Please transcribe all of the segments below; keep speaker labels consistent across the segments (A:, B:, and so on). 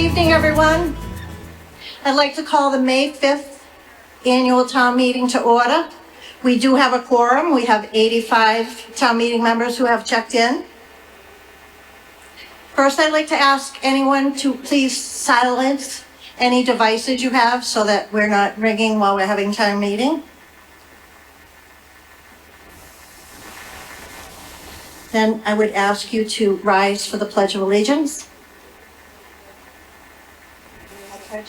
A: evening, everyone. I'd like to call the May 5th annual town meeting to order. We do have a quorum. We have 85 town meeting members who have checked in. First, I'd like to ask anyone to please silence any devices you have so that we're not ringing while we're having town meeting. Then I would ask you to rise for the Pledge of Allegiance. I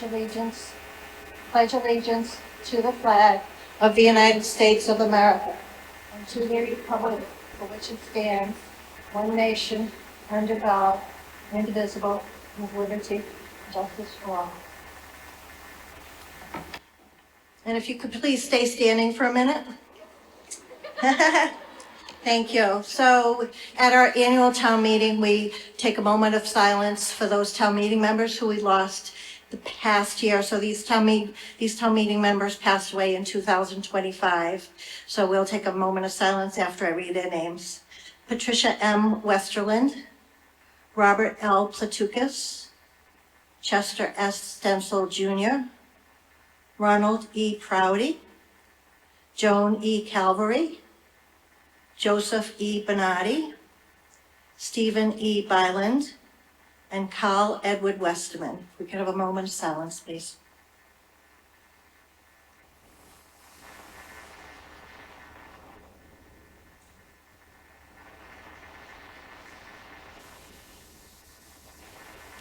A: pledge allegiance to the flag of the United States of America and to the republic for which it stands, one nation, under God, indivisible, with liberty and justice for all. And if you could please stay standing for a minute. Thank you. So at our annual town meeting, we take a moment of silence for those town meeting members who we lost the past year. So these town meeting members passed away in 2025. So we'll take a moment of silence after I read their names. Patricia M. Westerland, Robert L. Platukis, Chester S. Stencil Jr., Ronald E. Prouty, Joan E. Calvary, Joseph E. Bernardi, Stephen E. Byland, and Carl Edward Westerman. If we could have a moment of silence, please.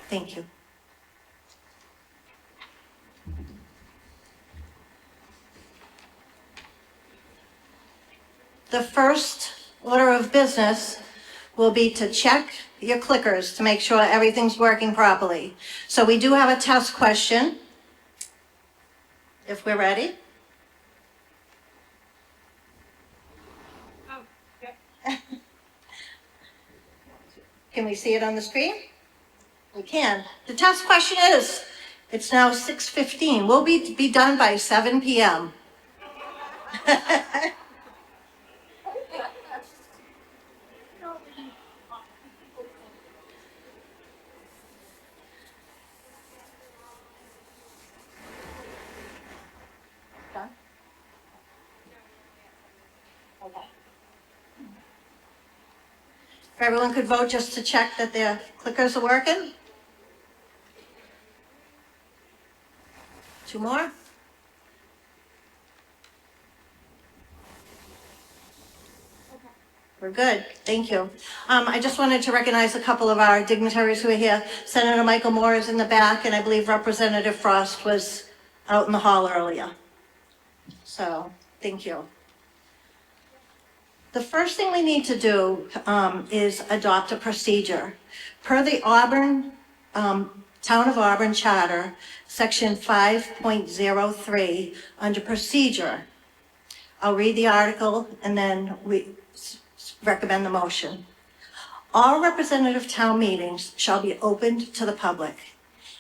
A: Thank you. The first order of business will be to check your clickers to make sure everything's working properly. So we do have a test question, if we're ready.
B: Oh, yep.
A: Can we see it on the screen? We can. The test question is, it's now 6:15. We'll be done by 7 p.m. Done? Okay. If everyone could vote just to check that their clickers are working. 2 more. We're good. Thank you. I just wanted to recognize a couple of our dignitaries who are here. Senator Michael Moore is in the back, and I believe Representative Frost was out in the hall earlier. So, thank you. The first thing we need to do is adopt a procedure. Per the Town of Auburn Charter, Section 5.03, under procedure. I'll read the article and then we recommend the motion. All representative town meetings shall be opened to the public.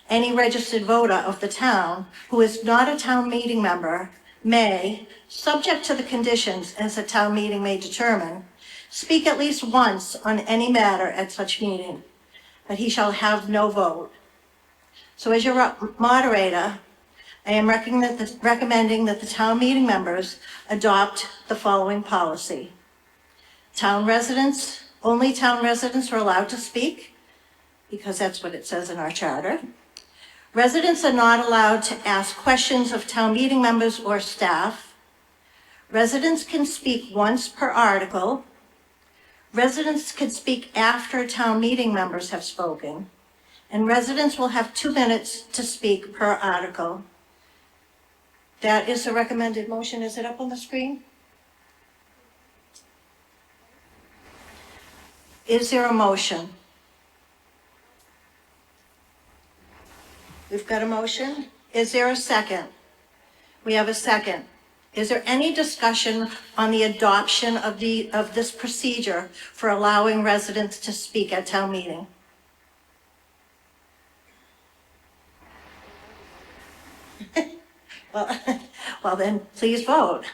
A: Any registered voter of the town who is not a town meeting member may, subject to the conditions as a town meeting may determine, speak at least once on any matter at such meeting, but he shall have no vote. So as your moderator, I am recommending that the town meeting members adopt the following policy. Only town residents are allowed to speak, because that's what it says in our charter. Residents are not allowed to ask questions of town meeting members or staff. Residents can speak once per article. Residents can speak after town meeting members have spoken. And residents will have 2 minutes to speak per article. That is the recommended motion. Is it up on the screen? Is there a motion? We've got a motion. Is there a second? We have a second. Is there any discussion on the adoption of this procedure for allowing residents to speak at town meeting? Well then, please vote.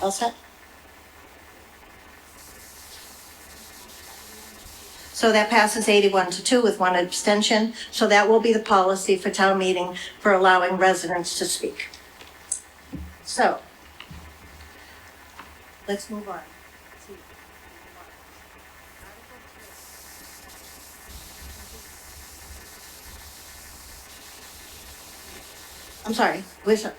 A: All set? So that passes 81-2 with one abstention. So that will be the policy for town meeting for allowing residents to speak. So let's move on. I'm sorry, with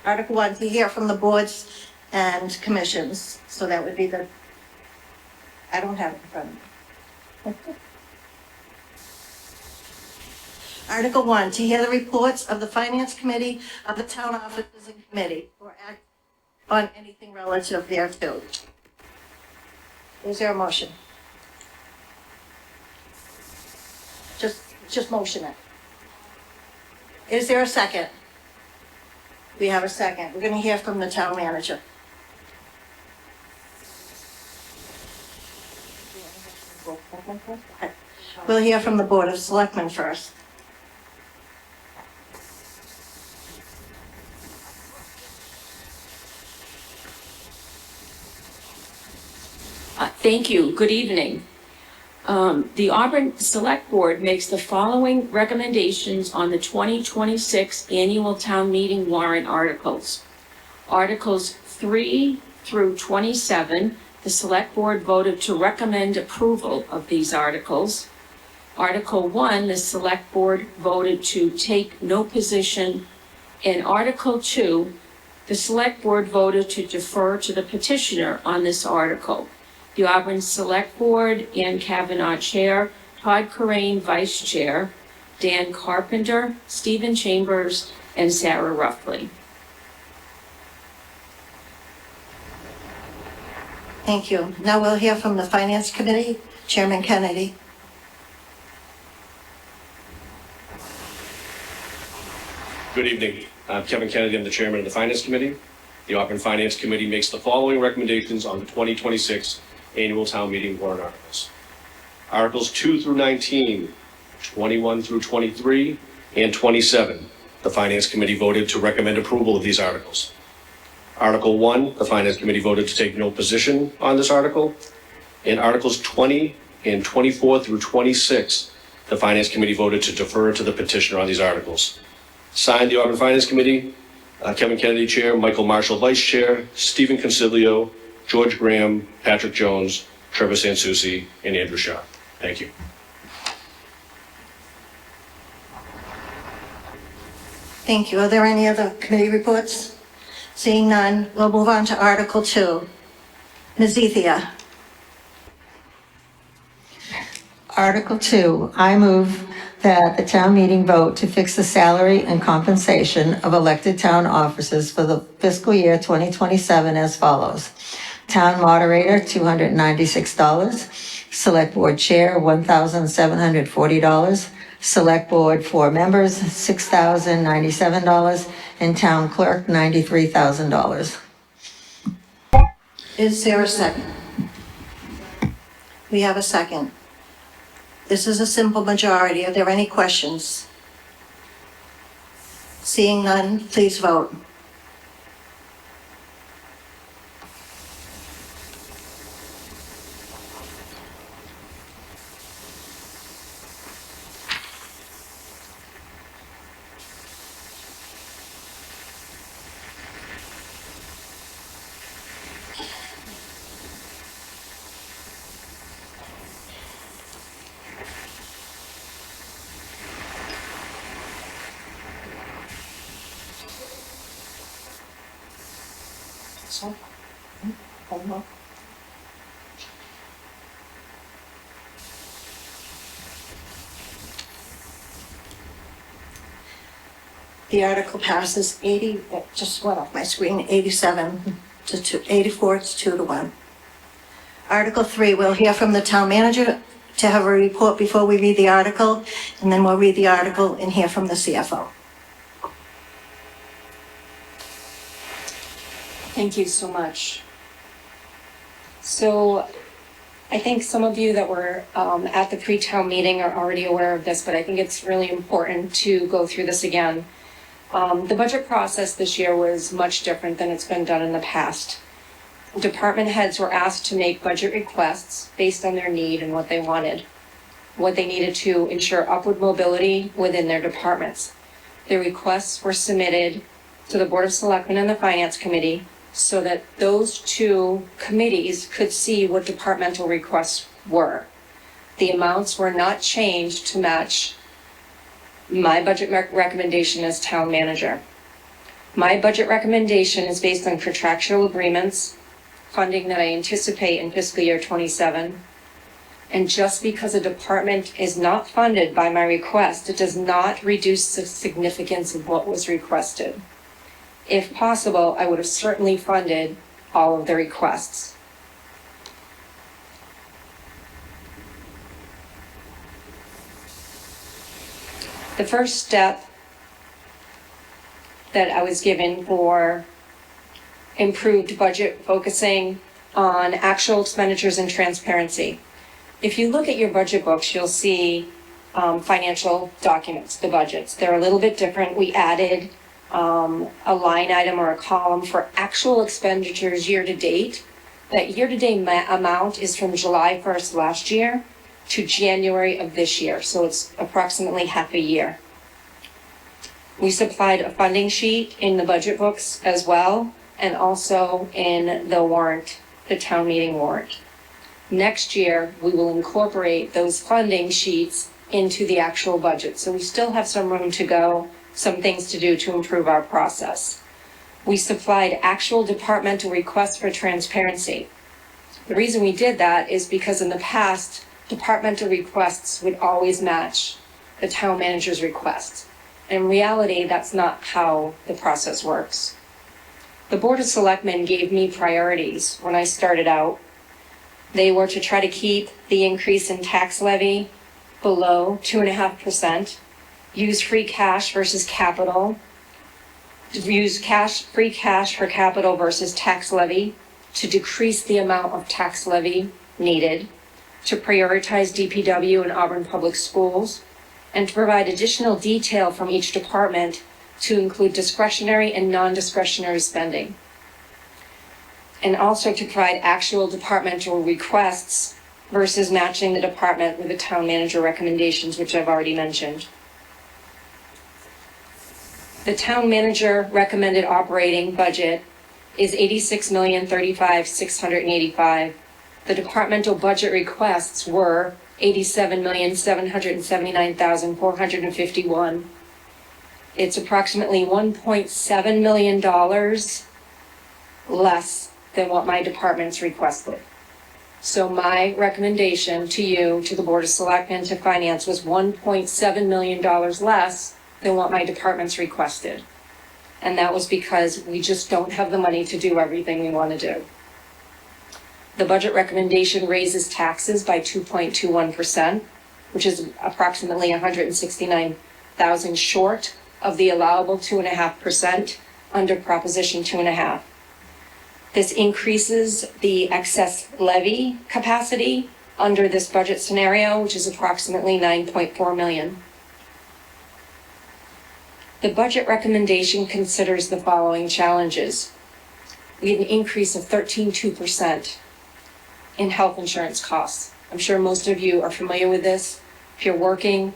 A: Article 1, to hear from the boards and commissions. So that would be the, I don't have it in front of me. Article 1, to hear the reports of the Finance Committee, of the town offices and committee, or act on anything relative thereto. Is there a motion? Just motion it. Is there a second? We have a second. We're going to hear from the town manager. We'll hear from the Board of Selectmen first.
B: Thank you. Good evening. The Auburn Select Board makes the following recommendations on the 2026 Annual Town Meeting warrant articles. Articles 3 through 27, the Select Board voted to recommend approval of these articles. Article 1, the Select Board voted to take no position. In Article 2, the Select Board voted to defer to the petitioner on this article. The Auburn Select Board, Ann Kavanaugh Chair, Todd Corain Vice Chair, Dan Carpenter, Stephen Chambers, and Sarah Ruffley.
A: Thank you. Now we'll hear from the Finance Committee, Chairman Kennedy.
C: Good evening. I'm Kevin Kennedy. I'm the Chairman of the Finance Committee. The Auburn Finance Committee makes the following recommendations on the 2026 Annual Town Meeting warrant articles. Articles 2 through 19, 21 through 23, and 27. The Finance Committee voted to recommend approval of these articles. Article 1, the Finance Committee voted to take no position on this article. In Articles 20 and 24 through 26, the Finance Committee voted to defer to the petitioner on these articles. Signed, the Auburn Finance Committee, Kevin Kennedy Chair, Michael Marshall Vice Chair, Stephen Consiglio, George Graham, Patrick Jones, Trevor Sansucci, and Andrew Shaw. Thank you.
A: Thank you. Are there any other committee reports? Seeing none, we'll move on to Article 2. Ms. Ethia.
D: Article 2, I move that the town meeting vote to fix the salary and compensation of elected town officers for the fiscal year 2027 as follows. Town moderator, $296. Select board chair, $1,740. Select board 4 members, $6,097. And town clerk, $93,000.
A: Is there a second? We have a second. This is a simple majority. Are there any questions? Seeing none, please vote. The article passes 80, it just went off my screen, 87 to 2, 84 to 2 to 1. Article 3, we'll hear from the town manager to have a report before we read the article, and then we'll read the article and hear from the CFO.
E: Thank you so much. So I think some of you that were at the pre-town meeting are already aware of this, but I think it's really important to go through this again. The budget process this year was much different than it's been done in the past. department heads were asked to make budget requests based on their need and what they wanted, what they needed to ensure upward mobility within their departments. The requests were submitted to the Board of Selectmen and the Finance Committee so that those two committees could see what departmental requests were. The amounts were not changed to match my budget recommendation as town manager. My budget recommendation is based on contractual agreements, funding that I anticipate in fiscal year 27. And just because a department is not funded by my request, it does not reduce the significance of what was requested. If possible, I would have certainly funded all of the requests. The first step that I was given for improved budget focusing on actual expenditures and transparency. If you look at your budget books, you'll see financial documents, the budgets. They're a little bit different. We added a line item or a column for actual expenditures year to date. That year to date amount is from July 1st last year to January of this year. So it's approximately half a year. We supplied a funding sheet in the budget books as well, and also in the warrant, the town meeting warrant. Next year, we will incorporate those funding sheets into the actual budget. So we still have some room to go, some things to do to improve our process. We supplied actual departmental requests for transparency. The reason we did that is because in the past, departmental requests would always match the town manager's requests. In reality, that's not how the process works. The Board of Selectmen gave me priorities when I started out. They were to try to keep the increase in tax levy below 2.5%, use free cash versus capital, use free cash for capital versus tax levy to decrease the amount of tax levy needed, to prioritize DPW and Auburn Public Schools, and to provide additional detail from each department to include discretionary and non-discretionary spending. And also to provide actual departmental requests versus matching the department with the town manager recommendations, which I've already mentioned. The town manager recommended operating budget is $86,035,685. The departmental budget requests were $87,779,451. It's approximately $1.7 million less than what my department's requested. So my recommendation to you, to the Board of Selectmen, to Finance was $1.7 million less than what my department's requested. And that was because we just don't have the money to do everything we want to do. The budget recommendation raises taxes by 2.21%, which is approximately 169,000 short of the allowable 2.5% under Proposition 2.5. This increases the excess levy capacity under this budget scenario, which is approximately 9.4 million. The budget recommendation considers the following challenges. We had an increase of 13.2% in health insurance costs. I'm sure most of you are familiar with this. If you're working,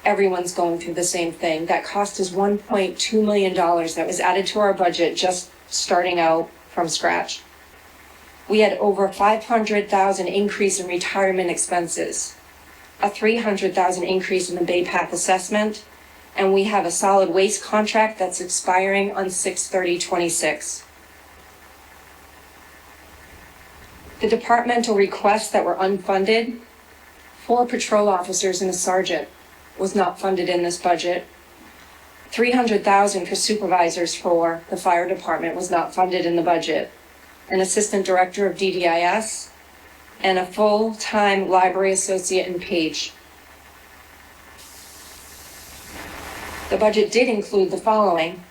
E: everyone's going through the same thing. That cost is $1.2 million that was added to our budget just starting out from scratch. We had over 500,000 increase in retirement expenses, a 300,000 increase in the Bay Path assessment, and we have a solid waste contract that's expiring on 6/30/26. The departmental requests that were unfunded, 4 patrol officers and a sergeant was not funded in this budget. 300,000 for supervisors for the fire department was not funded in the budget. An assistant director of DDIS and a full-time library associate in Page. The budget did include the following: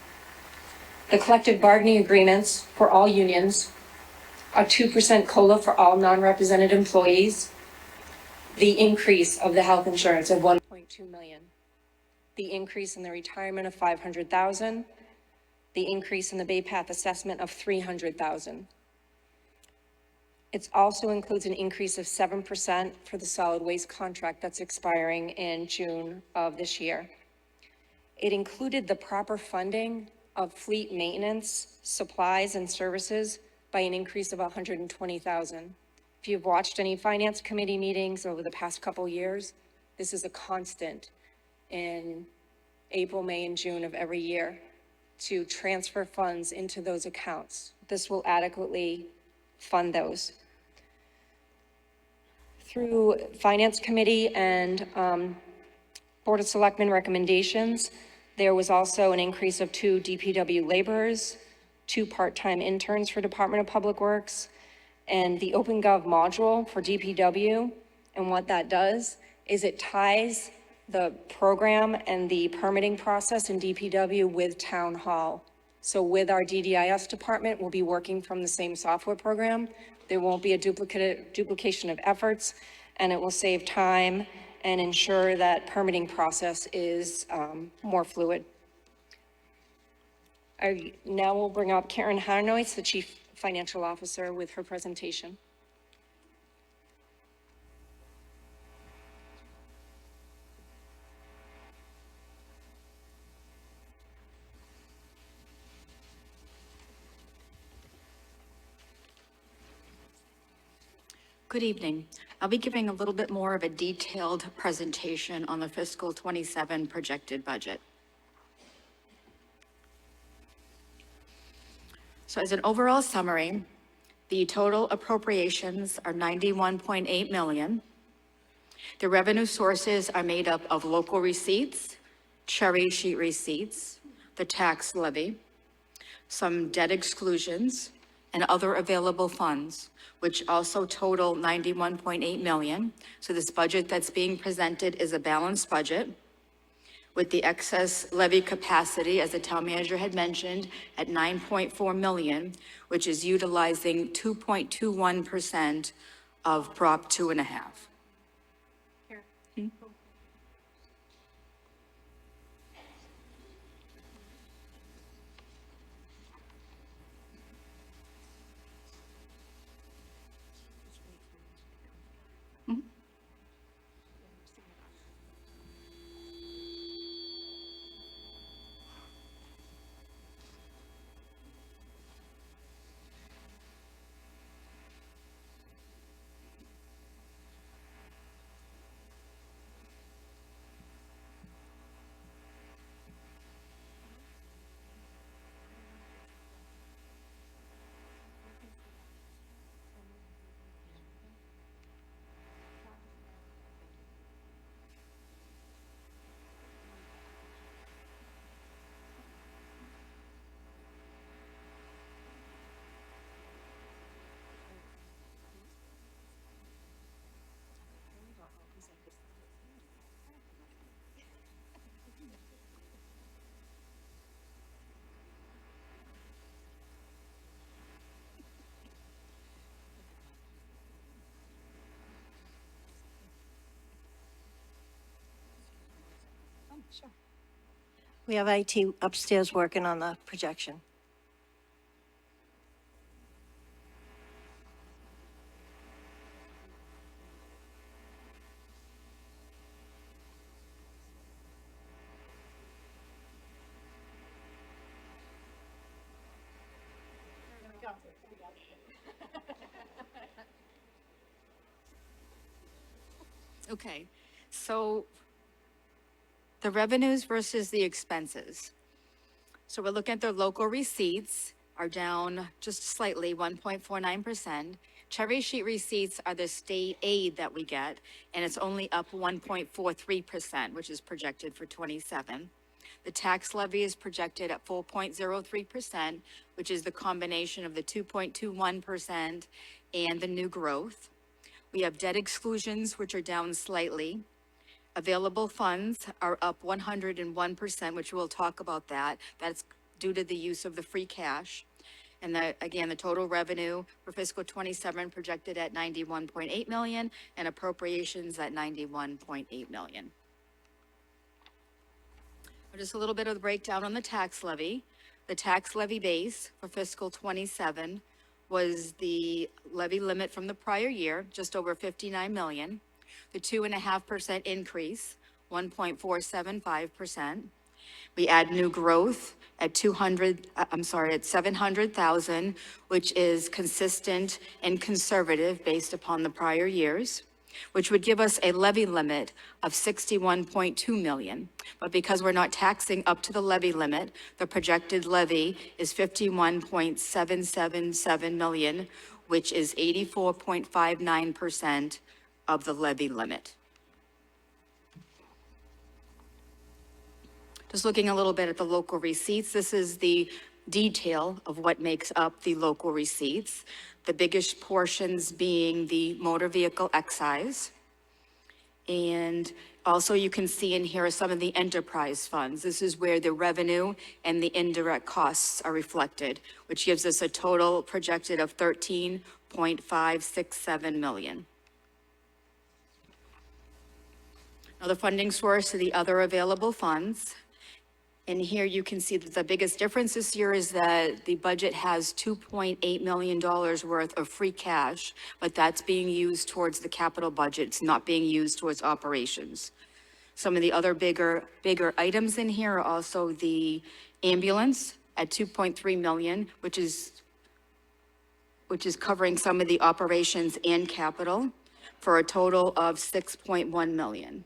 E: the collective bargaining agreements for all unions, a 2% COLA for all non-represented employees, the increase of the health insurance of 1.2 million, the increase in the retirement of 500,000, the increase in the Bay Path assessment of 300,000. It also includes an increase of 7% for the solid waste contract that's expiring in June of this year. It included the proper funding of fleet maintenance, supplies, and services by an increase of 120,000. If you've watched any finance committee meetings over the past couple years, this is a constant in April, May, and June of every year to transfer funds into those accounts. This will adequately fund those. Through Finance Committee and Board of Selectmen recommendations, there was also an increase of 2 DPW laborers, 2 part-time interns for Department of Public Works, and the OpenGov module for DPW. And what that does is it ties the program and the permitting process in DPW with Town Hall. So with our DDIS department, we'll be working from the same software program. There won't be a duplication of efforts, and it will save time and ensure that permitting process is more fluid. I now will bring up Karen Harnois, the Chief Financial Officer, with her presentation.
F: Good evening. I'll be giving a little bit more of a detailed presentation on the fiscal '27 projected budget. So as an overall summary, the total appropriations are $91.8 million. The revenue sources are made up of local receipts, cherry sheet receipts, the tax levy, some debt exclusions, and other available funds, which also total $91.8 million. So this budget that's being presented is a balanced budget with the excess levy capacity, as the town manager had mentioned, at $9.4 million, which is utilizing 2.21% of Prop 2.5.
A: We have IT upstairs working on the projection.
F: Okay, so the revenues versus the expenses. So we're looking at the local receipts are down just slightly, 1.49%. Cherry sheet receipts are the state aid that we get, and it's only up 1.43%, which is projected for '27. The tax levy is projected at 4.03%, which is the combination of the 2.21% and the new growth. We have debt exclusions, which are down slightly. Available funds are up 101%, which we'll talk about that. That's due to the use of the free cash. And again, the total revenue for fiscal '27 projected at $91.8 million and appropriations at $91.8 million. Just a little bit of the breakdown on the tax levy. The tax levy base for fiscal '27 was the levy limit from the prior year, just over 59 million. The 2.5% increase, 1.475%. We add new growth at 700,000, which is consistent and conservative based upon the prior years, which would give us a levy limit of 61.2 million. But because we're not taxing up to the levy limit, the projected levy is 51.777 million, which is 84.59% of the levy limit. Just looking a little bit at the local receipts, this is the detail of what makes up the local receipts. The biggest portions being the motor vehicle excise. And also you can see in here some of the enterprise funds. This is where the revenue and the indirect costs are reflected, which gives us a total projected of 13.567 million. Now the funding source of the other available funds. And here you can see that the biggest difference this year is that the budget has $2.8 million worth of free cash, but that's being used towards the capital budget. It's not being used towards operations. Some of the other bigger items in here are also the ambulance at 2.3 million, which is covering some of the operations and capital for a total of 6.1 million.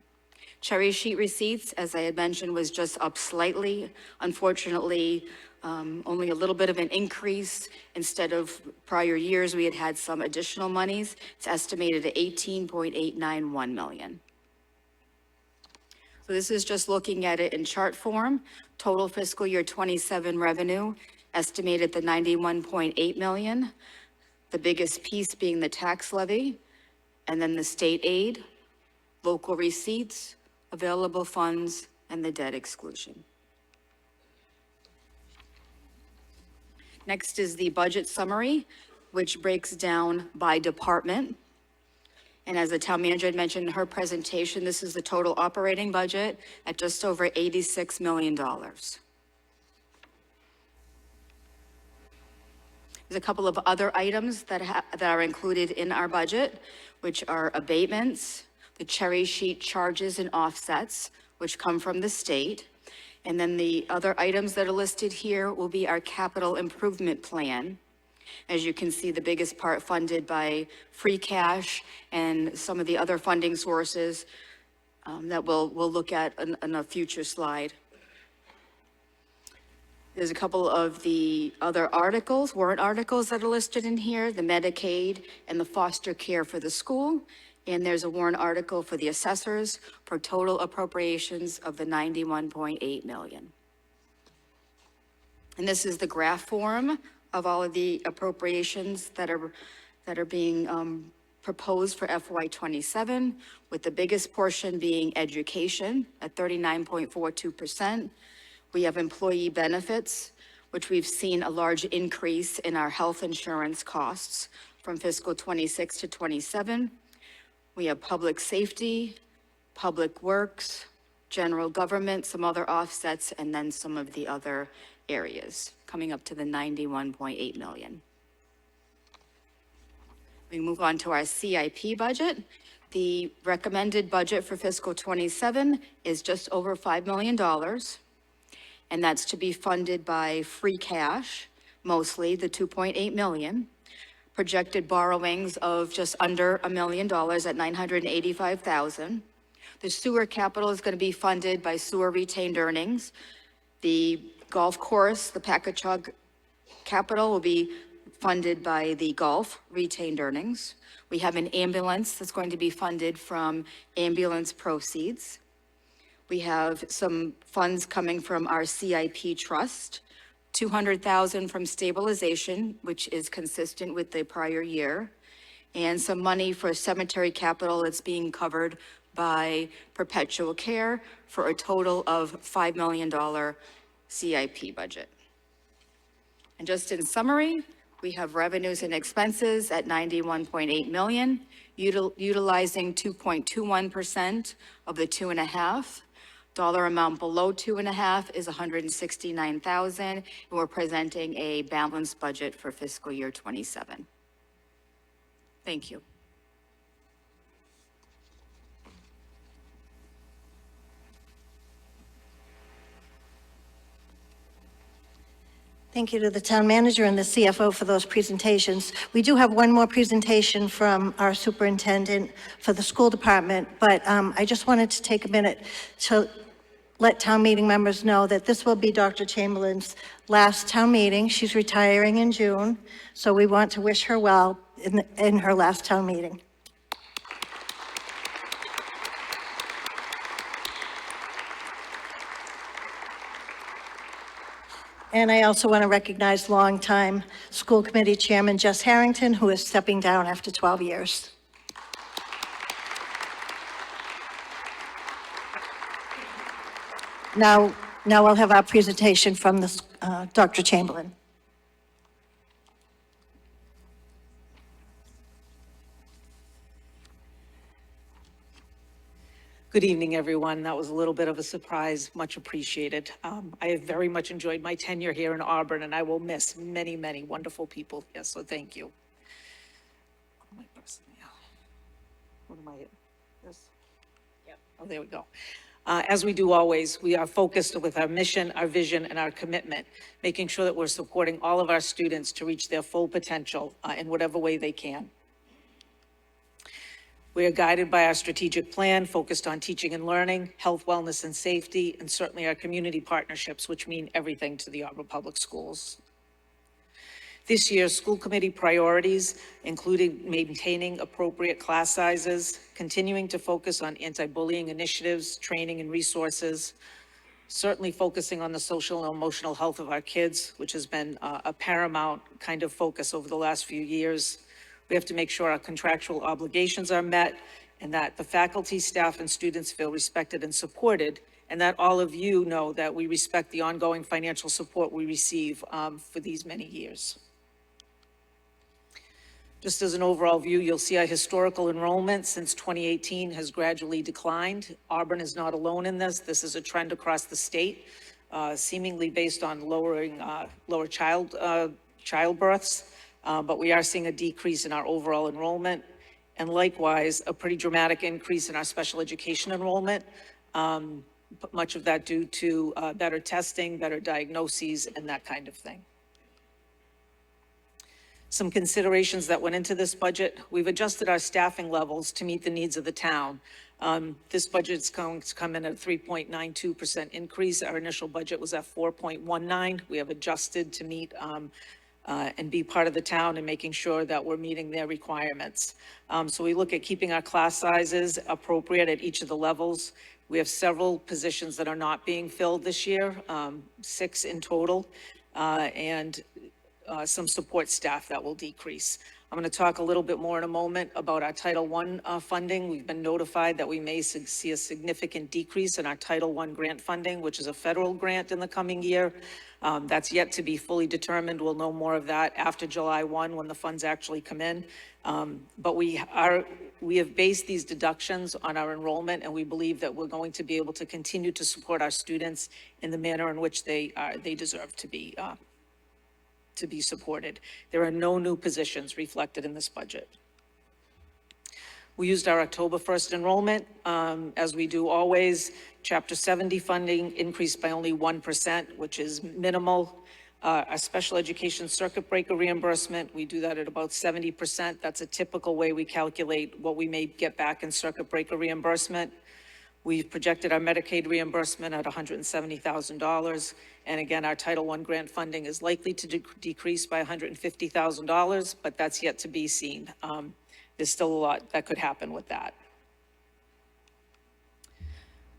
F: Cherry sheet receipts, as I had mentioned, was just up slightly. Unfortunately, only a little bit of an increase. Instead of prior years, we had had some additional monies. It's estimated at 18.891 million. So this is just looking at it in chart form. Total fiscal year 27 revenue estimated at the 91.8 million. The biggest piece being the tax levy, and then the state aid, local receipts, available funds, and the debt exclusion. Next is the budget summary, which breaks down by department. And as the town manager had mentioned in her presentation, this is the total operating budget at just over $86 million. There's a couple of other items that are included in our budget, which are abatements, the cherry sheet charges and offsets, which come from the state. And then the other items that are listed here will be our capital improvement plan. As you can see, the biggest part funded by free cash and some of the other funding sources that we'll look at in a future slide. There's a couple of the other articles, warrant articles that are listed in here, the Medicaid and the foster care for the school. And there's a warrant article for the assessors for total appropriations of the 91.8 million. And this is the graph form of all of the appropriations that are being proposed for FY27, with the biggest portion being education at 39.42%. We have employee benefits, which we've seen a large increase in our health insurance costs from fiscal 26 to 27. We have public safety, public works, general government, some other offsets, and then some of the other areas, coming up to the 91.8 million. We move on to our CIP budget. The recommended budget for fiscal 27 is just over $5 million, and that's to be funded by free cash, mostly the 2.8 million. Projected borrowings of just under $1 million at 985,000. The sewer capital is going to be funded by sewer retained earnings. The golf course, the Packagug capital will be funded by the golf retained earnings. We have an ambulance that's going to be funded from ambulance proceeds. We have some funds coming from our CIP trust. 200,000 from stabilization, which is consistent with the prior year, and some money for cemetery capital that's being covered by perpetual care for a total of $5 million CIP budget. And just in summary, we have revenues and expenses at 91.8 million, utilizing 2.21% of the 2.5. Dollar amount below 2.5 is 169,000, and we're presenting a balanced budget for fiscal year 27. Thank you.
A: Thank you to the town manager and the CFO for those presentations. We do have one more presentation from our superintendent for the school department, but I just wanted to take a minute to let town meeting members know that this will be Dr. Chamberlain's last town meeting. She's retiring in June, so we want to wish her well in her last town meeting. And I also want to recognize longtime school committee chairman Jess Harrington, who is stepping down after 12 years. Now we'll have our presentation from Dr. Chamberlain.
G: Good evening, everyone. That was a little bit of a surprise, much appreciated. I have very much enjoyed my tenure here in Auburn, and I will miss many, many wonderful people here, so thank you. What am I pressing now? What am I hitting? This? Yep. Oh, there we go. As we do always, we are focused with our mission, our vision, and our commitment, making sure that we're supporting all of our students to reach their full potential in whatever way they can. We are guided by our strategic plan focused on teaching and learning, health, wellness, and safety, and certainly our community partnerships, which mean everything to the Auburn Public Schools. This year's school committee priorities included maintaining appropriate class sizes, continuing to focus on anti-bullying initiatives, training and resources, certainly focusing on the social and emotional health of our kids, which has been a paramount kind of focus over the last few years. We have to make sure our contractual obligations are met and that the faculty, staff, and students feel respected and supported, and that all of you know that we respect the ongoing financial support we receive for these many years. Just as an overall view, you'll see our historical enrollment since 2018 has gradually declined. Auburn is not alone in this. This is a trend across the state, seemingly based on lower childbirths. But we are seeing a decrease in our overall enrollment, and likewise, a pretty dramatic increase in our special education enrollment, much of that due to better testing, better diagnoses, and that kind of thing. Some considerations that went into this budget: we've adjusted our staffing levels to meet the needs of the town. This budget's going to come in at a 3.92% increase. Our initial budget was at 4.19. We have adjusted to meet and be part of the town and making sure that we're meeting their requirements. So we look at keeping our class sizes appropriate at each of the levels. We have several positions that are not being filled this year, 6 in total, and some support staff that will decrease. I'm going to talk a little bit more in a moment about our Title I funding. We've been notified that we may see a significant decrease in our Title I grant funding, which is a federal grant in the coming year. That's yet to be fully determined. We'll know more of that after July 1 when the funds actually come in. But we have based these deductions on our enrollment, and we believe that we're going to be able to continue to support our students in the manner in which they deserve to be supported. There are no new positions reflected in this budget. We used our October 1st enrollment, as we do always. Chapter 70 funding increased by only 1%, which is minimal. Our special education circuit breaker reimbursement, we do that at about 70%. That's a typical way we calculate what we may get back in circuit breaker reimbursement. We've projected our Medicaid reimbursement at $170,000. And again, our Title I grant funding is likely to decrease by $150,000, but that's yet to be seen. There's still a lot that could happen with that.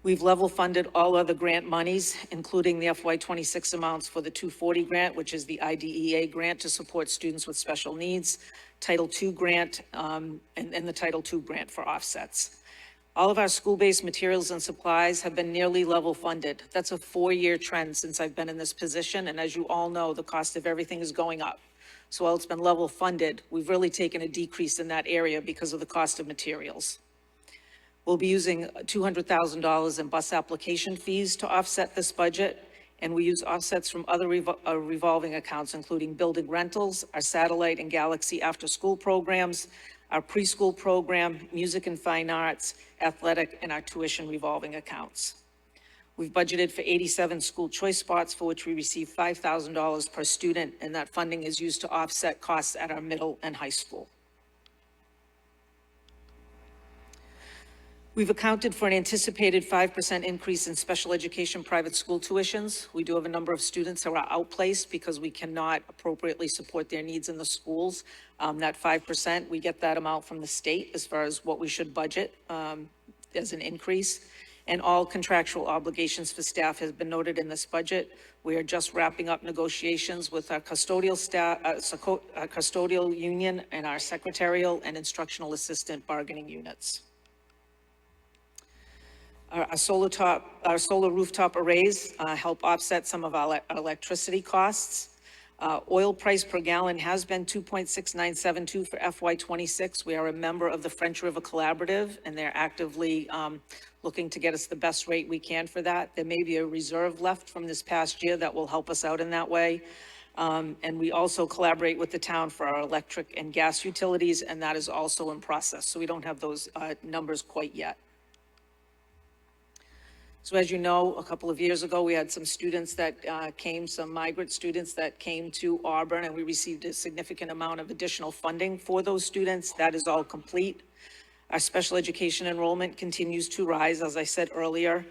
G: We've level funded all other grant monies, including the FY26 amounts for the 240 grant, which is the IDEA grant to support students with special needs, Title II grant, and the Title II grant for offsets. All of our school-based materials and supplies have been nearly level funded. That's a 4-year trend since I've been in this position, and as you all know, the cost of everything is going up. So while it's been level funded, we've really taken a decrease in that area because of the cost of materials. We'll be using $200,000 in bus application fees to offset this budget, and we use offsets from other revolving accounts, including building rentals, our satellite and Galaxy after-school programs, our preschool program, music and fine arts, athletic, and our tuition revolving accounts. We've budgeted for 87 school choice spots, for which we receive $5,000 per student, and that funding is used to offset costs at our middle and high school. We've accounted for an anticipated 5% increase in special education private school tuitions. We do have a number of students who are outplaced because we cannot appropriately support their needs in the schools. That 5%, we get that amount from the state as far as what we should budget as an increase. And all contractual obligations for staff has been noted in this budget. We are just wrapping up negotiations with our custodial staff, our custodial union, and our secretarial and instructional assistant bargaining units. Our solar rooftop arrays help offset some of our electricity costs. Oil price per gallon has been 2.6972 for FY26. We are a member of the French River Collaborative, and they're actively looking to get us the best rate we can for that. There may be a reserve left from this past year that will help us out in that way. And we also collaborate with the town for our electric and gas utilities, and that is also in process. So we don't have those numbers quite yet. So as you know, a couple of years ago, we had some students that some migrant students that came to Auburn, and we received a significant amount of additional funding for those students. That is all complete. Our special education enrollment continues to rise, as I said earlier.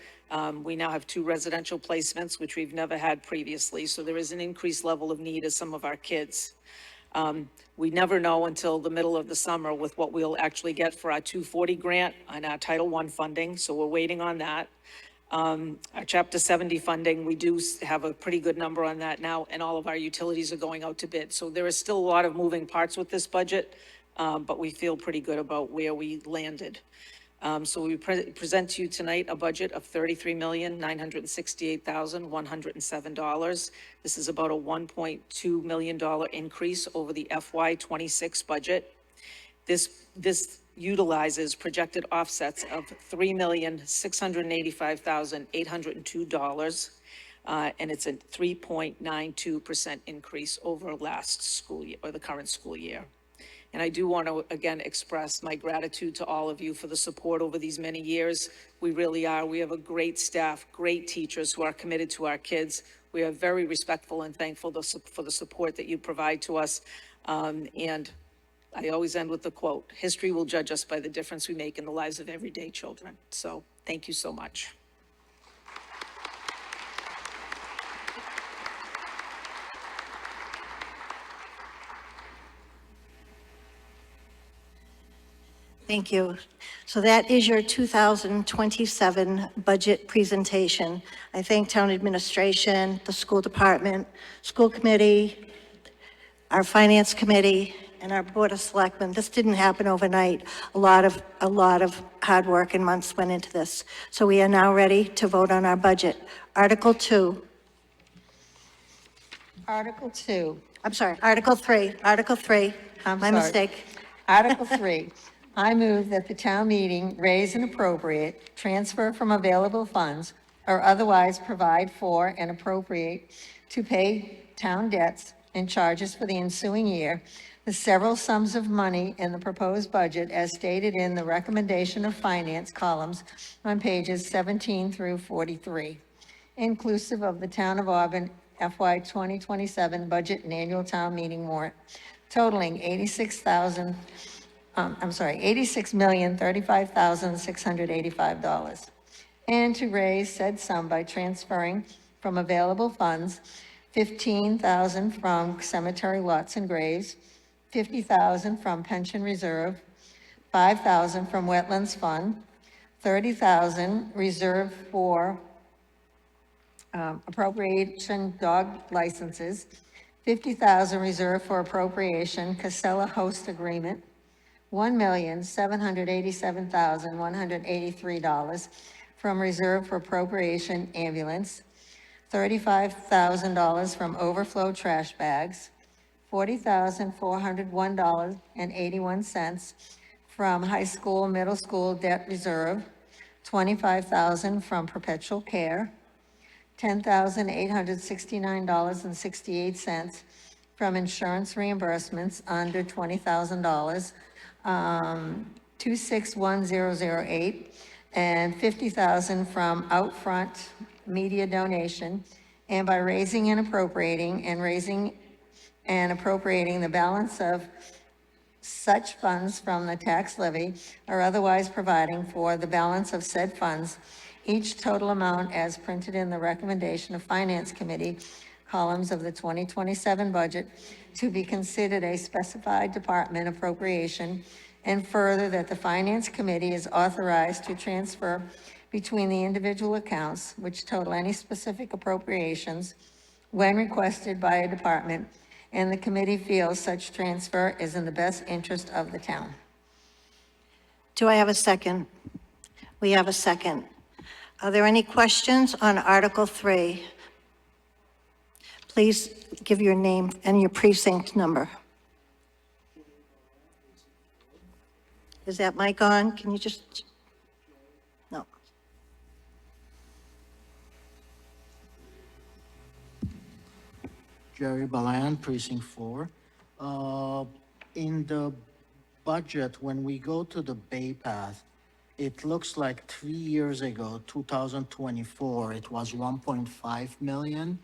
G: We now have 2 residential placements, which we've never had previously. So there is an increased level of need as some of our kids. We never know until the middle of the summer with what we'll actually get for our 240 grant and our Title I funding. So we're waiting on that. Our Chapter 70 funding, we do have a pretty good number on that now, and all of our utilities are going out to bid. So there is still a lot of moving parts with this budget, but we feel pretty good about where we landed. So we present to you tonight a budget of $33,968,107. This is about a $1.2 million increase over the FY26 budget. This utilizes projected offsets of $3,685,802, and it's a 3.92% increase over last school year, or the current school year. And I do want to, again, express my gratitude to all of you for the support over these many years. We really are. We have a great staff, great teachers who are committed to our kids. We are very respectful and thankful for the support that you provide to us. And I always end with the quote, history will judge us by the difference we make in the lives of everyday children. So thank you so much.
A: Thank you. So that is your 2027 budget presentation. I thank town administration, the school department, school committee, our finance committee, and our board of selectmen. This didn't happen overnight. A lot of hard work and months went into this. So we are now ready to vote on our budget. Article 2.
D: Article 2.
A: I'm sorry, Article 3. Article 3.
D: I'm
A: My
D: sorry.
A: mistake.
D: Article 3, I move that the town meeting raise and appropriate, transfer from available funds, or otherwise provide for and appropriate to pay town debts and charges for the ensuing year, the several sums of money in the proposed budget as stated in the recommendation of finance columns on pages 17 through 43, inclusive of the Town of Auburn FY 2027 budget and annual town meeting warrant, totaling $86,035,685, and to raise said sum by transferring from available funds $15,000 from cemetery lots and graves, $50,000 from pension reserve, $5,000 from wetlands fund, $30,000 reserved for appropriation dog licenses, $50,000 reserved for appropriation Casella host agreement, $1,787,183 from reserve for appropriation ambulance, $35,000 from overflow trash bags, $40,401.81 from high school, middle school debt reserve, $25,000 from perpetual care, $10,869.68 from insurance reimbursements under $20,000, 261008, and $50,000 from outfront media donation, and by raising and appropriating the balance of such funds from the tax levy or otherwise providing for the balance of said funds, each total amount as printed in the recommendation of Finance Committee columns of the 2027 budget to be considered a specified department appropriation, and further that the Finance Committee is authorized to transfer between the individual accounts which total any specific appropriations when requested by a department, and the committee feels such transfer is in the best interest of the town.
A: Do I have a second? We have a second. Are there any questions on Article 3? Please give your name and your precinct number. Is that mic on? Can you just? No.
H: Jerry Balan, Precinct 4. In the budget, when we go to the Bay Path, it looks like 3 years ago, 2024, it was 1.5 million.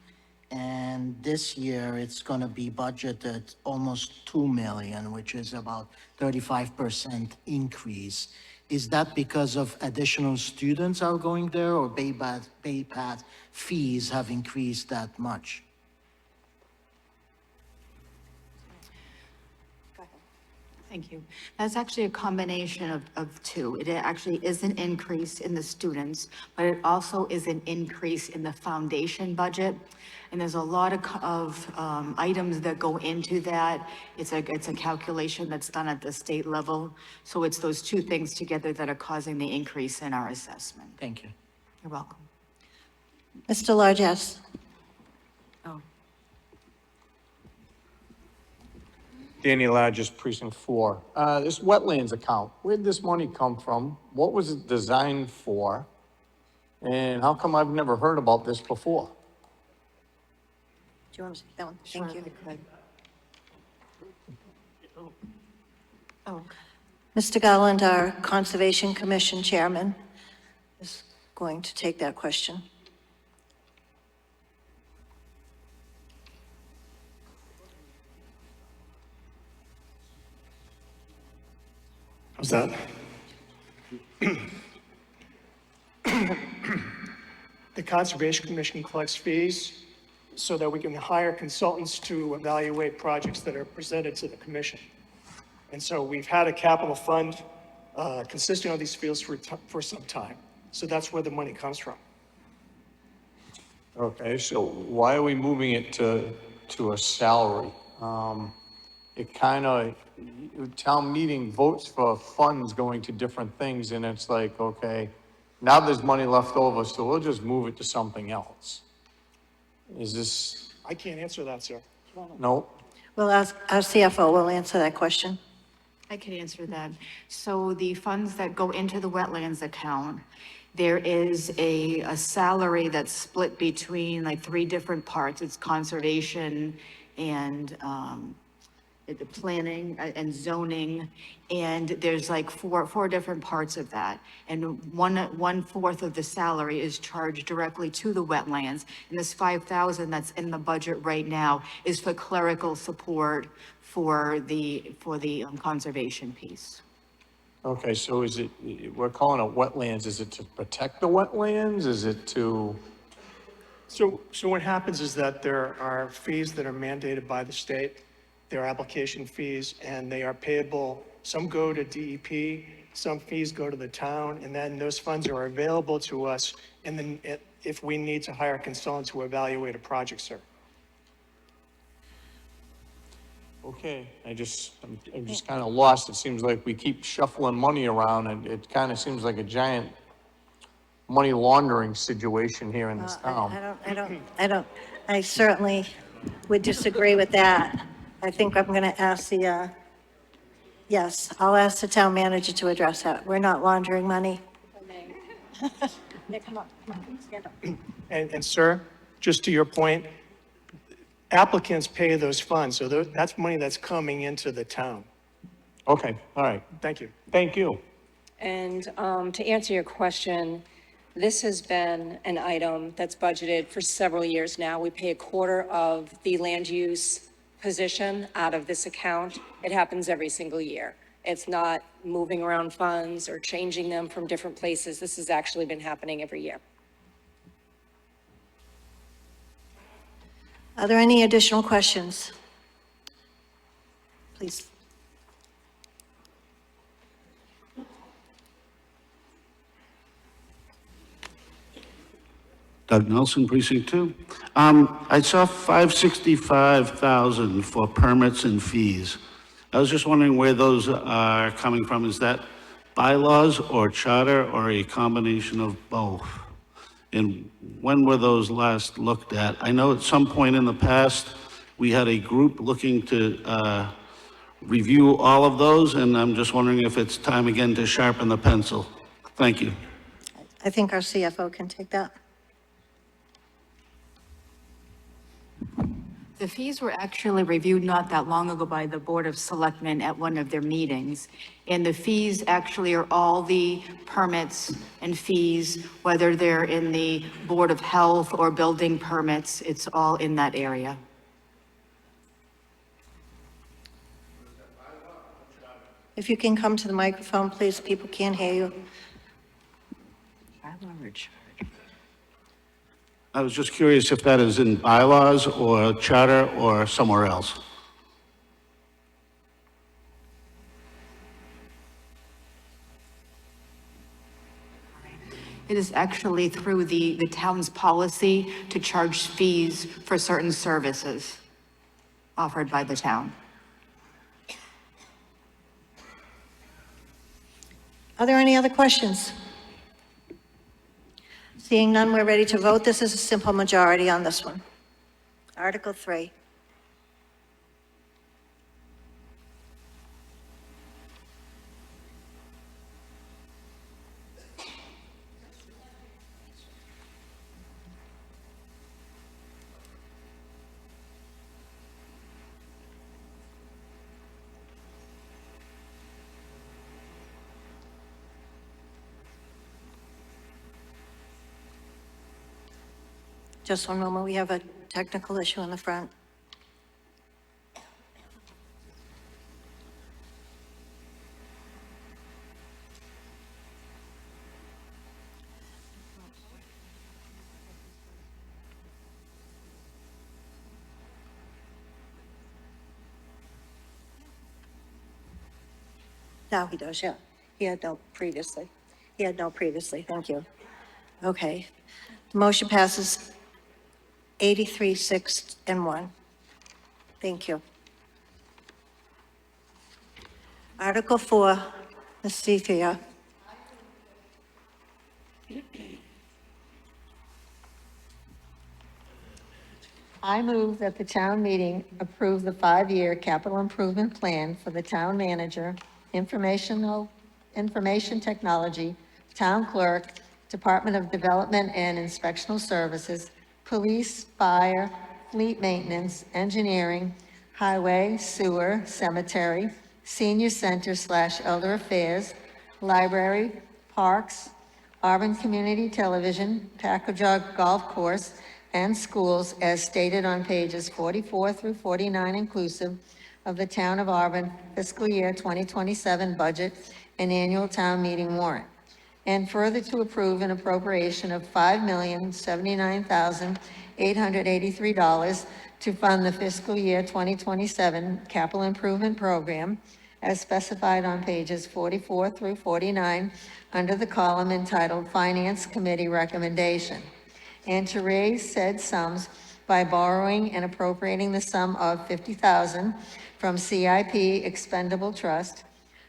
H: And this year, it's going to be budgeted almost 2 million, which is about 35% increase. Is that because of additional students are going there, or Bay Path fees have increased that much?
I: Thank you. That's actually a combination of two. It actually is an increase in the students, but it also is an increase in the foundation budget. And there's a lot of items that go into that. It's a calculation that's done at the state level. So it's those two things together that are causing the increase in our assessment.
H: Thank you.
I: You're welcome.
A: Mr. Largess?
I: Oh.
J: Danny Largess, Precinct 4. This wetlands account, where'd this money come from? What was it designed for? And how come I've never heard about this before?
A: Do you want to take that one? Thank you.
I: Oh.
A: Mr. Garland, our Conservation Commission Chairman, is going to take that question.
K: How's that? The Conservation Commission collects fees so that we can hire consultants to evaluate projects that are presented to the commission. And so we've had a capital fund consisting of these fees for some time. So that's where the money comes from.
J: Okay, so why are we moving it to a salary? It kind of, town meeting votes for funds going to different things, and it's like, okay, now there's money left over, so we'll just move it to something else. Is this,
K: I can't answer that, sir.
J: no?
A: Well, our CFO will answer that question.
I: I can answer that. So the funds that go into the wetlands account, there is a salary that's split between like three different parts. It's conservation and, the planning and zoning, and there's like four different parts of that. And one fourth of the salary is charged directly to the wetlands. And this 5,000 that's in the budget right now is for clerical support for the conservation piece.
J: Okay, so is it, we're calling it wetlands, is it to protect the wetlands? Is it to,
K: So what happens is that there are fees that are mandated by the state. There are application fees, and they are payable. Some go to DEP, some fees go to the town, and then those funds are available to us. And then if we need to hire a consultant to evaluate a project, sir.
J: okay, I'm just kind of lost. It seems like we keep shuffling money around, and it kind of seems like a giant money laundering situation here in this town.
A: I certainly would disagree with that. I think I'm going to ask the Yes, I'll ask the town manager to address that. We're not laundering money. Yeah, come on, stand up.
K: And sir, just to your point, applicants pay those funds, so that's money that's coming into the town.
J: Okay, all right.
K: Thank you.
J: Thank you.
E: And to answer your question, this has been an item that's budgeted for several years now. We pay a quarter of the land use position out of this account. It happens every single year. It's not moving around funds or changing them from different places. This has actually been happening every year.
A: Are there any additional questions? Please.
L: Doug Nelson, Precinct 2. I saw 565,000 for permits and fees. I was just wondering where those are coming from. Is that bylaws or charter or a combination of both? And when were those last looked at? I know at some point in the past, we had a group looking to review all of those, and I'm just wondering if it's time again to sharpen the pencil. Thank you.
A: I think our CFO can take that.
I: The fees were actually reviewed not that long ago by the Board of Selectmen at one of their meetings. And the fees actually are all the permits and fees, whether they're in the Board of Health or building permits, it's all in that area.
A: If you can come to the microphone, please, people can't hear you.
L: I was just curious if that is in bylaws or charter or somewhere else.
I: It is actually through the town's policy to charge fees for certain services offered by the town.
A: Are there any other questions? Seeing none, we're ready to vote. This is a simple majority on this one. Article 3. Just one moment, we have a technical issue in the front. Now he does, yeah. He had no previously. Thank you. Okay. The motion passes 83, 6, and 1. Thank you. Article 4, Ms. Cethia.
D: I move that the town meeting approve the 5-year capital improvement plan for the town manager, information technology, town clerk, Department of Development and Inspectional Services, police, fire, fleet maintenance, engineering, highway, sewer, cemetery, senior center / elder affairs, library, parks, Auburn Community Television, Packagug Golf Course, and schools as stated on pages 44 through 49 inclusive of the Town of Auburn fiscal year 2027 budget and annual town meeting warrant. And further to approve an appropriation of $5,079,883 to fund the fiscal year 2027 capital improvement program as specified on pages 44 through 49 under the column entitled Finance Committee Recommendation, and to raise said sums by borrowing and appropriating the sum of $50,000 from CIP Expendable Trust,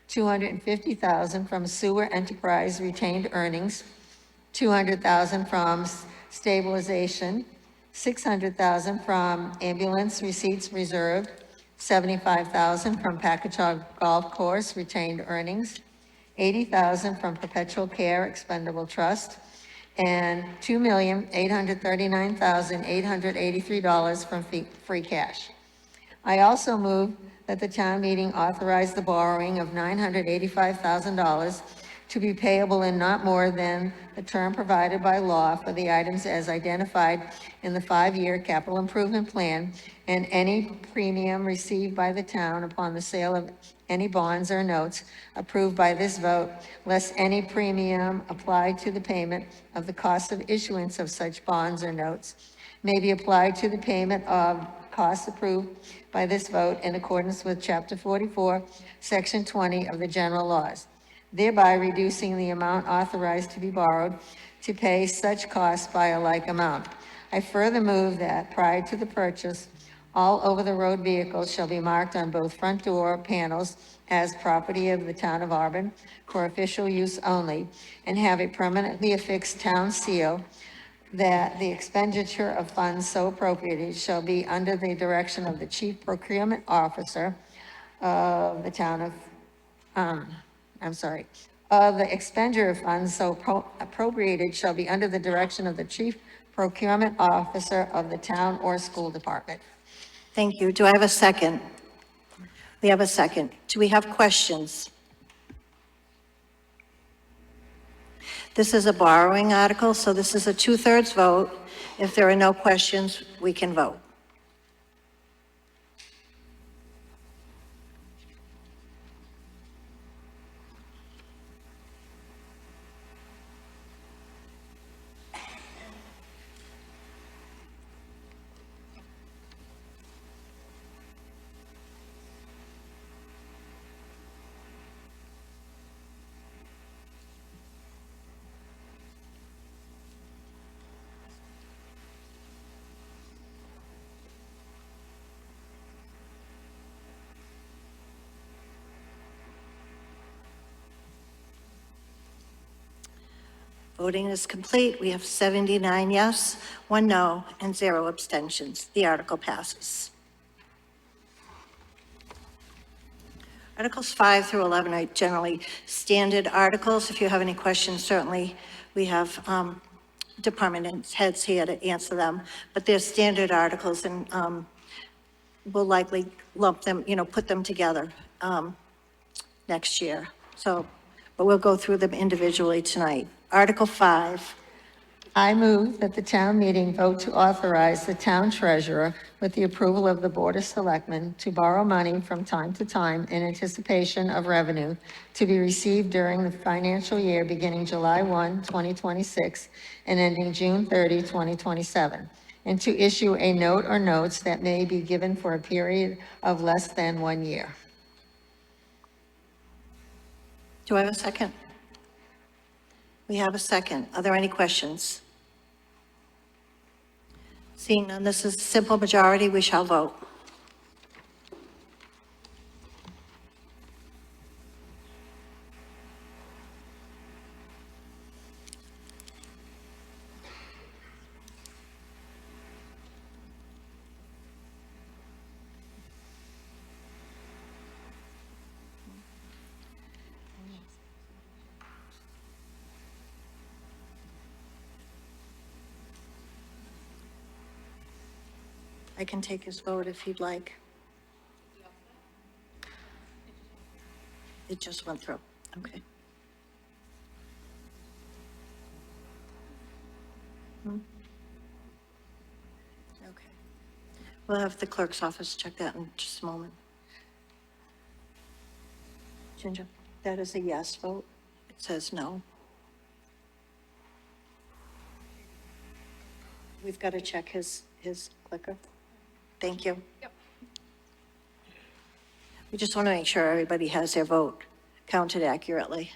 D: $250,000 from Sewer Enterprise Retained Earnings, $200,000 from stabilization, $600,000 from ambulance receipts reserved, $75,000 from Packagug Golf Course retained earnings, $80,000 from Perpetual Care Expendable Trust, and $2,839,883 from free cash. I also move that the town meeting authorize the borrowing of $985,000 to be payable in not more than the term provided by law for the items as identified in the 5-year capital improvement plan, and any premium received by the town upon the sale of any bonds or notes approved by this vote, less any premium applied to the payment of the cost of issuance of such bonds or notes may be applied to the payment of costs approved by this vote in accordance with Chapter 44, Section 20 of the general laws, thereby reducing the amount authorized to be borrowed to pay such costs by a like amount. I further move that prior to the purchase, all over-the-road vehicles shall be marked on both front door panels as property of the town of Auburn for official use only, and have a permanently affixed town seal, that the expenditure of funds so appropriated shall be under the direction of the chief procurement officer of the town of, the expenditure of funds so appropriated shall be under the direction of the chief procurement officer of the town or school department.
A: Thank you. Do I have a second? We have a second. Do we have questions? This is a borrowing article, so this is a 2/3 vote. If there are no questions, we can vote. Voting is complete. We have 79 yes, 1 no, and 0 abstentions. The article passes. Articles 5 through 11 are generally standard articles. If you have any questions, certainly we have department heads here to answer them. But they're standard articles, and we'll likely lump them, put them together next year. So, but we'll go through them individually tonight. Article 5.
D: I move that the town meeting vote to authorize the town treasurer, with the approval of the Board of Selectmen, to borrow money from time to time in anticipation of revenue to be received during the financial year beginning July 1, 2026, and ending June 30, 2027, and to issue a note or notes that may be given for a period of less than 1 year.
A: Do I have a second? We have a second. Are there any questions? Seeing none, this is a simple majority. We shall vote. I can take his vote if you'd like. It just went through. Okay. Okay. We'll have the clerk's office check that in just a moment. Ginger, that is a yes vote. It says no. We've got to check his clicker. Thank you. Yep. We just want to make sure everybody has their vote counted accurately.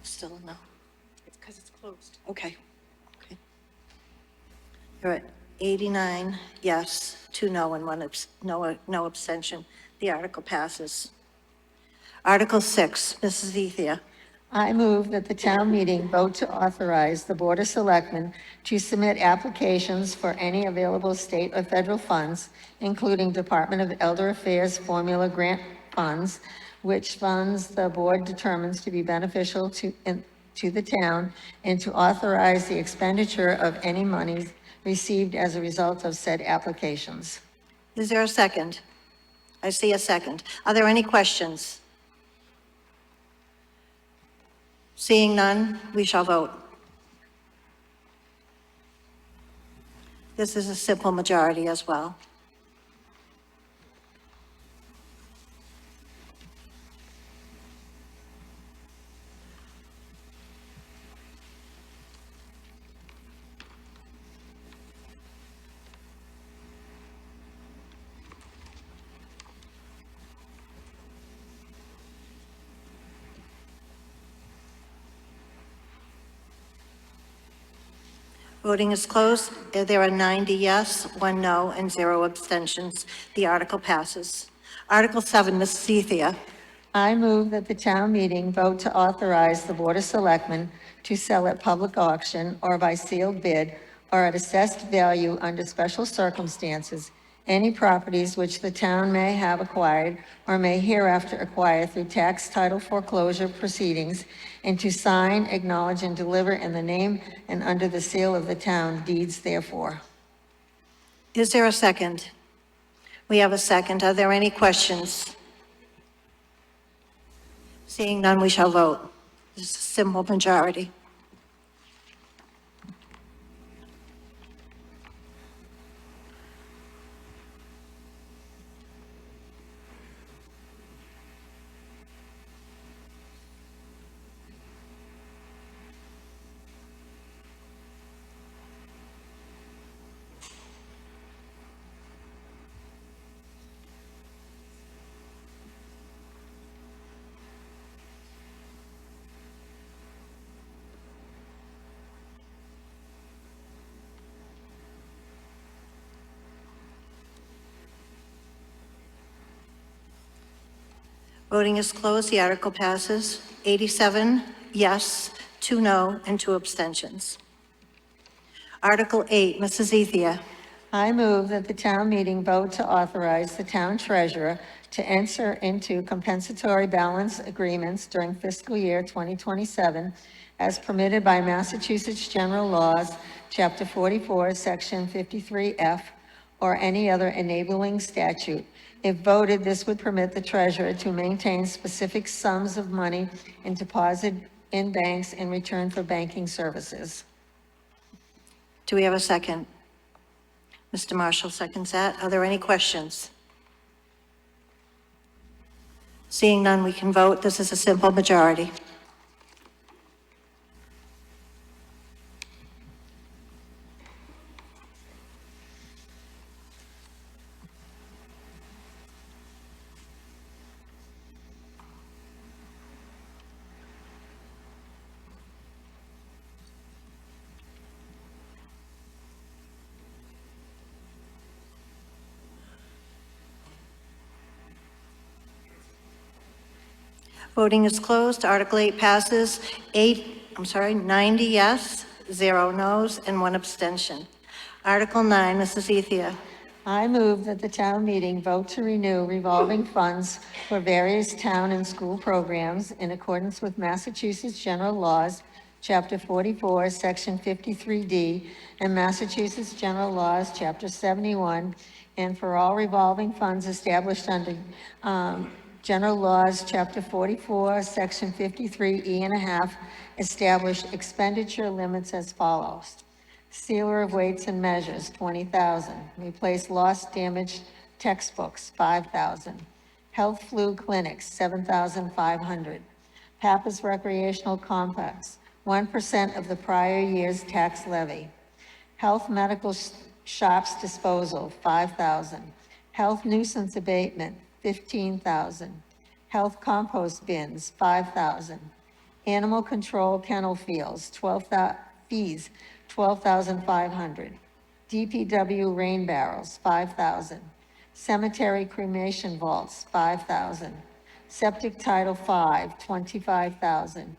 A: Still a no. It's because it's closed. Okay. You're at 89 yes, 2 no, and no abstention. The article passes. Article 6, Mrs. Ethia.
D: I move that the town meeting vote to authorize the Board of Selectmen to submit applications for any available state or federal funds, including Department of Elder Affairs formula grant funds, which funds the board determines to be beneficial to the town, and to authorize the expenditure of any monies received as a result of said applications.
A: Is there a second? I see a second. Are there any questions? Seeing none, we shall vote. This is a simple majority as well. Voting is closed. There are 90 yes, 1 no, and 0 abstentions. The article passes. Article 7, Mrs. Ethia.
D: I move that the town meeting vote to authorize the Board of Selectmen to sell at public auction or by sealed bid or at assessed value under special circumstances any properties which the town may have acquired or may hereafter acquire through tax title foreclosure proceedings, and to sign, acknowledge, and deliver in the name and under the seal of the town deeds therefore.
A: Is there a second? We have a second. Are there any questions? Seeing none, we shall vote. This is a simple majority. Voting is closed. The article passes. 87 yes, 2 no, and 2 abstentions. Article 8, Mrs. Ethia.
D: I move that the town meeting vote to authorize the town treasurer to enter into compensatory balance agreements during fiscal year 2027 as permitted by Massachusetts General Laws, Chapter 44, Section 53F, or any other enabling statute. If voted, this would permit the treasurer to maintain specific sums of money in deposit in banks in return for banking services.
A: Do we have a second? Mr. Marshall seconds that. Are there any questions? Seeing none, we can vote. This is a simple majority. Voting is closed. Article 8 passes. 90 yes, 0 no's, and 1 abstention. Article 9, Mrs. Ethia.
D: I move that the town meeting vote to renew revolving funds for various town and school programs in accordance with Massachusetts General Laws, Chapter 44, Section 53D, and Massachusetts General Laws, Chapter 71, and for all revolving funds established under General Laws, Chapter 44, Section 53E and a half, establish expenditure limits as follows. Sealer of weights and measures, $20,000. Replace lost, damaged textbooks, $5,000. Health flu clinics, $7,500. Pappas Recreational Complex, 1% of the prior year's tax levy. Health medical shops disposal, $5,000. Health nuisance abatement, $15,000. Health compost bins, $5,000. Animal control kennel fees, $12,500. DPW rain barrels, 5,000. Cemetery cremation vaults, 5,000. Septic Title V, 25,000.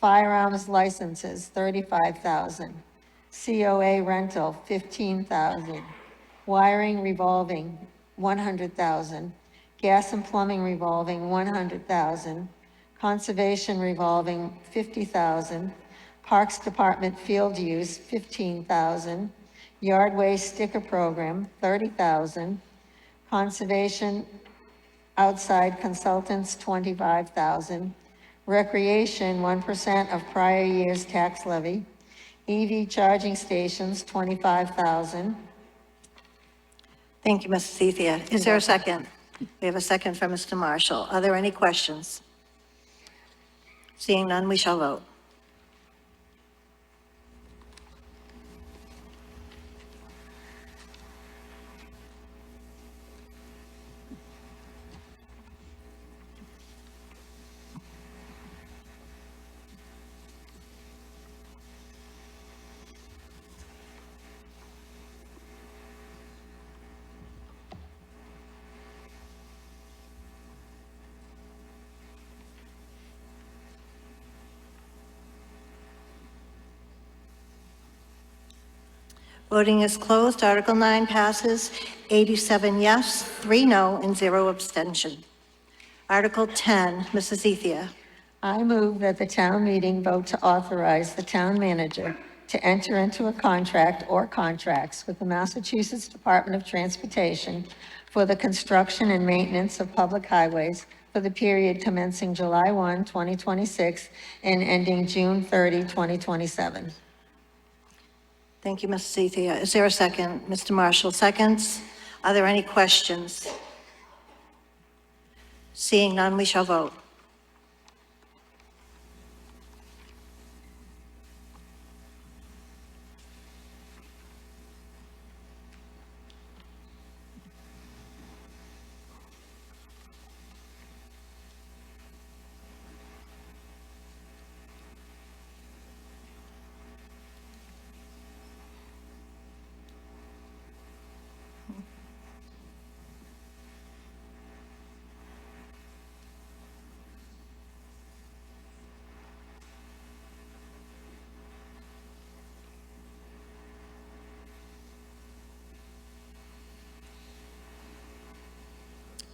D: Firearms licenses, 35,000. COA rental, 15,000. Wiring revolving, 100,000. Gas and plumbing revolving, 100,000. Conservation revolving, 50,000. Parks Department field use, 15,000. Yard waste sticker program, 30,000. Conservation outside consultants, 25,000. Recreation, 1% of prior year's tax levy. EV charging stations, 25,000.
A: Thank you, Mrs. Ethia. Is there a second? We have a second from Mr. Marshall. Are there any questions? Seeing none, we shall vote. Voting is closed. Article 9 passes 87 yes, 3 no, and 0 abstention. Article 10, Mrs. Ethia.
D: I move that the town meeting vote to authorize the town manager to enter into a contract or contracts with the Massachusetts Department of Transportation for the construction and maintenance of public highways for the period commencing July 1, 2026, and ending June 30, 2027.
A: Thank you, Mrs. Ethia. Is there a second? Mr. Marshall seconds. Are there any questions? Seeing none, we shall vote.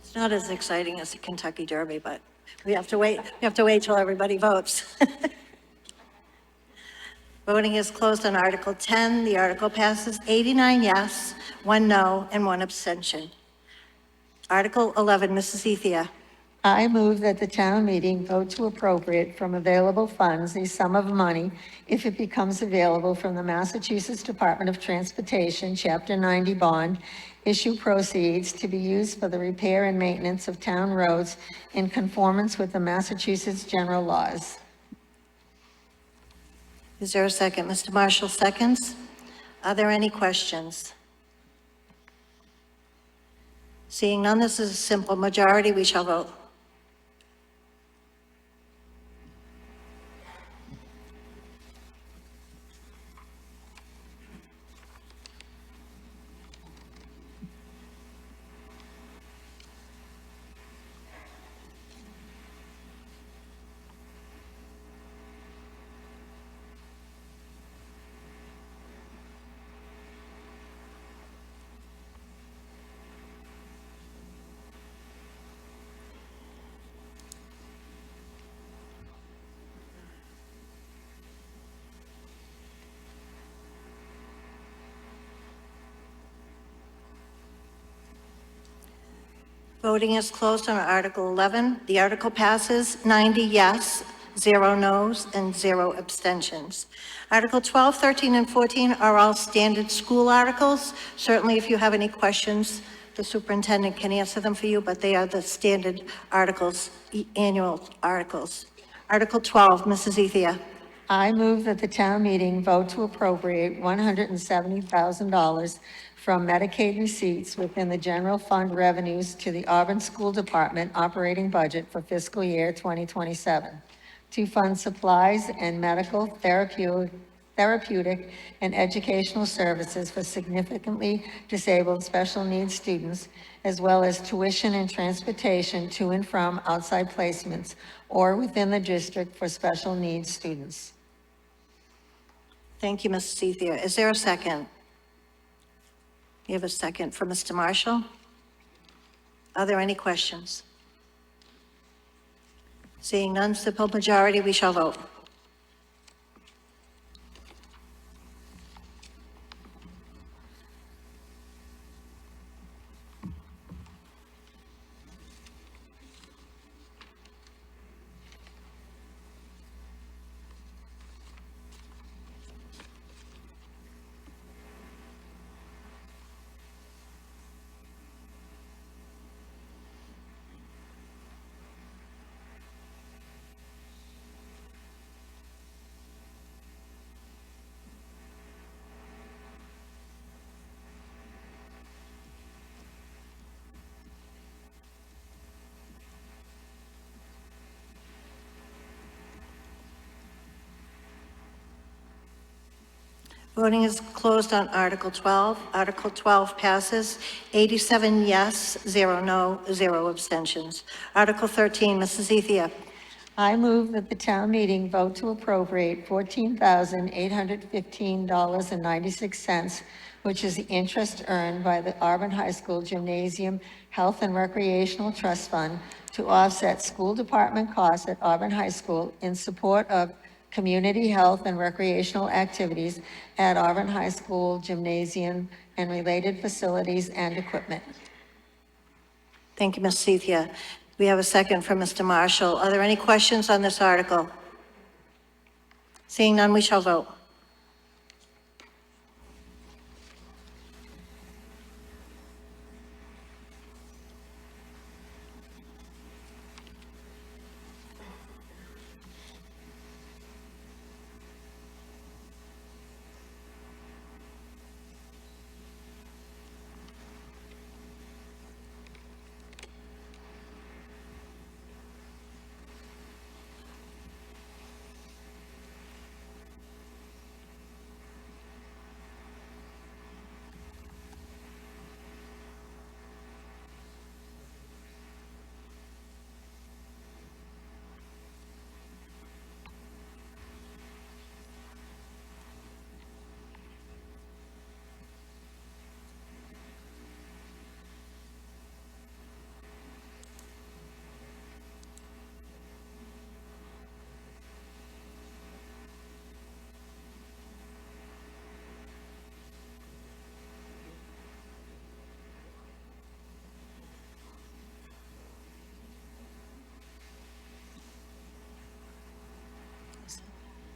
A: It's not as exciting as the Kentucky Derby, but we have to wait till everybody votes. Voting is closed on Article 10. The article passes 89 yes, 1 no, and 1 abstention. Article 11, Mrs. Ethia.
D: I move that the town meeting vote to appropriate from available funds a sum of money if it becomes available from the Massachusetts Department of Transportation, Chapter 90 bond, issue proceeds to be used for the repair and maintenance of town roads in conformance with the Massachusetts general laws.
A: Is there a second? Mr. Marshall seconds. Are there any questions? Seeing none, this is a simple majority. We shall vote. Voting is closed on Article 11. The article passes 90 yes, 0 no's, and 0 abstentions. Article 12, 13, and 14 are all standard school articles. Certainly, if you have any questions, the superintendent can answer them for you, but they are the standard articles, annual articles. Article 12, Mrs. Ethia.
D: I move that the town meeting vote to appropriate $170,000 from Medicaid receipts within the general fund revenues to the Auburn School Department operating budget for fiscal year 2027 to fund supplies and medical, therapeutic, therapeutic, and educational services for significantly disabled special needs students, as well as tuition and transportation to and from outside placements or within the district for special needs students.
A: Thank you, Mrs. Ethia. Is there a second? You have a second for Mr. Marshall? Are there any questions? Seeing none, simple majority, we shall vote. Voting is closed on Article 12. Article 12 passes, 87 yes, 0 no, 0 abstentions. Article 13, Mrs. Ethia.
D: I move that the town meeting vote to appropriate $14,815.96, which is the interest earned by the Auburn High School Gymnasium Health and Recreational Trust Fund to offset school department costs at Auburn High School in support of community health and recreational activities at Auburn High School Gymnasium and related facilities and equipment.
A: Thank you, Ms. Ethia. We have a second from Mr. Marshall. Are there any questions on this article? Seeing none, we shall vote.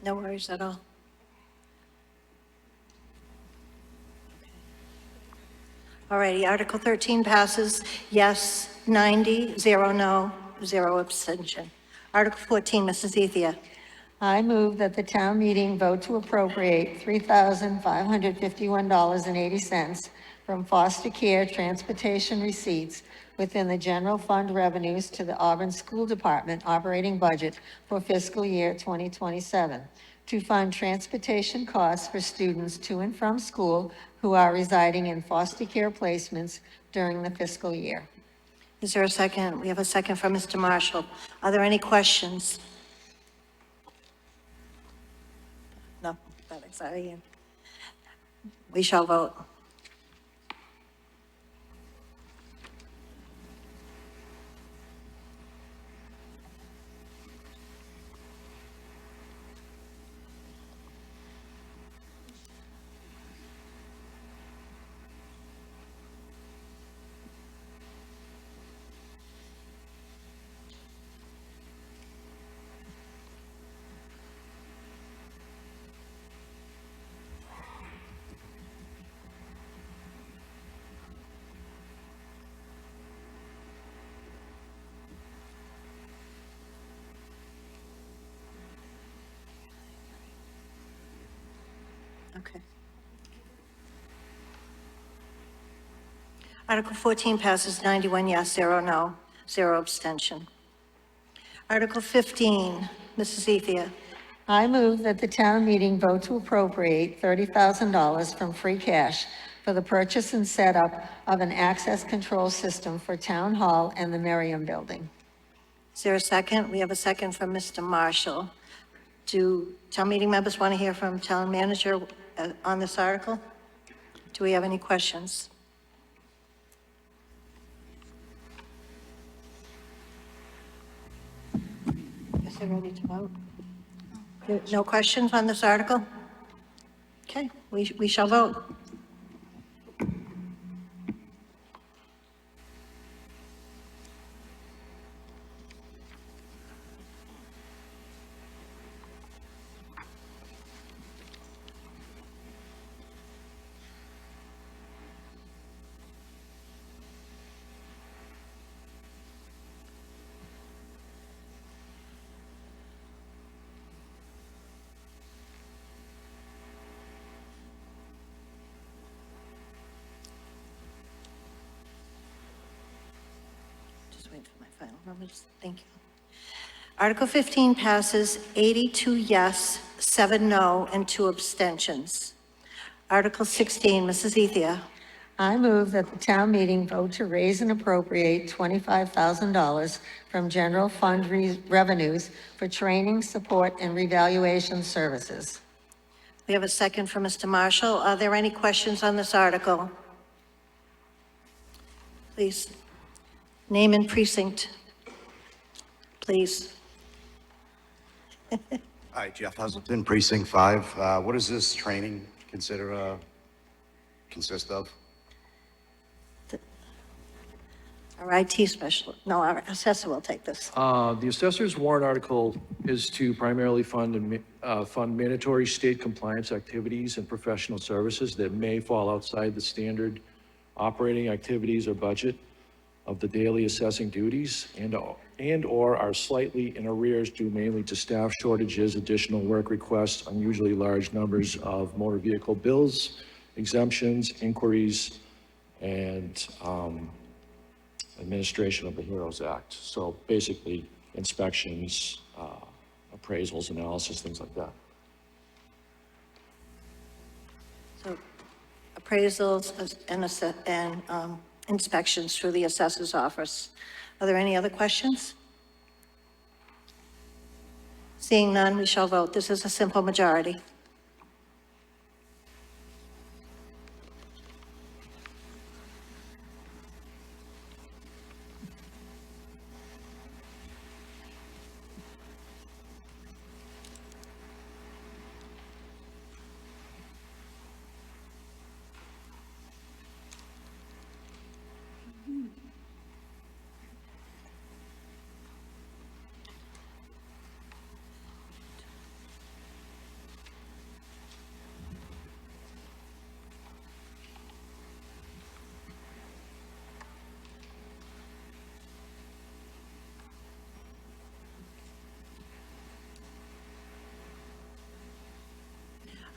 A: No worries at all. All righty, Article 13 passes, yes, 90, 0 no, 0 abstention. Article 14, Mrs. Ethia.
D: I move that the town meeting vote to appropriate $3,551.80 from foster care transportation receipts within the general fund revenues to the Auburn School Department operating budget for fiscal year 2027 to fund transportation costs for students to and from school who are residing in foster care placements during the fiscal year.
A: Is there a second? We have a second from Mr. Marshall. Are there any questions? No, that is exciting. We shall vote. Okay. Article 14 passes 91 yes, 0 no, 0 abstention. Article 15, Mrs. Ethia.
D: I move that the town meeting vote to appropriate $30,000 from free cash for the purchase and setup of an access control system for Town Hall and the Merriam Building.
A: Is there a second? We have a second from Mr. Marshall. Do town meeting members want to hear from town manager on this article? Do we have any questions? Is it ready to vote? No questions on this article? Okay, we shall vote. Just wait for my final numbers. Thank you. Article 15 passes 82 yes, 7 no, and 2 abstentions. Article 16, Mrs. Ethia.
D: I move that the town meeting vote to raise and appropriate $25,000 from general fund revenues for training, support, and revaluation services.
A: We have a second from Mr. Marshall. Are there any questions on this article? Please. Name and precinct. Please.
M: Hi, Jeff Hazelton, Precinct 5. What does this training consist of?
A: Our IT specialist, no, our assessor will take this.
N: The assessor's warrant article is to primarily fund mandatory state compliance activities and professional services that may fall outside the standard operating activities or budget of the daily assessing duties and/or are slightly in arrears due mainly to staff shortages, additional work requests, unusually large numbers of motor vehicle bills, exemptions, inquiries, and administration of the HEROES Act. So basically inspections, appraisals, analysis, things like that.
A: So appraisals and inspections through the assessor's office. Are there any other questions? Seeing none, we shall vote. This is a simple majority.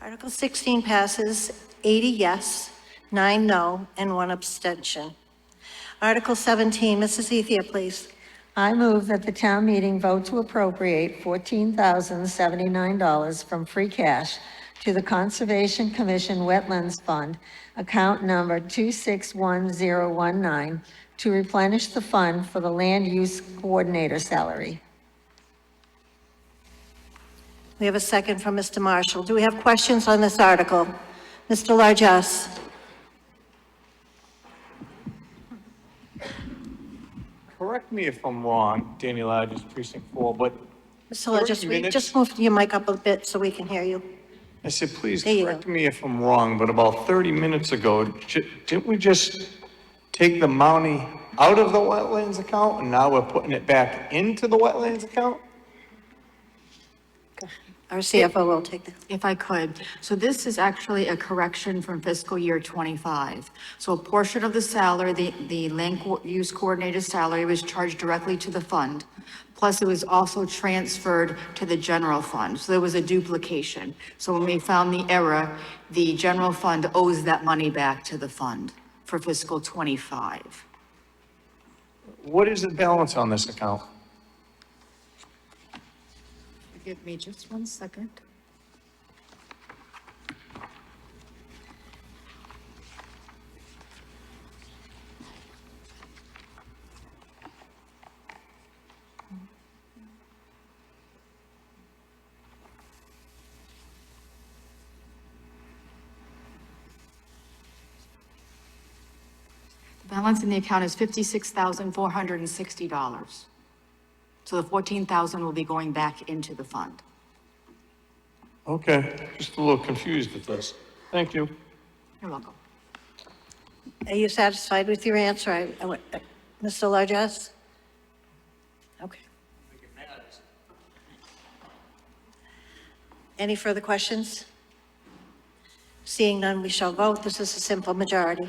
A: Article 16 passes 80 yes, 9 no, and 1 abstention. Article 17, Mrs. Ethia, please.
D: I move that the town meeting vote to appropriate $14,079 from free cash to the Conservation Commission Wetlands Fund, account number 261019, to replenish the fund for the land use coordinator salary.
A: We have a second from Mr. Marshall. Do we have questions on this article? Mr. Largess.
J: Correct me if I'm wrong, Danny Largess, Precinct 4, but
A: Mr. Largess,
J: 30
A: we
J: minutes?
A: just moved your mic up a bit so we can hear you.
J: I said, please
A: There you
J: correct
A: go.
J: me if I'm wrong, but about 30 minutes ago, didn't we just take the money out of the wetlands account and now we're putting it back into the wetlands account?
A: Our CFO will take that.
I: If I could, so this is actually a correction from fiscal year '25. So a portion of the salary, the land use coordinator salary was charged directly to the fund. Plus it was also transferred to the general fund. So there was a duplication. So when we found the error, the general fund owes that money back to the fund for fiscal '25.
J: What is the balance on this account?
I: Give me just 1 second. The balance in the account is $56,460. So the 14,000 will be going back into the fund.
J: Okay, just a little confused with this. Thank you.
I: You're welcome.
A: Are you satisfied with your answer, Mr. Largess? Okay. Any further questions? Seeing none, we shall vote. This is a simple majority.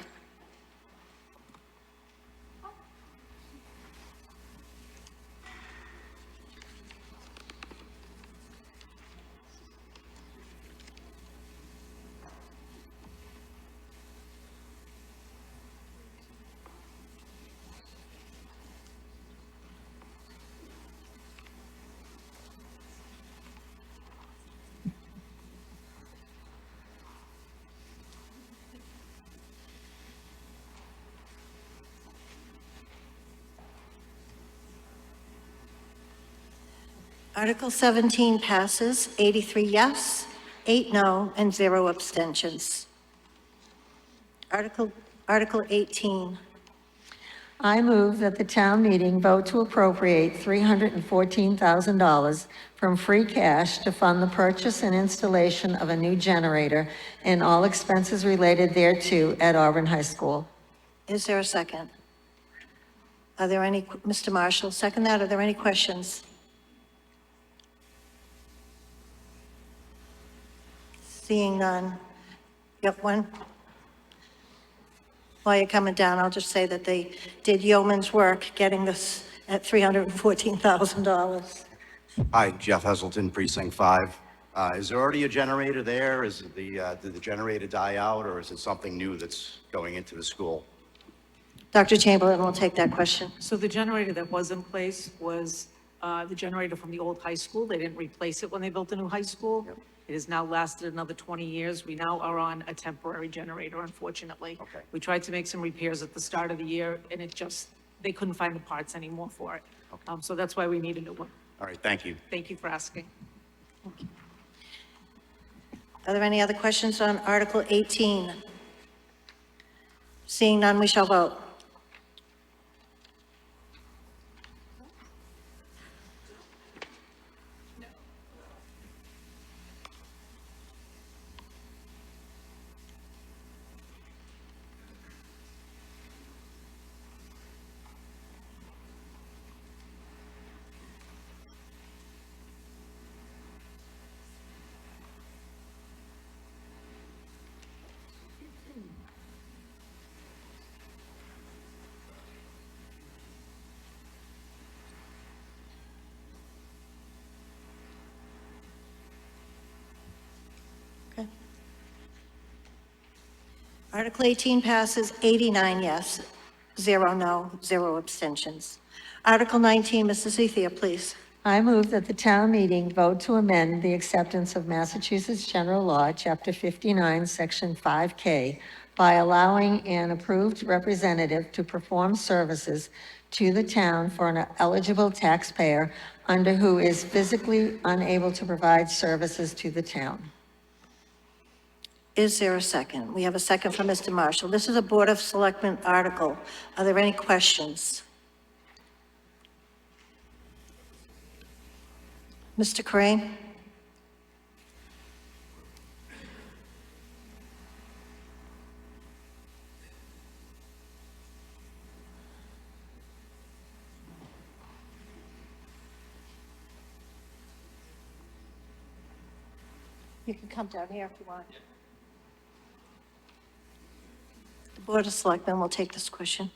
A: Article 17 passes, 83 yes, 8 no, and 0 abstentions. Article 18.
D: I move that the town meeting vote to appropriate $314,000 from free cash to fund the purchase and installation of a new generator and all expenses related thereto at Auburn High School.
A: Is there a second? Are there any, Mr. Marshall, second that? Are there any questions? Seeing none. Yep, one. While you're coming down, I'll just say that they did yeoman's work getting this at $314,000.
M: Hi, Jeff Heselton, Precinct 5. Is there already a generator there? Is it did the generator die out, or is it something new that's going into the school?
A: Dr. Chamberlain will take that question.
G: So the generator that was in place was the generator from the old high school. They didn't replace it when they built the new high school. It has now lasted another 20 years. We now are on a temporary generator, unfortunately.
M: Okay.
G: We tried to make some repairs at the start of the year, and they couldn't find the parts anymore for it.
M: Okay.
G: So that's why we need a new one.
M: All right, thank you.
G: Thank you for asking.
A: Are there any other questions on Article 18? Seeing none, we shall vote. Article 18 passes, 89 yes, 0 no, 0 abstentions. Article 19, Mrs. Ethia, please.
D: I move that the town meeting vote to amend the acceptance of Massachusetts General Law, Chapter 59, Section 5K, by allowing an approved representative to perform services to the town for an eligible taxpayer under who is physically unable to provide services to the town.
A: Is there a second? We have a second from Mr. Marshall. This is a Board of Selectmen article. Are there any questions? Mr. Crane? You can come down here if you want. The Board of Selectmen will take this question.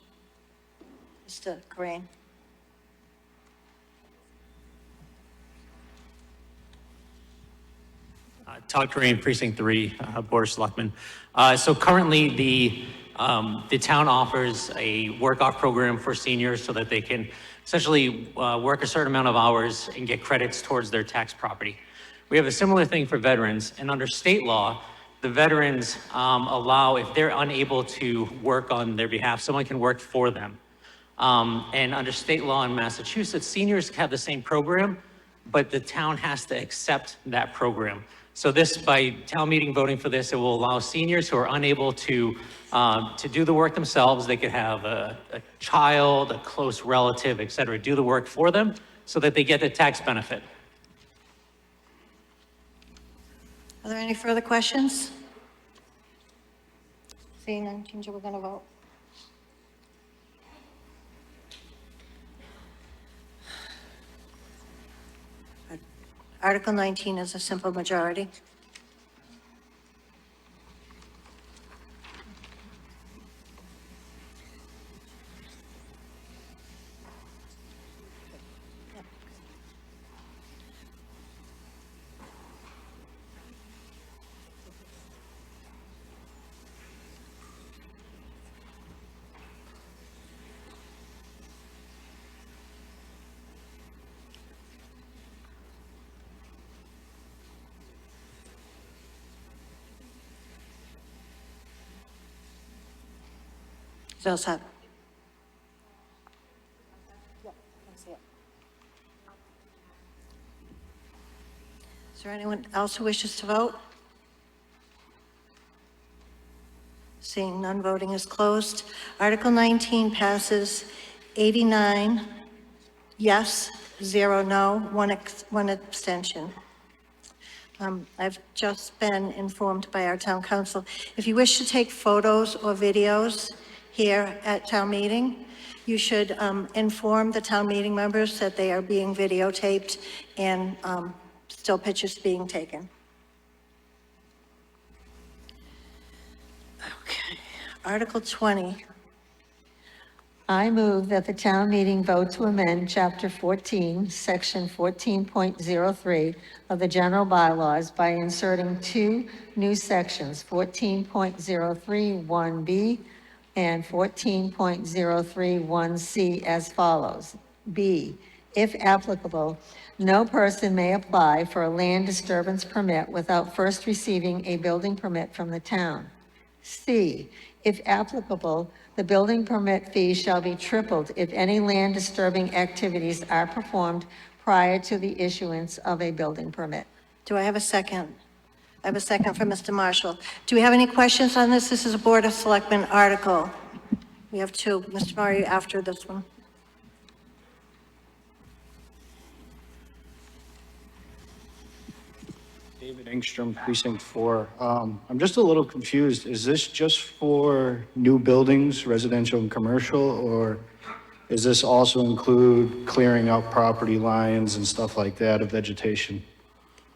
A: Mr. Crane?
O: Todd Crane, Precinct 3, Board of Selectmen. So currently, the town offers a work-off program for seniors so that they can essentially work a certain amount of hours and get credits towards their tax property. We have a similar thing for veterans, and under state law, the veterans allow, if they're unable to work on their behalf, someone can work for them. And under state law in Massachusetts, seniors have the same program, but the town has to accept that program. So this, by town meeting voting for this, it will allow seniors who are unable to do the work themselves, they could have a child, a close relative, et cetera, do the work for them so that they get the tax benefit.
A: Are there any further questions? Seeing none, Ginger, we're going to vote. Article 19 is a simple majority. So set. Is there anyone else who wishes to vote? Seeing none, voting is closed. Article 19 passes 89 yes, 0 no, one abstention. I've just been informed by our town council, if you wish to take photos or videos here at town meeting, you should inform the town meeting members that they are being videotaped and still pictures being taken. Okay, Article 20.
D: I move that the town meeting vote to amend Chapter 14, Section 14.03 of the general bylaws by inserting two new sections, 14.031B and 14.031C as follows. B, if applicable, no person may apply for a land disturbance permit without first receiving a building permit from the town. C, if applicable, the building permit fee shall be tripled if any land disturbing activities are performed prior to the issuance of a building permit.
A: Do I have a second? I have a second from Mr. Marshall. Do we have any questions on this? This is a Board of Selectmen article. We have two. Mr. Murray after this one.
H: David Engstrom, Precinct 4. I'm just a little confused. Is this just for new buildings, residential and commercial, or does this also include clearing out property lines and stuff like that of vegetation?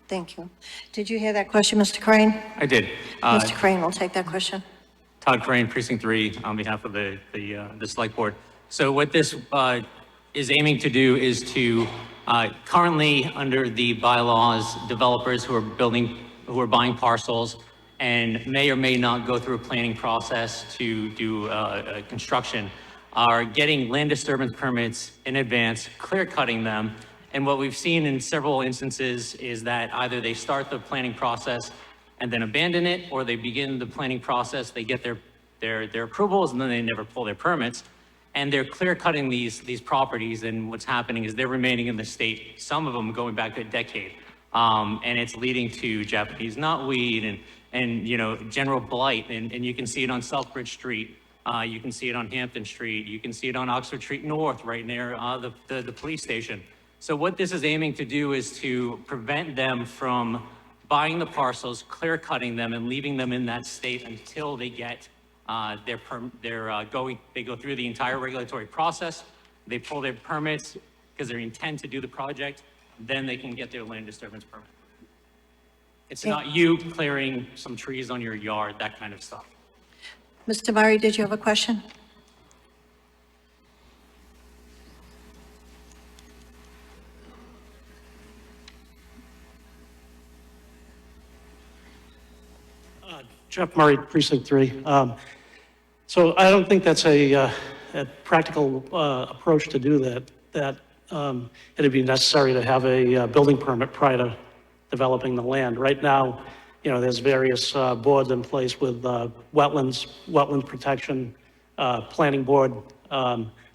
A: Thank you. Did you hear that question, Mr. Crane?
O: I did.
A: Mr. Crane will take that question.
O: Todd Crane, Precinct 3, on behalf of the Select Board. So what this is aiming to do is to, currently under the bylaws, developers who are buying parcels and may or may not go through a planning process to do construction are getting land disturbance permits in advance, clear cutting them. And what we've seen in several instances is that either they start the planning process and then abandon it, or they begin the planning process, they get their approvals, and then they never pull their permits. And they're clear cutting these properties, and what's happening is they're remaining in the state, some of them going back a decade. And it's leading to Japanese knotweed and you know, general blight, and you can see it on Southbridge Street. You can see it on Hampton Street. You can see it on Oxford Street North, right near the police station. So what this is aiming to do is to prevent them from buying the parcels, clear cutting them, and leaving them in that state until they get they go through the entire regulatory process. They pull their permits because they intend to do the project, then they can get their land disturbance permit. It's not you clearing some trees on your yard, that kind of stuff.
A: Mr. Murray, did you have a question?
P: Jeff Murray, Precinct 3. So I don't think that's a practical approach to do that. that it'd be necessary to have a building permit prior to developing the land. Right now, you know, there's various boards in place with wetlands protection, planning board.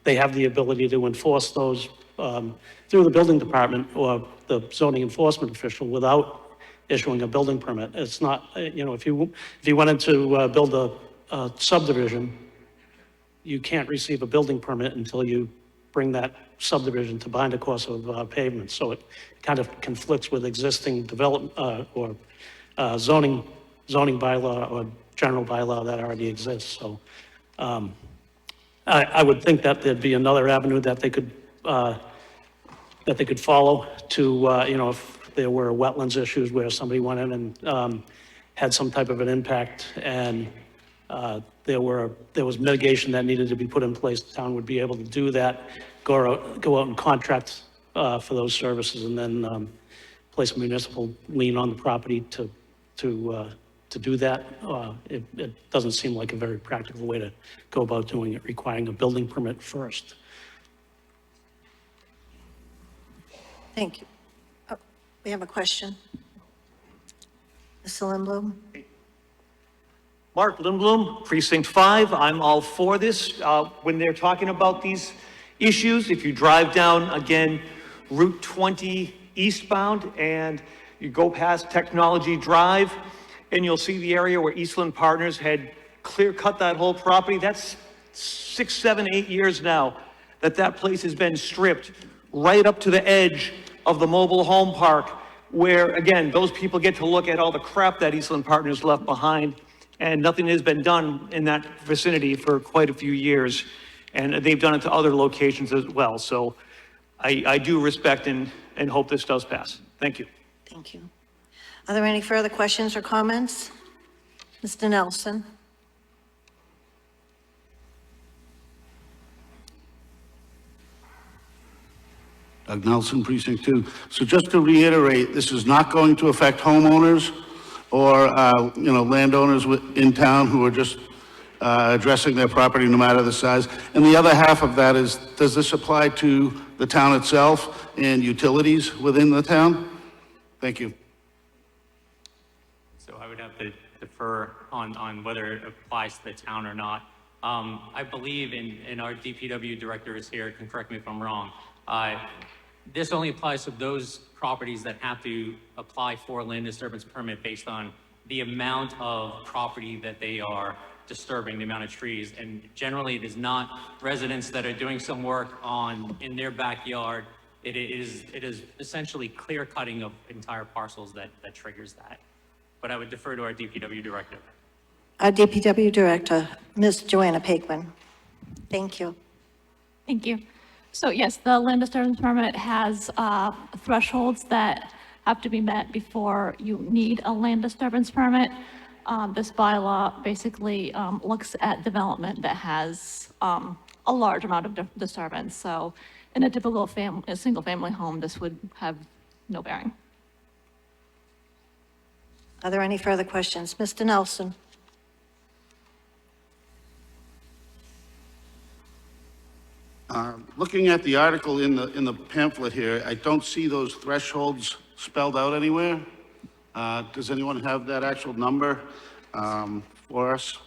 P: They have the ability to enforce those through the building department or the zoning enforcement official without issuing a building permit. It's not, you know, if you wanted to build a subdivision, you can't receive a building permit until you bring that subdivision to bind a course of pavement. So it kind of conflicts with existing development or zoning bylaw or general bylaw that already exists. So I would think that there'd be another avenue that they could follow to, you know, if there were wetlands issues where somebody went in and had some type of an impact and there was mitigation that needed to be put in place, the town would be able to do that, go out and contract for those services, and then place a municipal lien on the property to do that. It doesn't seem like a very practical way to go about doing it, requiring a building permit first.
A: Thank you. Oh, we have a question. Mr. Lindblom?
Q: Mark Lindblom, Precinct 5. I'm all for this. When they're talking about these issues, if you drive down, again, Route 20 eastbound and you go past Technology Drive, and you'll see the area where Eastland Partners had clear-cut that whole property. That's 6, 7, 8 years now that place has been stripped right up to the edge of the mobile home park, where, again, those people get to look at all the crap that Eastland Partners left behind. And nothing has been done in that vicinity for quite a few years. And they've done it to other locations as well. So I do respect and hope this does pass. Thank you.
A: Thank you. Are there any further questions or comments? Mr. Nelson?
L: Doug Nelson, Precinct 2. So just to reiterate, this is not going to affect homeowners or, you know, landowners in town who are just addressing their property no matter the size. And the other half of that is, does this apply to the town itself and utilities within the town? Thank you.
O: So I would have to defer on whether it applies to the town or not. I believe, and our DPW director is here, can correct me if I'm wrong, this only applies to those properties that have to apply for a land disturbance permit based on the amount of property that they are disturbing, the amount of trees. And generally, it is not residents that are doing some work in their backyard. It is essentially clear cutting of entire parcels that triggers that. But I would defer to our DPW director.
A: Our DPW Director, Ms. Joanna Paquin. Thank you.
R: Thank you. So yes, the land disturbance permit has thresholds that have to be met before you need a land disturbance permit. This bylaw basically looks at development that has a large amount of disturbance. So in a typical single-family home, this would have no bearing.
A: Are there any further questions? Mr. Nelson?
L: Looking at the article in the pamphlet here, I don't see those thresholds spelled out anywhere. Does anyone have that actual number for us?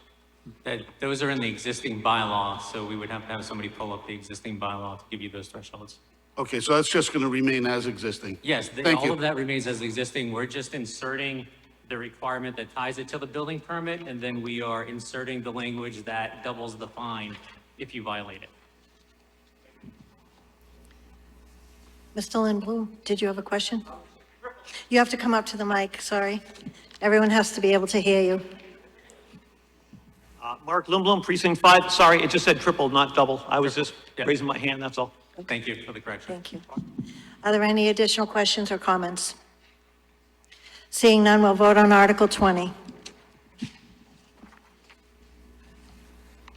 O: Those are in the existing bylaw, so we would have to have somebody pull up the existing bylaw to give you those thresholds.
L: Okay, so that's just going to remain as existing?
O: Yes,
L: Thank
O: all
L: you.
O: of that remains as existing. We're just inserting the requirement that ties it to the building permit, and then we are inserting the language that doubles the fine if you violate it.
A: Mr. Lindblom, did you have a question? You have to come up to the mic, sorry. Everyone has to be able to hear you.
Q: Mark Lindblom, Precinct 5. Sorry, it just said triple, not double. I was just raising my hand, that's all.
O: Thank you for the correction.
A: Thank you. Are there any additional questions or comments? Seeing none, we'll vote on Article 20.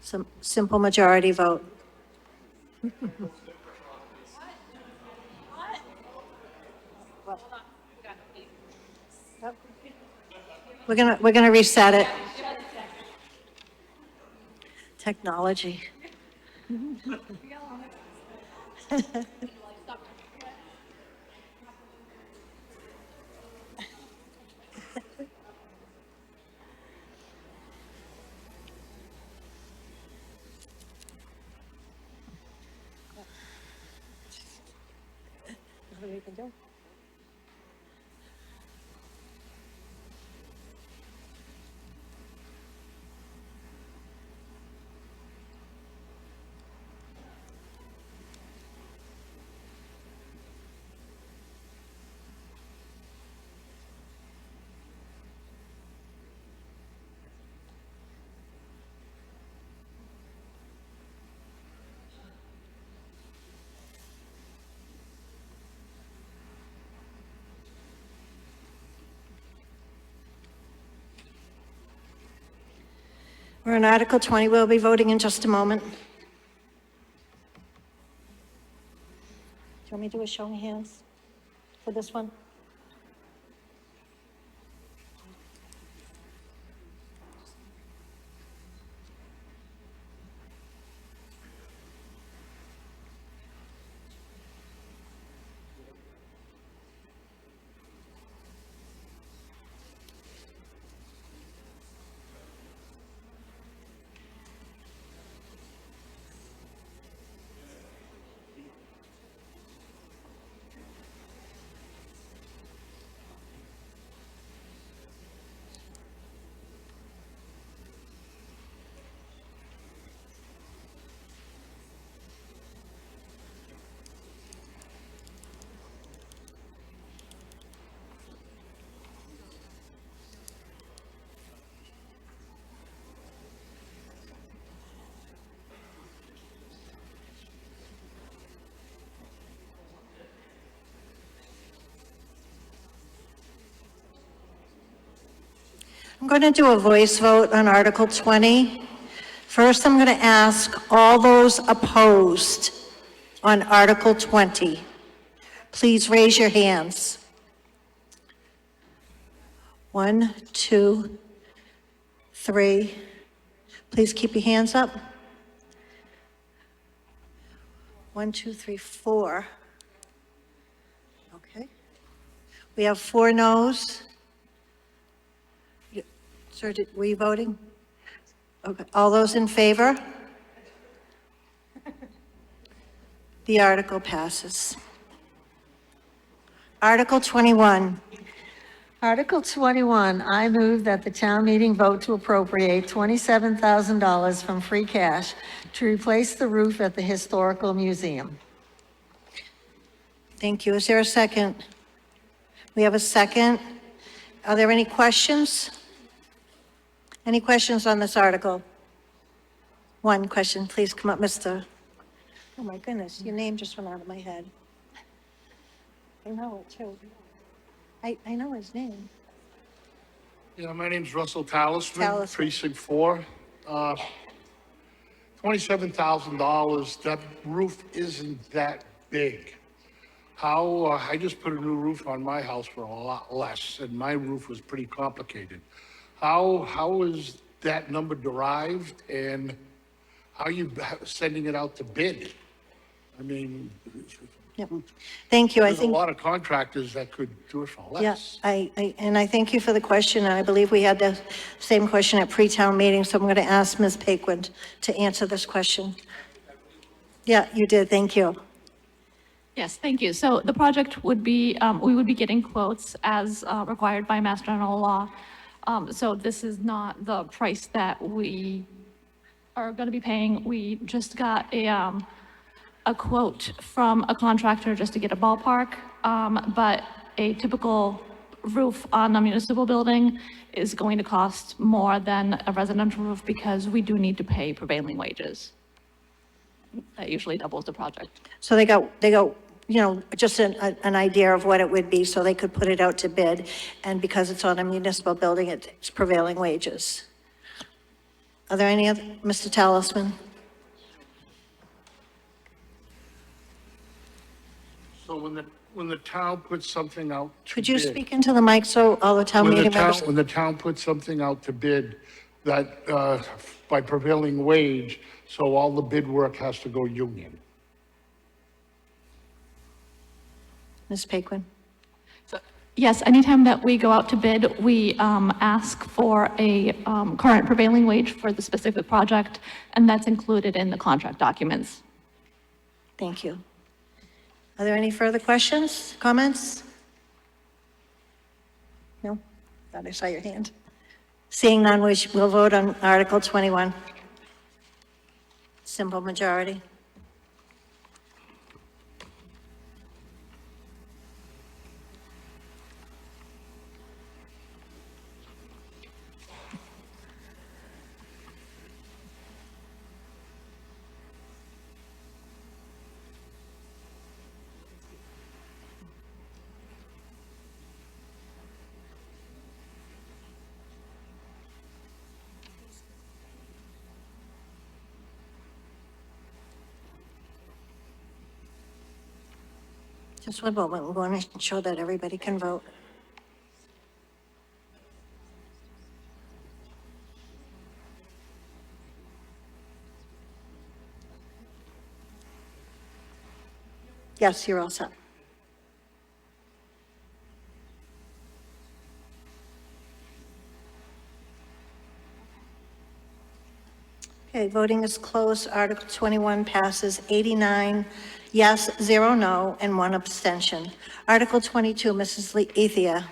A: Some simple majority vote. We're gonna reset it. Technology.
E: Nothing we can do.
A: We're on Article 20. We'll be voting in just a moment. Do you want me to do a show of hands for this one? I'm going to do a voice vote on Article 20. First, I'm going to ask all those opposed on Article 20. Please raise your hands. 1, 2, 3. Please keep your hands up. 1, 2, 3, 4. Okay. We have 4 noes. Sir, were you voting? Okay. All those in favor? The article passes. Article 21.
D: Article 21, I move that the town meeting vote to appropriate $27,000 from free cash to replace the roof at the Historical Museum.
A: Thank you. Is there a second? We have a second. Are there any questions? Any questions on this article? One question, please come up, Mr. Oh my goodness, your name just went out of my head. I know it too. I know his name.
S: Yeah, my name's Russell Talisman,
A: Talisman.
S: Precinct 4. $27,000, that roof isn't that big. How, I just put a new roof on my house for a lot less, and my roof was pretty complicated. How is that number derived, and how are you sending it out to bid? I mean,
A: Yep. Thank you. I
S: there's a
A: think,
S: lot of contractors that could do it for less.
A: yeah, and I thank you for the question, and I believe we had the same question at pre-town meeting, so I'm going to ask Ms. Paquin to answer this question. Yeah, you did. Thank you.
R: Yes, thank you. So the project would be, we would be getting quotes as required by Mass General Law. So this is not the price that we are going to be paying. We just got a quote from a contractor just to get a ballpark. But a typical roof on a municipal building is going to cost more than a residential roof because we do need to pay prevailing wages. That usually doubles the project.
A: So they got, you know, just an idea of what it would be, so they could put it out to bid, and because it's on a municipal building, it's prevailing wages. Are there any other, Mr. Talisman?
S: So when the town puts something out to
A: Could you
S: bid-
A: speak into the mic so all the town
S: When the
A: meeting
S: town,
A: members?
S: when the town puts something out to bid, that, by prevailing wage, so all the bid work has to go union.
A: Ms. Paquin?
R: Yes, anytime that we go out to bid, we ask for a current prevailing wage for the specific project, and that's included in the contract documents.
A: Thank you. Are there any further questions, comments? No? Thought I saw your hand. Seeing none, we'll vote on Article 21. Simple majority. Just one moment, we're going to ensure that everybody can vote. Yes, you're all set. Okay, voting is closed. Article 21 passes 89 yes, 0 no, and 1 abstention. Article 22, Mrs. Ethia.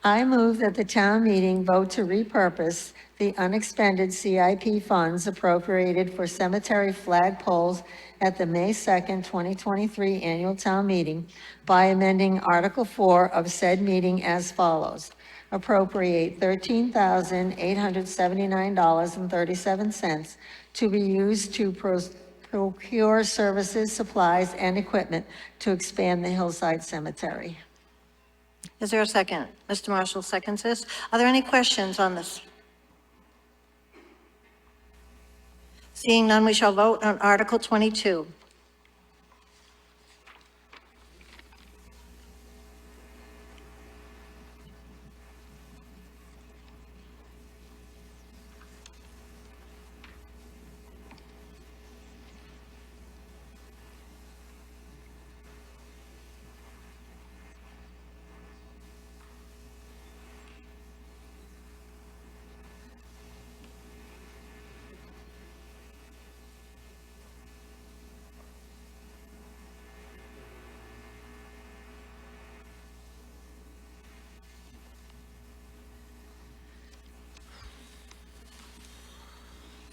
D: I move that the town meeting vote to repurpose the unexpended CIP funds appropriated for cemetery flagpoles at the May 2nd, 2023 annual town meeting by amending Article 4 of said meeting as follows. Appropriate $13,879.37 to be used to procure services, supplies, and equipment to expand the Hillside Cemetery.
A: Is there a second? Mr. Marshall seconds this. Are there any questions on this? Seeing none, we shall vote on Article 22.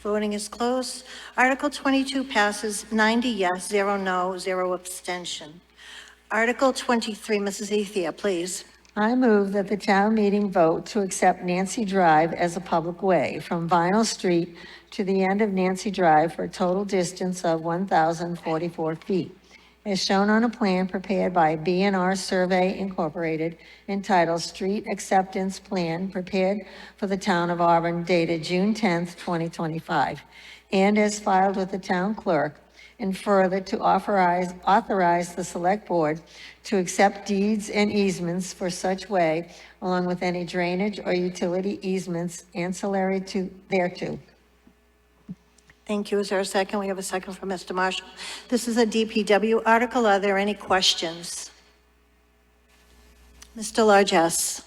A: Voting is closed. Article 22 passes 90 yes, 0 no, 0 abstention. Article 23, Mrs. Ethia, please.
D: I move that the town meeting vote to accept Nancy Drive as a public way from Vinyl Street to the end of Nancy Drive for a total distance of 1,044 feet, as shown on a plan prepared by B&R Survey Incorporated entitled Street Acceptance Plan prepared for the town of Auburn dated June 10th, 2025, and as filed with the town clerk, and further to authorize the select board to accept deeds and easements for such way, along with any drainage or utility easements ancillary to thereto.
A: Thank you. Is there a second? We have a second from Mr. Marshall. This is a DPW article. Are there any questions? Mr. Largess.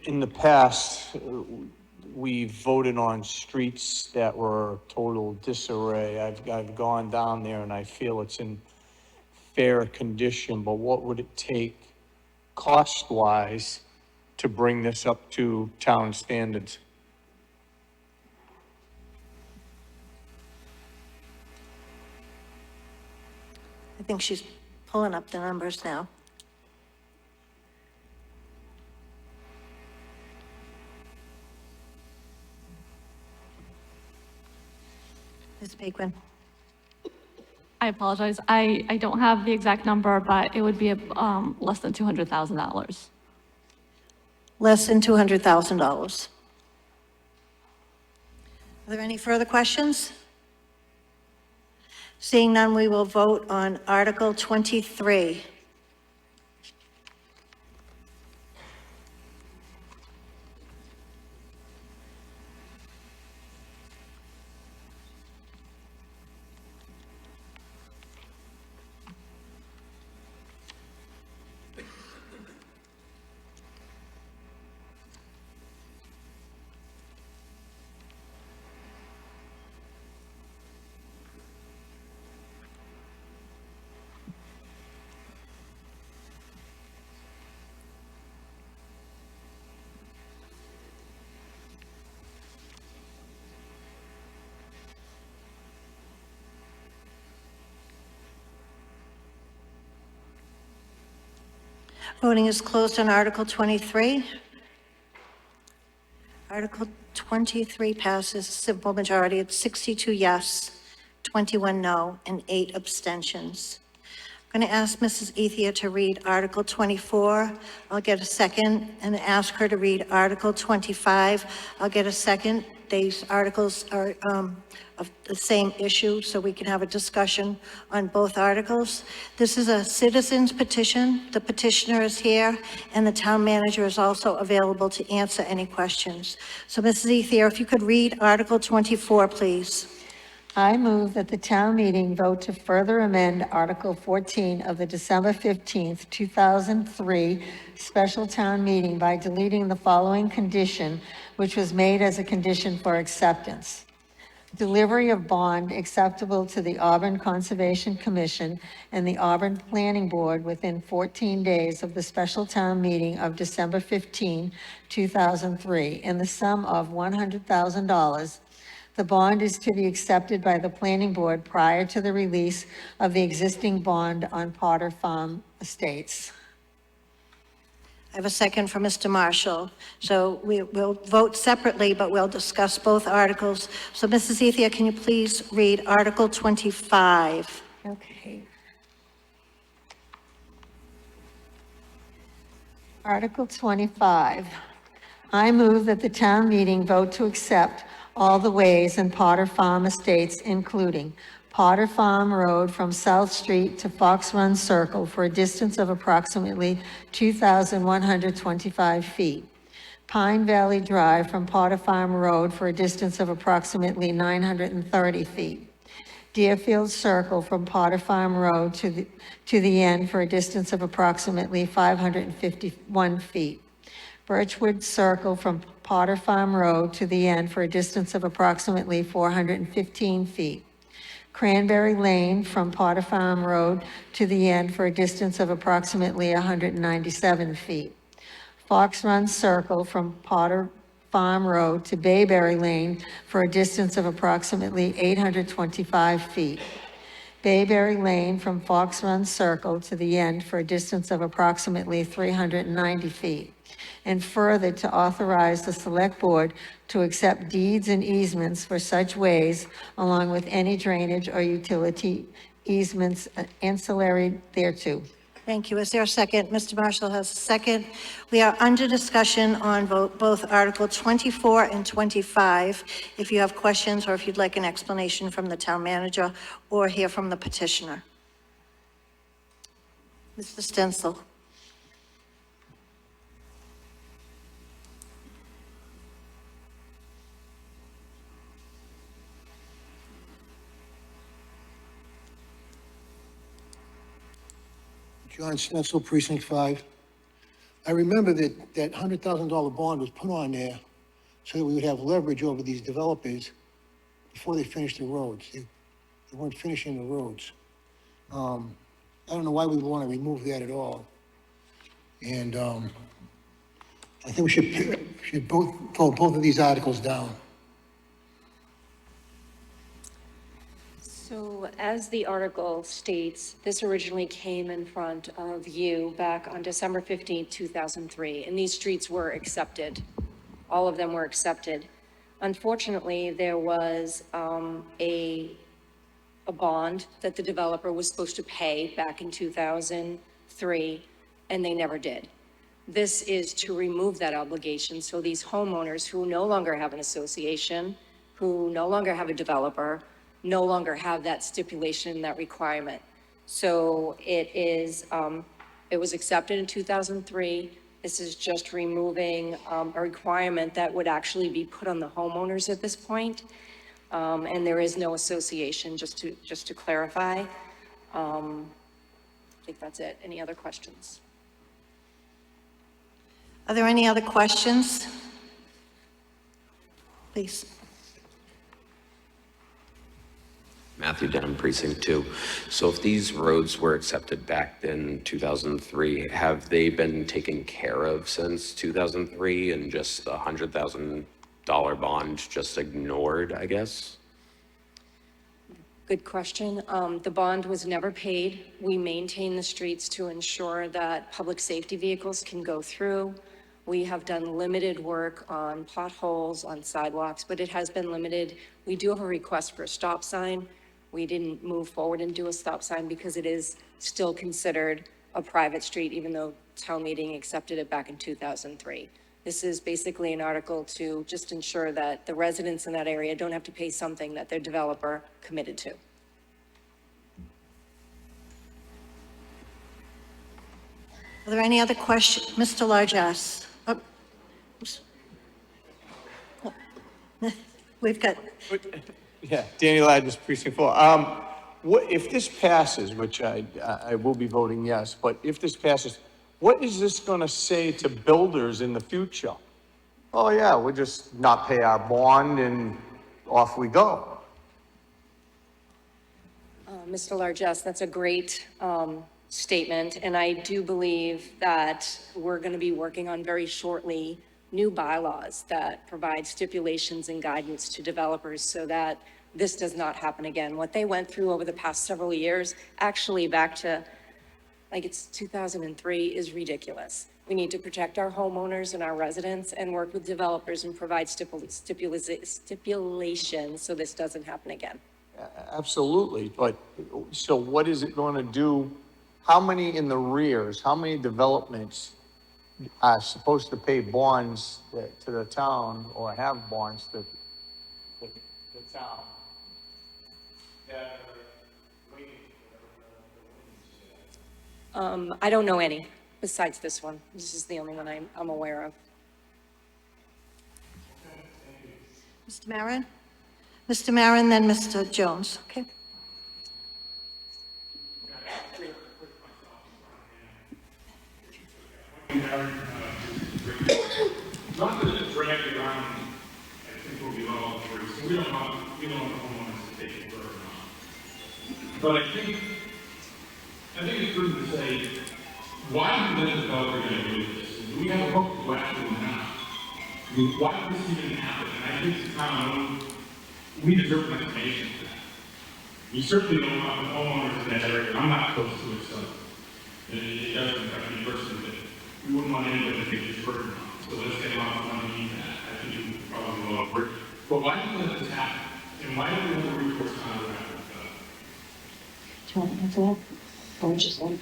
J: In the past, we voted on streets that were total disarray. I've gone down there and I feel it's in fair condition, but what would it take cost-wise to bring this up to town standards?
A: I think she's pulling up the numbers now. Ms. Paquin.
R: I apologize. I don't have the exact number, but it would be less than $200,000.
A: Less than $200,000. Are there any further questions? Seeing none, we will vote on Article 23. Voting is closed on Article 23. Article 23 passes a simple majority of 62 yes, 21 no, and 8 abstentions. I'm going to ask Mrs. Ethia to read Article 24. I'll get a second, and ask her to read Article 25. I'll get a second. These articles are of the same issue, so we can have a discussion on both articles. This is a citizen's petition. The petitioner is here, and the town manager is also available to answer any questions. So Mrs. Ethia, if you could read Article 24, please.
D: I move that the town meeting vote to further amend Article 14 of the December 15th, 2003 special town meeting by deleting the following condition, which was made as a condition for acceptance. Delivery of bond acceptable to the Auburn Conservation Commission and the Auburn Planning Board within 14 days of the special town meeting of December 15, 2003, in the sum of $100,000. The bond is to be accepted by the planning board prior to the release of the existing bond on Potter Farm Estates.
A: I have a second from Mr. Marshall. So we'll vote separately, but we'll discuss both articles. So Mrs. Ethia, can you please read Article 25?
D: Okay. Article 25. I move that the town meeting vote to accept all the ways in Potter Farm Estates, including Potter Farm Road from South Street to Fox Run Circle for a distance of approximately 2,125 feet. Pine Valley Drive from Potter Farm Road for a distance of approximately 930 feet. Deerfield Circle from Potter Farm Road to the end for a distance of approximately 551 feet. Birchwood Circle from Potter Farm Road to the end for a distance of approximately 415 feet. Cranberry Lane from Potter Farm Road to the end for a distance of approximately 197 feet. Fox Run Circle from Potter Farm Road to Bayberry Lane for a distance of approximately 825 feet. Bayberry Lane from Fox Run Circle to the end for a distance of approximately 390 feet. And further, to authorize the select board to accept deeds and easements for such ways, along with any drainage or utility easements ancillary thereto.
A: Thank you. Is there a second? Mr. Marshall has a second. We are under discussion on both Article 24 and 25. If you have questions or if you'd like an explanation from the town manager or hear from the petitioner. Mr. Stencil.
T: John Stencil, Precinct 5. I remember that $100,000 bond was put on there so that we would have leverage over these developers before they finished the roads. They weren't finishing the roads. I don't know why we want to remove that at all. And I think we should vote both of these articles down.
E: So as the article states, this originally came in front of you back on December 15th, 2003, and these streets were accepted. All of them were accepted. Unfortunately, there was a bond that the developer was supposed to pay back in 2003, and they never did. This is to remove that obligation, so these homeowners who no longer have an association, who no longer have a developer, no longer have that stipulation, that requirement. So it was accepted in 2003. This is just removing a requirement that would actually be put on the homeowners at this point. And there is no association, just to clarify. I think that's it. Any other questions?
A: Are there any other questions? Please.
U: Matthew Denham, Precinct 2. So if these roads were accepted back in 2003, have they been taken care of since 2003 and just the $100,000 bond just ignored, I guess?
E: Good question. The bond was never paid. We maintain the streets to ensure that public safety vehicles can go through. We have done limited work on potholes, on sidewalks, but it has been limited. We do have a request for a stop sign. We didn't move forward and do a stop sign because it is still considered a private street, even though town meeting accepted it back in 2003. This is basically an article to just ensure that the residents in that area don't have to pay something that their developer committed to.
A: Are there any other questions? Mr. Largess? Oh. We've got,
J: Yeah, Danny Ladges, precinct 4. What, if this passes, which I will be voting yes, but if this passes, what is this gonna say to builders in the future? Oh yeah, we'll just not pay our bond and off we go.
E: Mr. Largess, that's a great statement, and I do believe that we're going to be working on very shortly new bylaws that provide stipulations and guidance to developers so that this does not happen again. What they went through over the past several years, actually back to like it's 2003, is ridiculous. We need to protect our homeowners and our residents and work with developers and provide stipulations so this doesn't happen again.
J: Absolutely, but so what is it gonna do? How many in the rears, how many developments are supposed to pay bonds to the town or have bonds to the town?
E: I don't know any besides this one. This is the only one I'm aware of.
A: Mr. Maron? Mr. Maron, then Mr. Jones, okay?
B: Not that it's dragged around, I think we'll be all through, so we don't want the homeowners to take it further on. But I think it's prudent to say, why is the developer going to do this? Do we have a hope to actually now? I mean, why did this even happen? And I think the town, we deserve an explanation for that. We certainly don't want the homeowners in that area. I'm not close to it, so it doesn't affect me personally, but we wouldn't want anybody to take this burden on. So let's get a lot of money in that. I think we probably will work. But why do we let this happen? And why do we want the recourse contract?
A: Do you want to answer that? Or just one?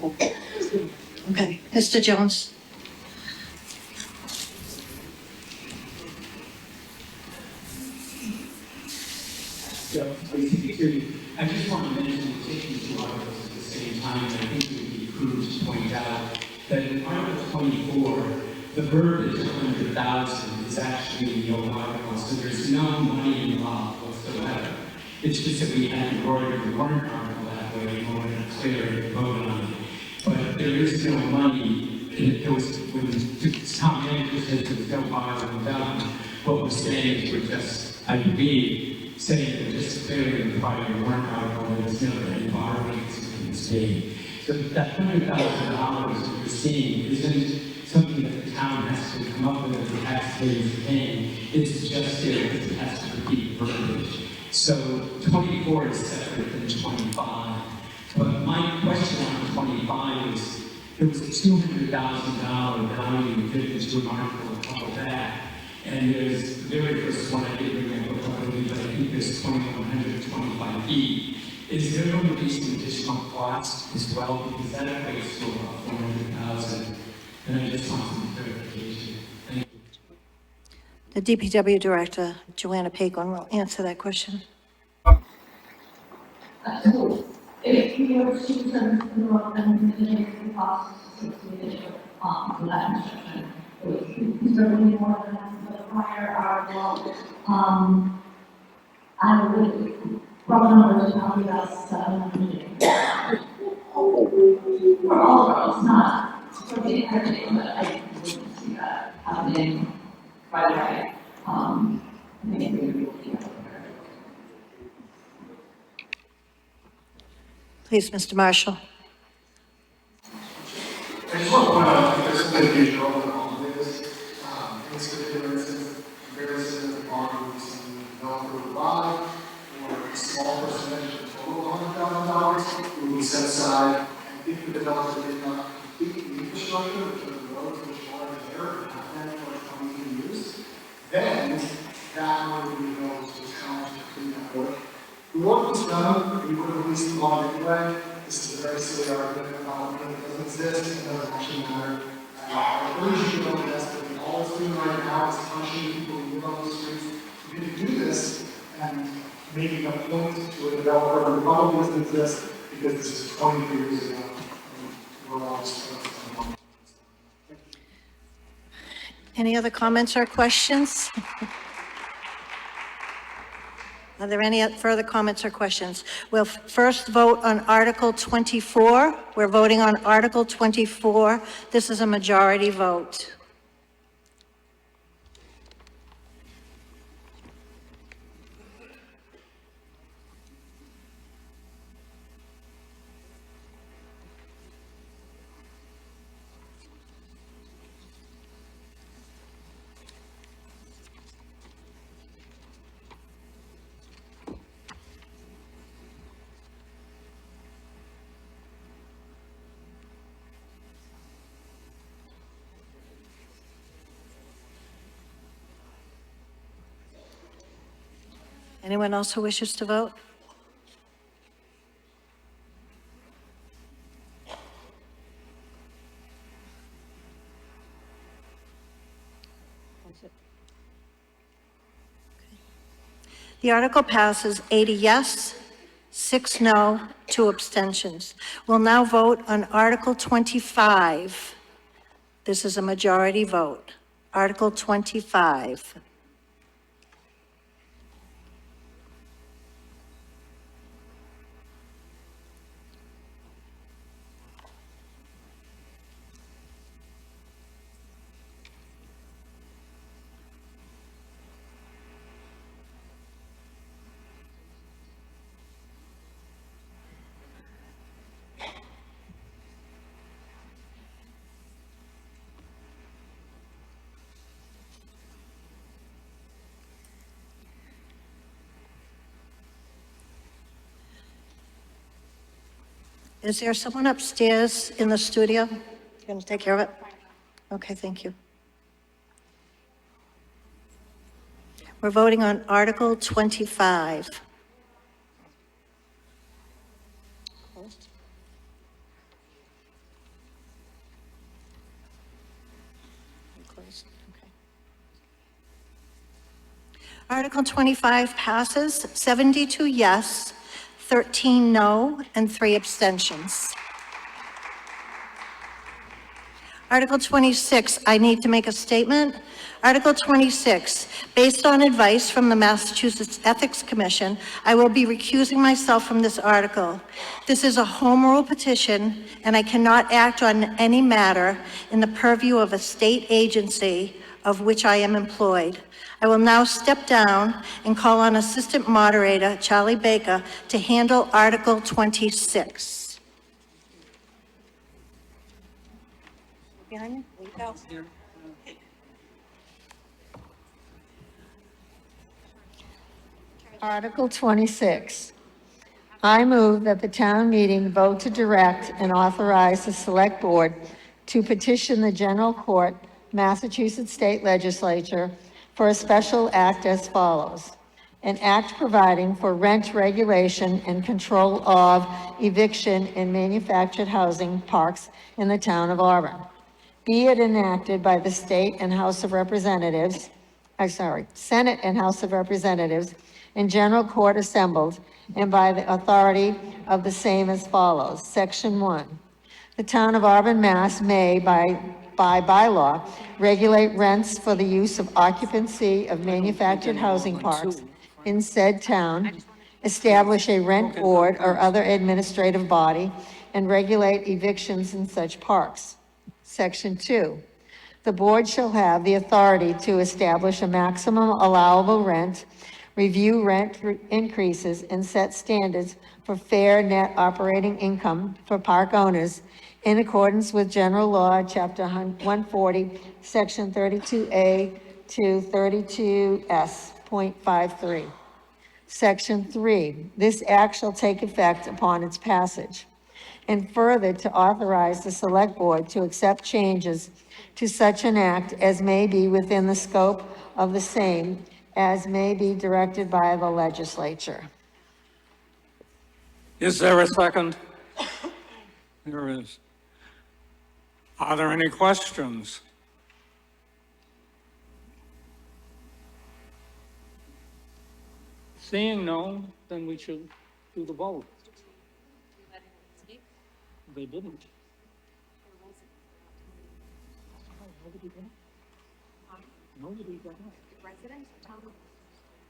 A: Okay, Mr. Jones?
V: So, basically, I just want to mention taking two articles at the same time, and I think it would be prudent to point out that in Article 24, the verb is 100,000 is actually in the old article, so there's no money involved whatsoever. It's just that we had to order the warrant article that way in order to clear it and vote on it. But there is no money, and it was, when Tom Manager said there was no borrowing done, what we're saying is we're just, I believe, saying that just clearing the prior warrant article, there's never any borrowings in the state. So that $100,000 that you're seeing isn't something that the town has to come up with as the taxpayers paying. It's just there because it has to repeat verbiage. So 24 is separate than 25. But my question on 25 is, there was a $200,000 value given to an article a couple back. And there's the very first one I did bring up, but I think there's 2,125 feet. Is there going to be some additional costs as well? Because that equates to about 400,000. And I just want some clarification. Thank you.
A: The DPW Director, Joanna Paquin, will answer that question.
W: So, if you were to interrupt and the costs associated with that construction, it's certainly more than the prior article. I would probably numbers probably about 700. For all of us, not for the entire thing, but I wouldn't see that happening right away. I think we would be able to.
A: Please, Mr. Marshall.
B: I just want to point out that there's some confusion over all of this. Comparison of bonds and developer buy, or a small percentage of total
C: be set aside, and if the developer did not complete the infrastructure, which are the roads which are there, and have been for 20 years, then that money would be available to the town to complete that work. The work was done, we would have released the bond anyway. This is a very silly argument about when it doesn't exist, it doesn't actually matter. I urge you to know this, but all it's doing right now is punishing people who live on the streets. We didn't do this and making a point to a developer who probably doesn't exist because this is 23 years ago. We're all just.
A: Any other comments or questions? Are there any further comments or questions? We'll first vote on Article 24. We're voting on Article 24. This is a majority vote. Anyone else who wishes to vote? The article passes 80 yes, 6 no, 2 abstentions. We'll now vote on Article 25. This is a majority vote. Article 25. Is there someone upstairs in the studio? You going to take care of it? Okay, thank you. We're voting on Article 25. Article 25 passes 72 yes, 13 no, and 3 abstentions. Article 26, I need to make a statement. Article 26, based on advice from the Massachusetts Ethics Commission, I will be recusing myself from this article. This is a home rule petition, and I cannot act on any matter in the purview of a state agency of which I am employed. I will now step down and call on Assistant Moderator Charlie Baker to handle Article 26. Behind you, there you go.
D: Article 26. I move that the town meeting vote to direct and authorize the select board to petition the general court, Massachusetts State Legislature, for a special act as follows. An act providing for rent regulation and control of eviction in manufactured housing parks in the town of Auburn. Be it enacted by the Senate and House of Representatives in general court assembled and by the authority of the same as follows. Section 1. The town of Auburn, Mass. may, by bylaw, regulate rents for the use of occupancy of manufactured housing parks in said town, establish a rent board or other administrative body, and regulate evictions in such parks. Section 2. The board shall have the authority to establish a maximum allowable rent, review rent increases, and set standards for fair net operating income for park owners in accordance with General Law, Chapter 140, Section 32A to 32S.53. Section 3. This act shall take effect upon its passage. and further to authorize the Select Board to accept changes to such an act as may be within the scope of the same, as may be directed by the legislature.
B: Is there a second? There is. Are there any questions? Seeing no, then we should do the vote. They didn't. Nobody got up.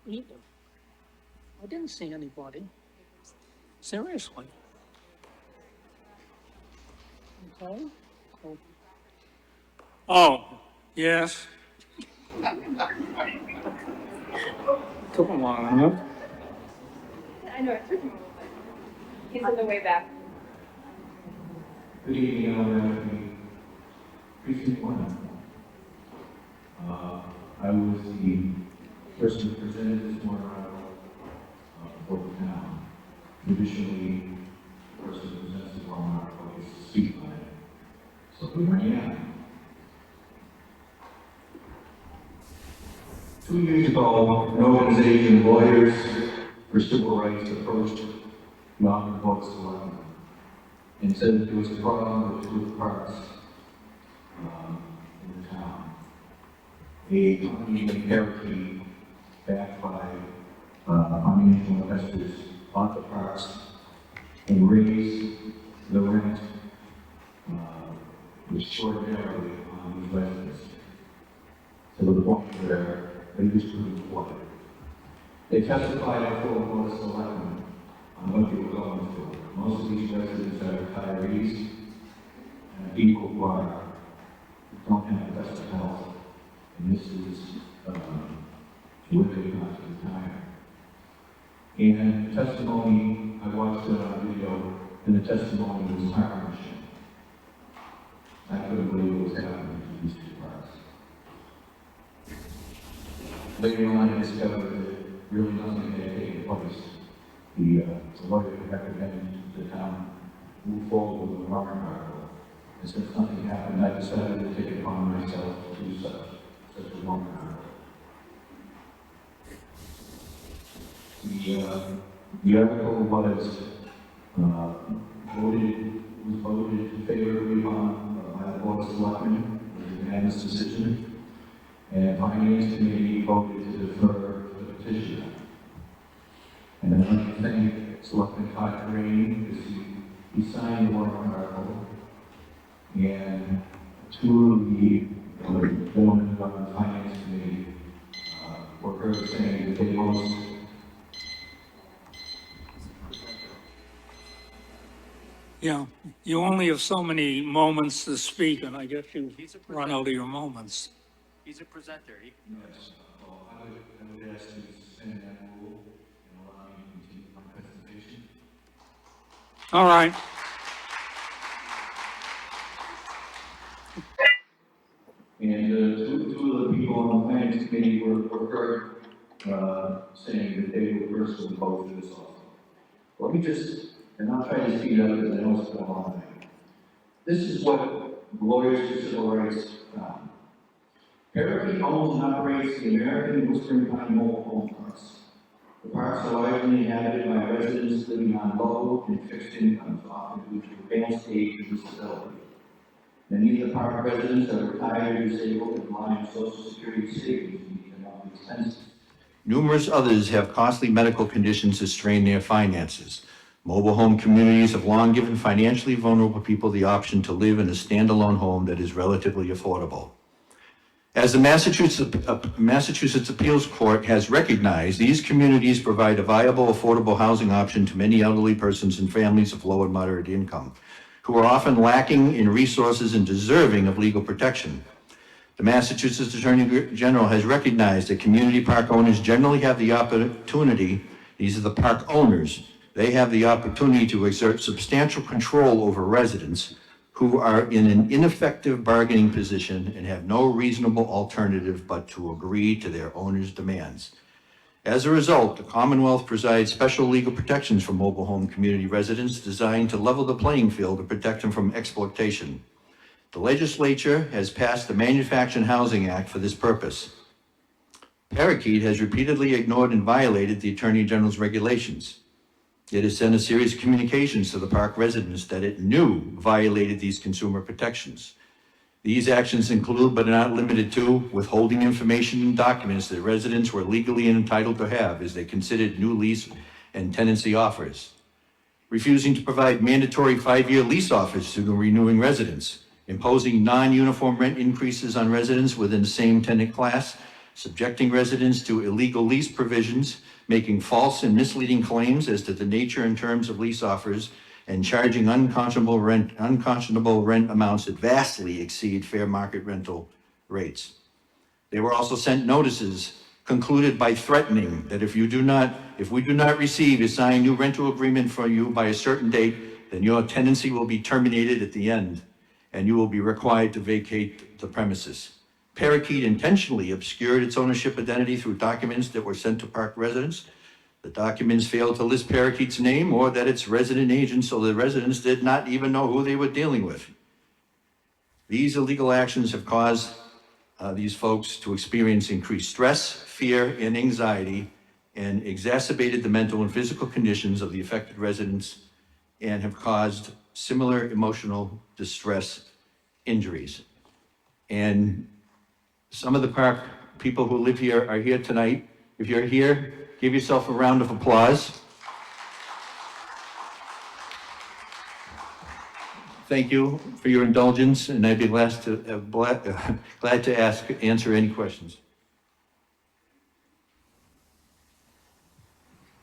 B: Either. I didn't see anybody. Seriously. Okay. Oh, yes. Took a while, huh?
E: I know, it took him a little bit. He's on the way back.
F: Good evening, Precinct 1. I was the person who presented this morning for the town. Traditionally, the person who presents the warrant article is the speaker. So here I am. 2 years ago, an organization of lawyers for civil rights approached the Office of Board of Selectmen and said that there was a problem with 2 of the parks in the town. A company named Parakeet, backed by financial investors, bought the parks and raised the rent extraordinarily on these residents. To the point where they just couldn't afford it. They testified before the Board of Selectmen on what they were going through. Most of these residents are retirees and people who don't have the best of health. And this is where they got to retire. And the testimony, I watched it on video, and the testimony was heart-wrenching. I couldn't believe what was happening to these 2 parks. Later on, I discovered that really nothing had taken place. The lawyer recommended the town move forward with the warrant article. And since nothing happened, I decided to take it upon myself to do such a warrant article. The article was voted favorably on by the Board of Selectmen, it was a unanimous decision, and Finance Committee voted to defer the petition. And I'd like to thank Selectman Cochrane because he signed the warrant article, and 2 of the gentlemen on the Finance Committee were heard saying that they most
B: Yeah, you only have so many moments to speak, and I guess you've run out of your moments.
Q: He's a presenter.
F: Yes, well, I would ask you to suspend that rule and allow me to continue my presentation.
B: All right.
F: And 2 of the people on the Finance Committee were heard saying that they would personally vote for this also. Let me just, and I'll try to speed up because I know it's been a long night. This is what lawyers for civil rights found. Parakeet owns and operates the American Western Pine Mobile Home Parks. The parks are largely inhabited by residents living on low and fixed incomes, often due to advanced age and disability. Many of the park residents are retired or disabled and rely on Social Security savings to meet their monthly expenses. Numerous others have costly medical conditions that strain their finances. Mobile home communities have long given financially vulnerable people the option to live in a standalone home that is relatively affordable. As the Massachusetts Appeals Court has recognized, these communities provide a viable, affordable housing option to many elderly persons and families of low and moderate income, who are often lacking in resources and deserving of legal protection. The Massachusetts Attorney General has recognized that community park owners generally have the opportunity, these are the park owners, they have the opportunity to exert substantial control over residents who are in an ineffective bargaining position and have no reasonable alternative but to agree to their owner's demands. As a result, the Commonwealth provides special legal protections for mobile home community residents designed to level the playing field and protect them from exploitation. The legislature has passed the Manufactured Housing Act for this purpose. Parakeet has repeatedly ignored and violated the Attorney General's regulations. It has sent a series of communications to the park residents that it knew violated these consumer protections. These actions include, but are not limited to, withholding information and documents that residents were legally entitled to have as they considered new lease and tenancy offers, refusing to provide mandatory 5-year lease offers to the renewing residents, imposing non-uniform rent increases on residents within the same tenant class, subjecting residents to illegal lease provisions, making false and misleading claims as to the nature and terms of lease offers, and charging unconscionable rent amounts that vastly exceed fair market rental rates. They were also sent notices concluded by threatening that if we do not receive a signed new rental agreement from you by a certain date, then your tenancy will be terminated at the end, and you will be required to vacate the premises. Parakeet intentionally obscured its ownership identity through documents that were sent to park residents. The documents failed to list Parakeet's name or that its resident agent, so the residents did not even know who they were dealing with. These illegal actions have caused these folks to experience increased stress, fear, and anxiety, and exacerbated the mental and physical conditions of the affected residents, and have caused similar emotional distress injuries. And some of the park people who live here are here tonight. If you're here, give yourself a round of applause. Thank you for your indulgence, and I'd be glad to answer any questions.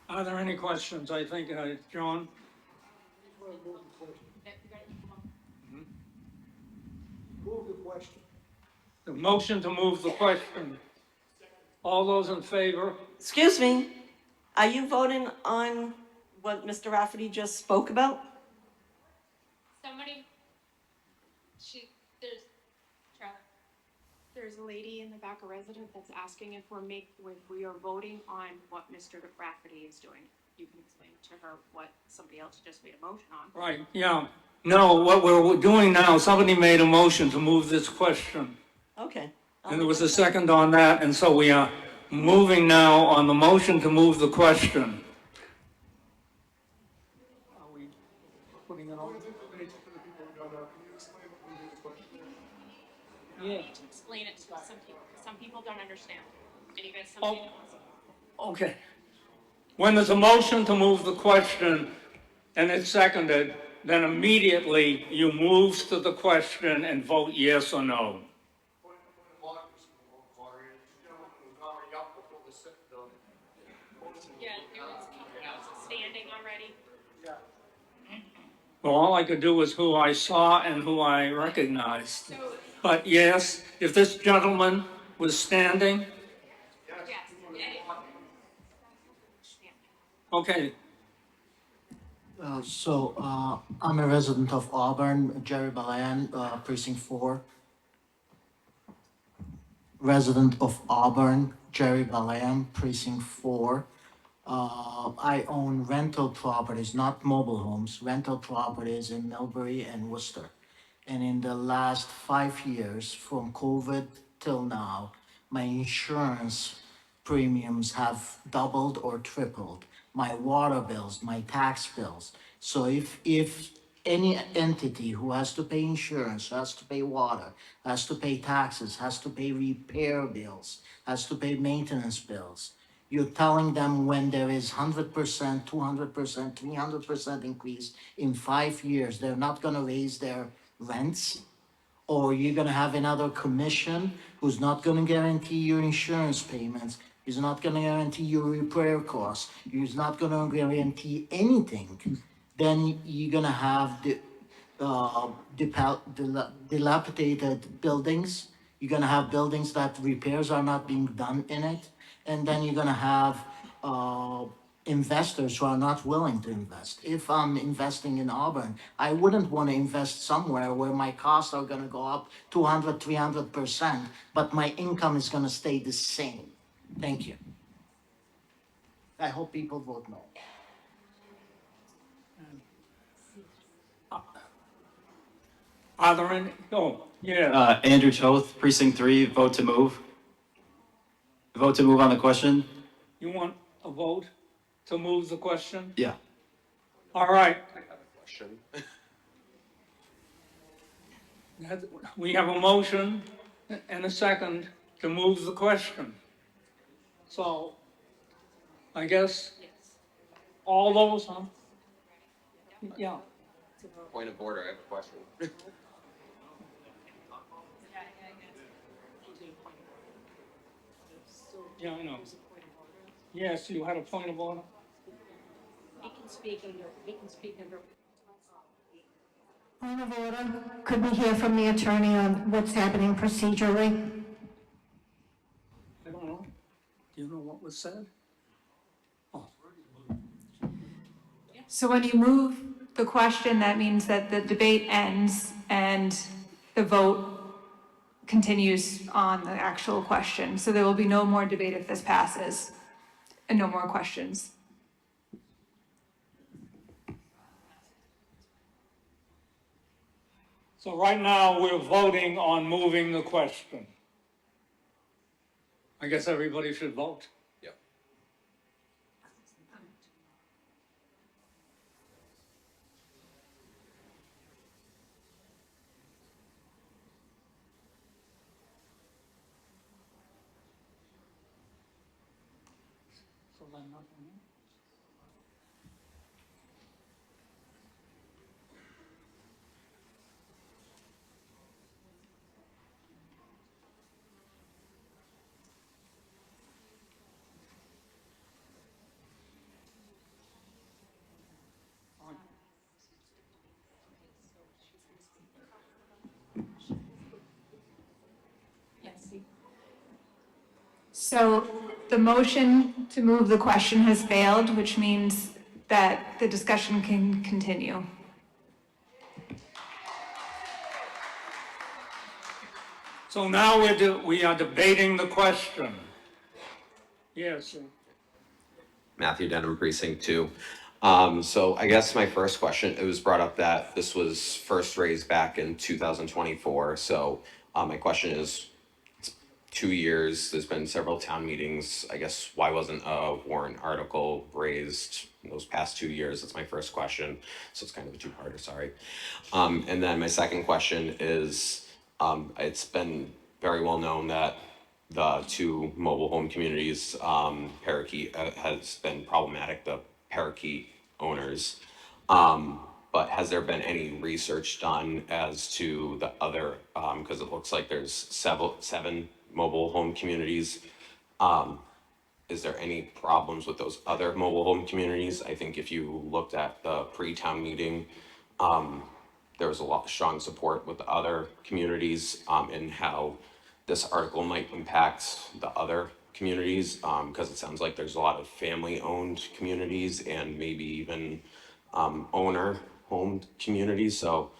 B: Are there any questions? I think, John?
T: Move the question.
B: The motion to move the question. All those in favor?
I: Excuse me, are you voting on what Mr. Rafferty just spoke about?
K: Somebody, there's a lady in the back, a resident, that's asking if we are voting on what Mr. Rafferty is doing. You can explain to her what somebody else just made a motion on.
B: Right, yeah. No, what we're doing now, somebody made a motion to move this question.
I: Okay.
B: And there was a second on that, and so we are moving now on the motion to move the question. Are we putting it on?
K: You need to explain it to some people, because some people don't understand. And you guys, somebody knows.
B: Okay. When there's a motion to move the question and it's seconded, then immediately you move to the question and vote yes or no.
K: Yeah, there was people that was standing already.
B: Well, all I could do was who I saw and who I recognized. But yes, if this gentleman was standing, okay.
H: I'm a resident of Auburn, Jerry Balayan, precinct 4. Resident of Auburn, Jerry Balayan, precinct 4. I own rental properties, not mobile homes, rental properties in Millbury and Worcester. And in the last 5 years, from COVID till now, my insurance premiums have doubled or tripled. My water bills, my tax bills. So if any entity who has to pay insurance, has to pay water, has to pay taxes, has to pay repair bills, has to pay maintenance bills, you're telling them when there is 100%, 200%, 300% increase in 5 years, they're not gonna raise their rents? Or you're gonna have another commission who's not gonna guarantee your insurance payments, he's not gonna guarantee your repair costs, he's not gonna guarantee anything, then you're gonna have the dilapidated buildings, you're gonna have buildings that repairs are not being done in it, and then you're gonna have investors who are not willing to invest. If I'm investing in Auburn, I wouldn't want to invest somewhere where my costs are gonna go up 200, 300%, but my income is gonna stay the same. Thank you. I hope people vote no.
B: Are there any, oh, yeah,
G: Andrew Toth, Precinct 3, vote to move. Vote to move on the question?
B: you want a vote to move the question?
G: Yeah.
B: All right.
U: Question.
B: We have a motion and a second to move the question. So, I guess, all those, huh? Yeah.
U: Point of order, I have a question.
B: Yeah, I know. Yes, you had a point of order?
K: He can speak under.
A: Point of order. Could we hear from the attorney on what's happening procedurally?
B: I don't know. Do you know what was said?
M: So when you move the question, that means that the debate ends and the vote continues on the actual question. So there will be no more debate if this passes and no more questions.
B: So right now, we're voting on moving the question. I guess everybody should vote.
U: Yep.
B: So then nothing.
M: So the motion to move the question has failed, which means that the discussion can continue.
B: So now we are debating the question. Yes,
U: Matthew Denham, Precinct 2. So I guess my first question, it was brought up that this was first raised back in 2024. So my question is, it's 2 years, there's been several town meetings. I guess why wasn't a warrant article raised in those past 2 years? That's my first question. So it's kind of a two-parter, sorry. And then my second question is, it's been very well known that the two mobile home communities, Parakeet has been problematic, the Parakeet owners. But has there been any research done as to the other, because it looks like there's seven mobile home communities. Is there any problems with those other mobile home communities? I think if you looked at the pre-town meeting, there was a lot of strong support with the other communities in how this article might impact the other communities, because it sounds like there's a lot of family-owned communities and maybe even owner-owned communities. So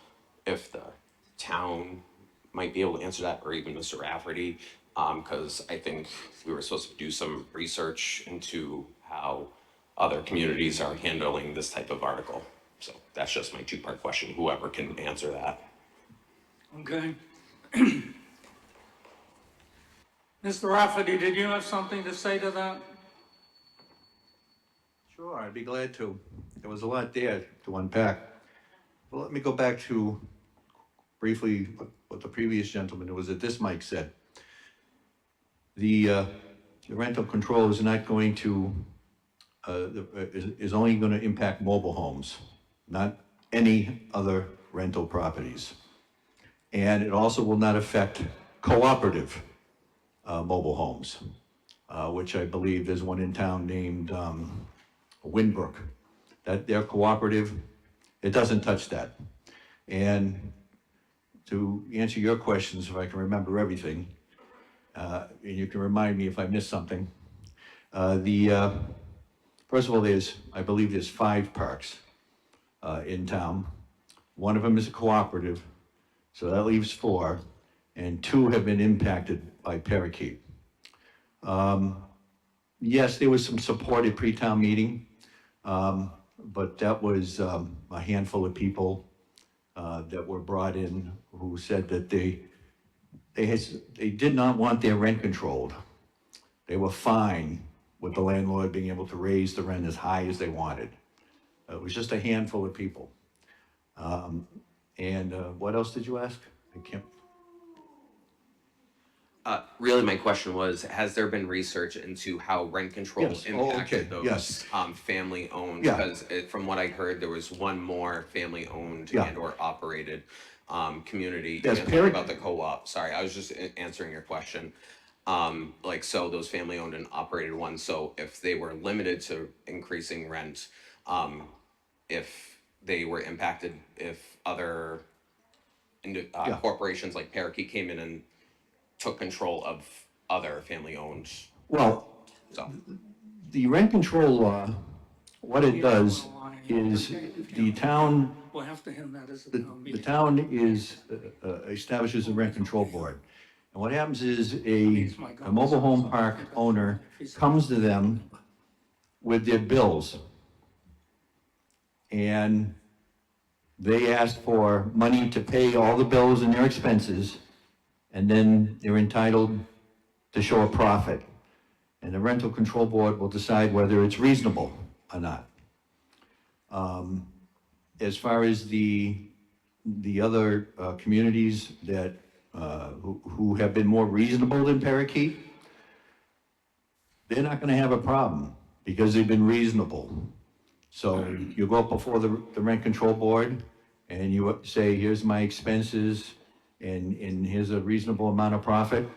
U: if the town might be able to answer that, or even Mr. Rafferty, because I think we were supposed to do some research into how other communities are handling this type of article. So that's just my two-part question, whoever can answer that.
B: okay. Mr. Rafferty, did you have something to say to that?
F: Sure, I'd be glad to. There was a lot there to unpack. Well, let me go back to briefly what the previous gentleman who was at this mic said. The rental control is not going to, is only going to impact mobile homes, not any other rental properties. And it also will not affect cooperative mobile homes, which I believe there's one in town named Winbrook. That they're cooperative, it doesn't touch that. And to answer your questions, if I can remember everything, and you can remind me if I missed something. First of all, I believe there's 5 parks in town. One of them is a cooperative, so that leaves 4, and 2 have been impacted by Parakeet. Yes, there was some support at pre-town meeting, but that was a handful of people that were brought in who said that they did not want their rent controlled. They were fine with the landlord being able to raise the rent as high as they wanted. It was just a handful of people. And what else did you ask? I can't.
U: Really, my question was, has there been research into how rent control
F: Yes. Oh,
U: impacted
F: okay.
U: those
F: Yes.
U: family-owned?
F: Yeah.
U: Because from what I heard, there was one more family-owned
F: Yeah.
U: and/or operated community.
F: Yes,
U: You talked about the co-op. Sorry, I was just answering your question. Like, so those family-owned and operated ones, so if they were limited to increasing rent, if they were impacted, if other corporations like Parakeet came in and took control of other family-owned.
F: Well,
U: So,
F: the rent control law, what it does is the town,
L: We'll have to hand that as a
F: the town establishes a rent control board. And what happens is a mobile home park owner comes to them with their bills. And they ask for money to pay all the bills and their expenses, and then they're entitled to show a profit. And the rental control board will decide whether it's reasonable or not. As far as the other communities that, who have been more reasonable than Parakeet, they're not gonna have a problem because they've been reasonable. So you go up before the rent control board and you say, here's my expenses and here's a reasonable amount of profit.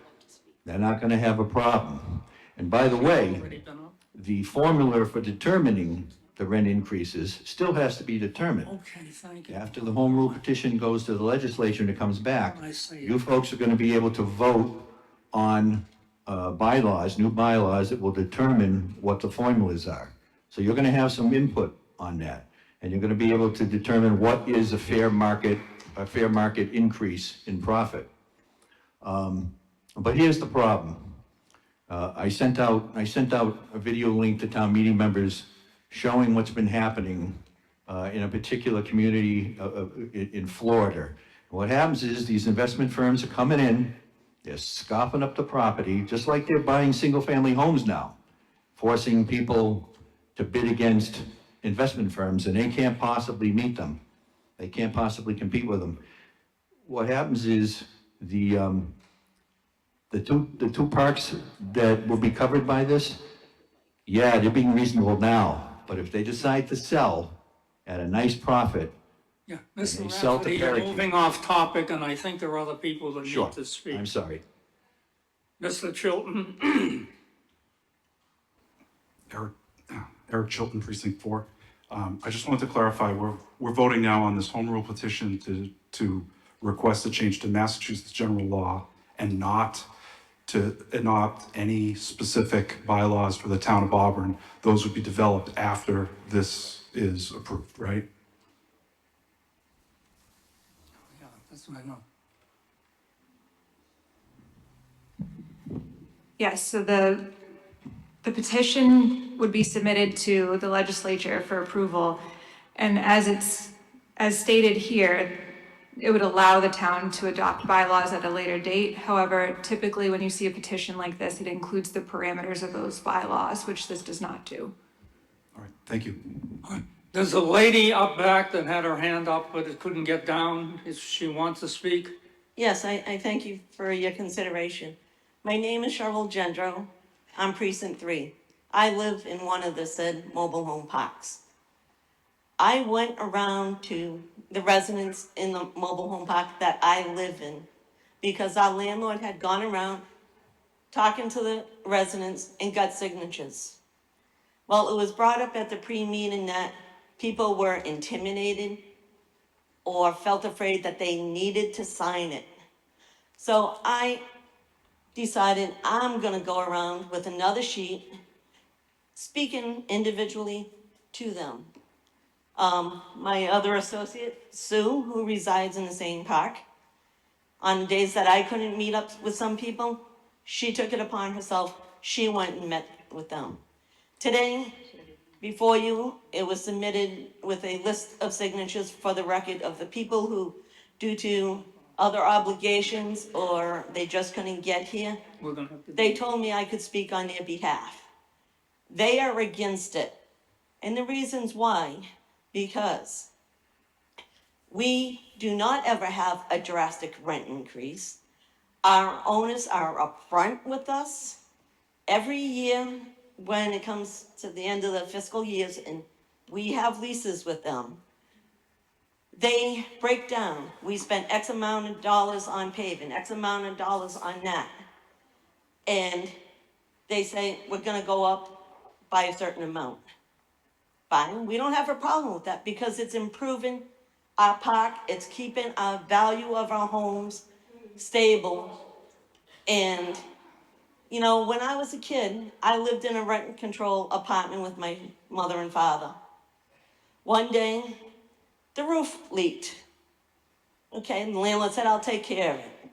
F: They're not gonna have a problem. And by the way, the formula for determining the rent increases still has to be determined.
L: Okay, thank you.
F: After the home rule petition goes to the legislature and it comes back,
L: I see.
F: you folks are gonna be able to vote on bylaws, new bylaws that will determine what the formulas are. So you're gonna have some input on that. And you're gonna be able to determine what is a fair market increase in profit. But here's the problem. I sent out a video link to town meeting members showing what's been happening in a particular community in Florida. What happens is these investment firms are coming in, they're scoffing up the property, just like they're buying single-family homes now, forcing people to bid against investment firms, and they can't possibly meet them. They can't possibly compete with them. What happens is the two parks that will be covered by this, yeah, they're being reasonable now, but if they decide to sell at a nice profit,
L: Yeah,
F: and
L: Mr.
F: they sell to
L: Rafferty, you're
F: Parakeet.
L: moving off topic, and I think there are other people that
F: Sure,
L: need to speak.
F: I'm sorry.
L: Mr. Chilton?
N: Eric Chilton, Precinct 4. I just wanted to clarify, we're voting now on this home rule petition to request a change to Massachusetts general law and not to adopt any specific bylaws for the town of Auburn. Those would be developed after this is approved, right?
L: Yeah, that's what I know.
M: Yes, so the petition would be submitted to the legislature for approval. And as stated here, it would allow the town to adopt bylaws at a later date. However, typically when you see a petition like this, it includes the parameters of those bylaws, which this does not do.
N: All right, thank you.
L: There's a lady up back that had her hand up, but it couldn't get down. If she wants to speak?
I: Yes, I thank you for your consideration. My name is Cheryl Gendro. I'm Precinct 3. I live in one of the said mobile home parks. I went around to the residents in the mobile home park that I live in because our landlord had gone around talking to the residents and got signatures. Well, it was brought up at the pre-meeting that people were intimidated or felt afraid that they needed to sign it. So I decided I'm gonna go around with another sheet, speaking individually to them. My other associate, Sue, who resides in the same park, on days that I couldn't meet up with some people, she took it upon herself. She went and met with them. Today, before you, it was submitted with a list of signatures for the record of the people who, due to other obligations or they just couldn't get here,
L: We're gonna have to.
I: they told me I could speak on their behalf. They are against it. And the reasons why, because we do not ever have a drastic rent increase. Our owners are upfront with us. Every year, when it comes to the end of the fiscal years and we have leases with them, they break down. We spent X amount of dollars on paving, X amount of dollars on that. And they say, we're gonna go up by a certain amount. Fine, we don't have a problem with that because it's improving our park, it's keeping our value of our homes stable. And, you know, when I was a kid, I lived in a rent control apartment with my mother and father. One day, the roof leaked. Okay, and the landlord said, I'll take care of it.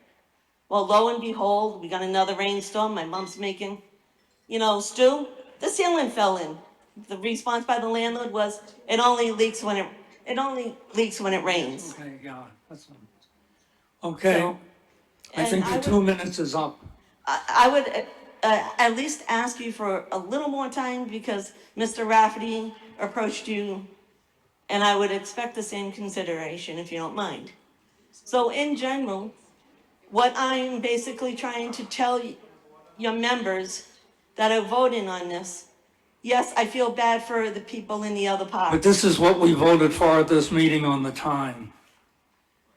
I: Well, lo and behold, we got another rainstorm. My mom's making, stew. The ceiling fell in. The response by the landlord was, it only leaks when it rains.
L: Okay, yeah, that's, okay.
I: So,
L: I think
I: and
L: the 2 minutes is up.
I: I would at least ask you for a little more time because Mr. Rafferty approached you, and I would expect the same consideration if you don't mind. So in general, what I'm basically trying to tell your members that are voting on this, yes, I feel bad for the people in the other parts.
L: But this is what we voted for at this meeting on the time.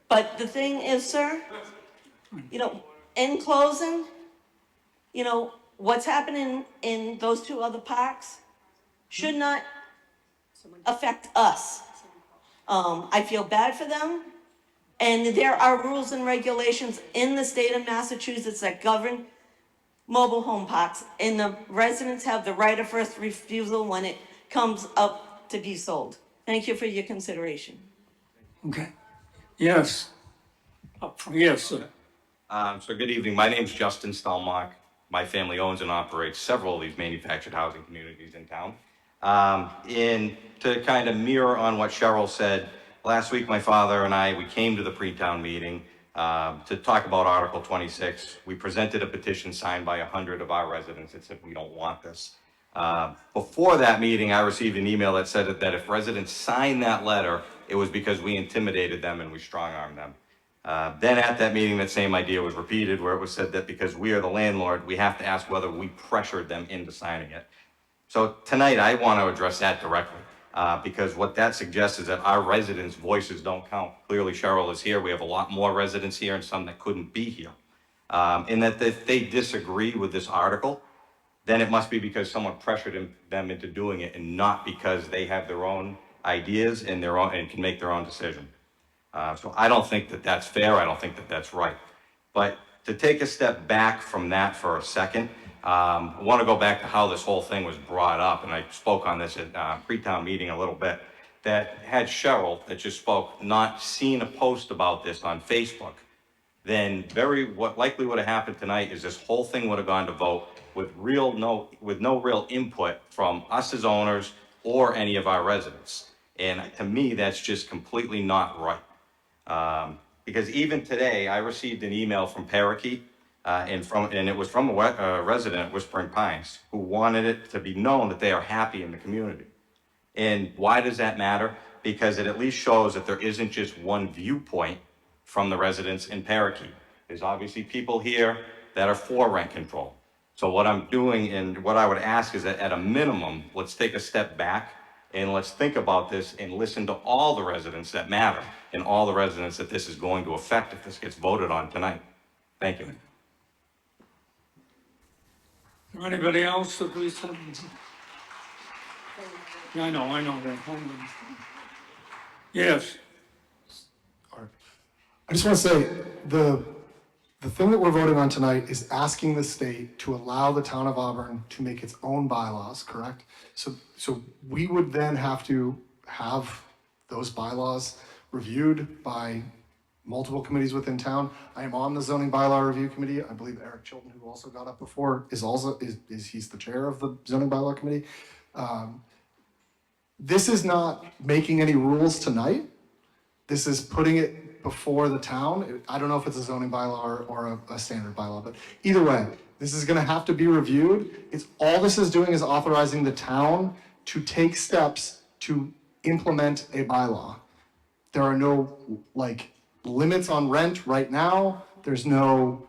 I: But the thing is, sir, in closing, what's happening in those two other parks should not affect us. I feel bad for them. And there are rules and regulations in the state of Massachusetts that govern mobile home parks. And the residents have the right of first refusal when it comes up to be sold. Thank you for your consideration.
L: Okay. Yes. Yes, sir.
O: So good evening. My name's Justin Stelmach. My family owns and operates several of these manufactured housing communities in town. And to kind of mirror on what Cheryl said, last week my father and I, we came to the pre-town meeting to talk about Article 26. We presented a petition signed by 100 of our residents that said we don't want this. Before that meeting, I received an email that said that if residents signed that letter, it was because we intimidated them and we strong-armed them. Then at that meeting, that same idea was repeated where it was said that because we are the landlord, we have to ask whether we pressured them into signing it. So tonight, I want to address that directly because what that suggests is that our residents' voices don't count. Clearly, Cheryl is here. We have a lot more residents here and some that couldn't be here. And that if they disagree with this article, then it must be because someone pressured them into doing it and not because they have their own ideas and can make their own decision. So I don't think that that's fair. I don't think that that's right. But to take a step back from that for a second, I want to go back to how this whole thing was brought up. And I spoke on this at pre-town meeting a little bit. That had Cheryl, that just spoke, not seen a post about this on Facebook, then what likely would have happened tonight is this whole thing would have gone to vote with no real input from us as owners or any of our residents. And to me, that's just completely not right. Because even today, I received an email from Parakeet, and it was from a resident at Whispering Pines who wanted it to be known that they are happy in the community. And why does that matter? Because it at least shows that there isn't just one viewpoint from the residents in Parakeet. There's obviously people here that are for rent control. So what I'm doing and what I would ask is that at a minimum, let's take a step back and let's think about this and listen to all the residents that matter and all the residents that this is going to affect if this gets voted on tonight. Thank you.
L: Is there anybody else that we said? Yeah, I know that. Yes.
C: I just want to say, the thing that we're voting on tonight is asking the state to allow the town of Auburn to make its own bylaws, correct? So we would then have to have those bylaws reviewed by multiple committees within town. I am on the zoning bylaw review committee. I believe Eric Chilton, who also got up before, is he's the chair of the zoning bylaw committee. This is not making any rules tonight. This is putting it before the town. I don't know if it's a zoning bylaw or a standard bylaw, but either way, this is gonna have to be reviewed. All this is doing is authorizing the town to take steps to implement a bylaw. There are no limits on rent right now. There's no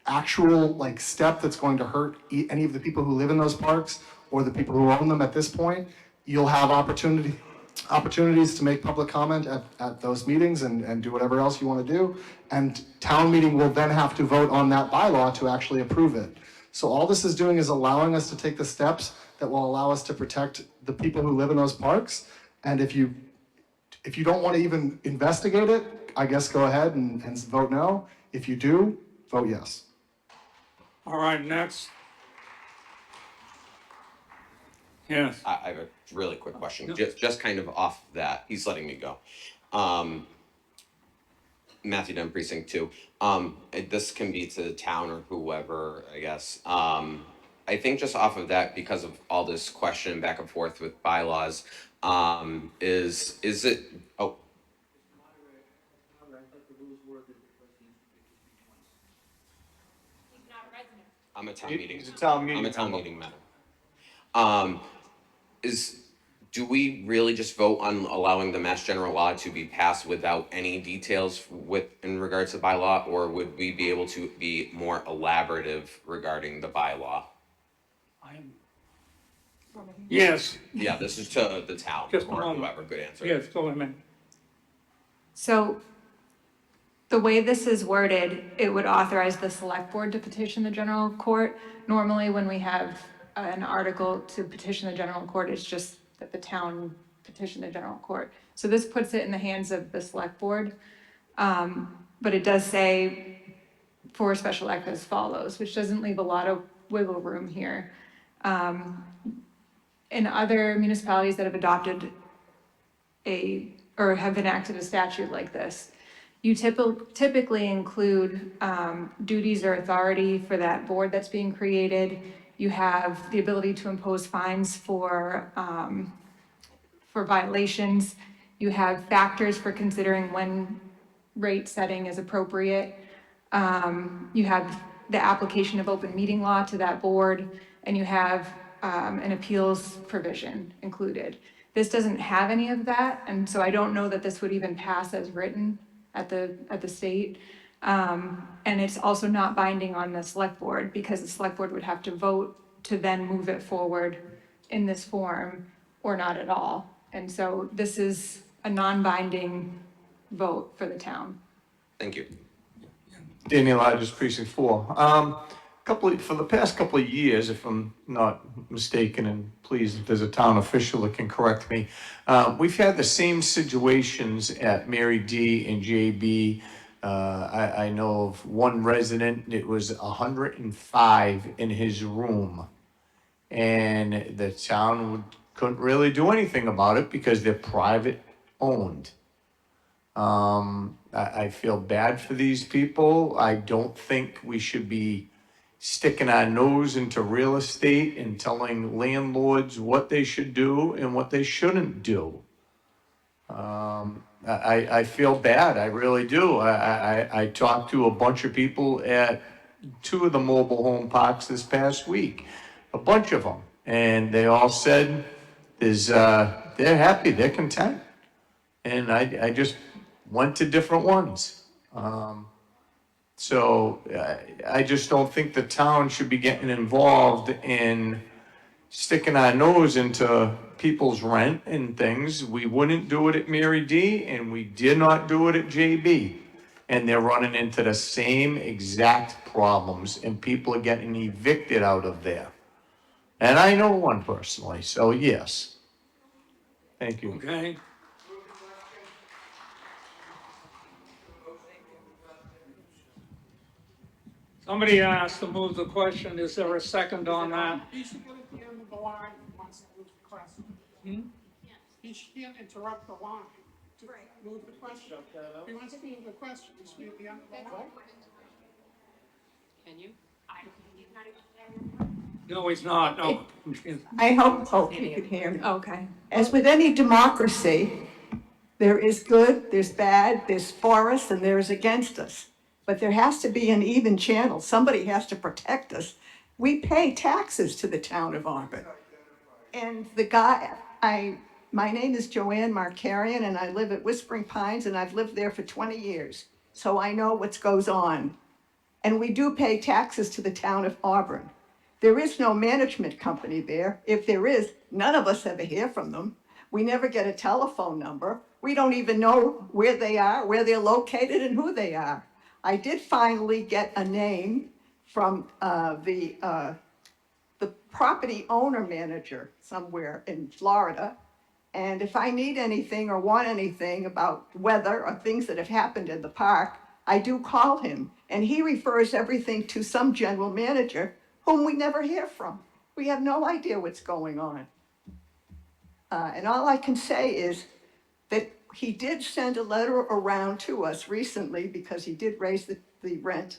C: actual step that's going to hurt any of the people who live in those parks or the people who own them at this point. You'll have opportunities to make public comment at those meetings and do whatever else you want to do. And town meeting will then have to vote on that bylaw to actually approve it. So all this is doing is allowing us to take the steps that will allow us to protect the people who live in those parks. And if you don't want to even investigate it, I guess go ahead and vote no. If you do, vote yes.
L: All right, next. Yes.
U: I have a really quick question, just kind of off that. He's letting me go. Matthew Dunn, Precinct 2. This can be to the town or whoever, I guess. I think just off of that, because of all this question back and forth with bylaws, is it, oh. I'm a town meeting.
J: It's a town meeting.
U: I'm a town meeting member. Do we really just vote on allowing the Mass General Law to be passed without any details in regards to bylaw, or would we be able to be more elaborative regarding the bylaw?
L: Yes.
U: Yeah, this is to the town
L: Just a
U: or
L: moment.
U: whoever could answer.
L: Yes, go ahead.
M: So the way this is worded, it would authorize the select board to petition the general court. Normally, when we have an article to petition the general court, it's just that the town petition the general court. So this puts it in the hands of the select board. But it does say for special act as follows, which doesn't leave a lot of wiggle room here. In other municipalities that have adopted or have enacted a statute like this, you typically include duties or authority for that board that's being created. You have the ability to impose fines for violations. You have factors for considering when rate setting is appropriate. You have the application of open meeting law to that board, and you have an appeals provision included. This doesn't have any of that, and so I don't know that this would even pass as written at the state. And it's also not binding on the select board, because the select board would have to vote to then move it forward in this form or not at all. And so this is a non-binding vote for the town.
U: Thank you.
J: Daniel Hodges, Precinct 4. For the past couple of years, if I'm not mistaken, and please, if there's a town official that can correct me, we've had the same situations at Mary D and JB. I know of one resident, it was 105 in his room. And the town couldn't really do anything about it because they're private owned. I feel bad for these people. I don't think we should be sticking our nose into real estate and telling landlords what they should do and what they shouldn't do. I feel bad, I really do. I talked to a bunch of people at 2 of the mobile home parks this past week, a bunch of them, and they all said they're happy, they're content. And I just went to different ones. So I just don't think the town should be getting involved in sticking our nose into people's rent and things. We wouldn't do it at Mary D, and we did not do it at JB. And they're running into the same exact problems, and people are getting evicted out of there. And I know one personally, so yes. Thank you.
L: Okay. Somebody asked to move the question. Is there a second on that?
P: He should get at the end of the line once he moves the question. He can't interrupt the line
C: Move the question. He wants to move the question. Speak the
K: Can you?
L: No, he's not, no.
P: I hope you can hear me. Okay. As with any democracy, there is good, there's bad, there's for us, and there is against us. But there has to be an even channel. Somebody has to protect us. We pay taxes to the town of Auburn. And my name is Joanne Markarian, and I live at Whispering Pines, and I've lived there for 20 years. So I know what goes on. And we do pay taxes to the town of Auburn. There is no management company there. If there is, none of us ever hear from them. We never get a telephone number. We don't even know where they are, where they're located, and who they are. I did finally get a name from the property owner manager somewhere in Florida. And if I need anything or want anything about weather or things that have happened in the park, I do call him. And he refers everything to some general manager whom we never hear from. We have no idea what's going on. And all I can say is that he did send a letter around to us recently because he did raise the rent.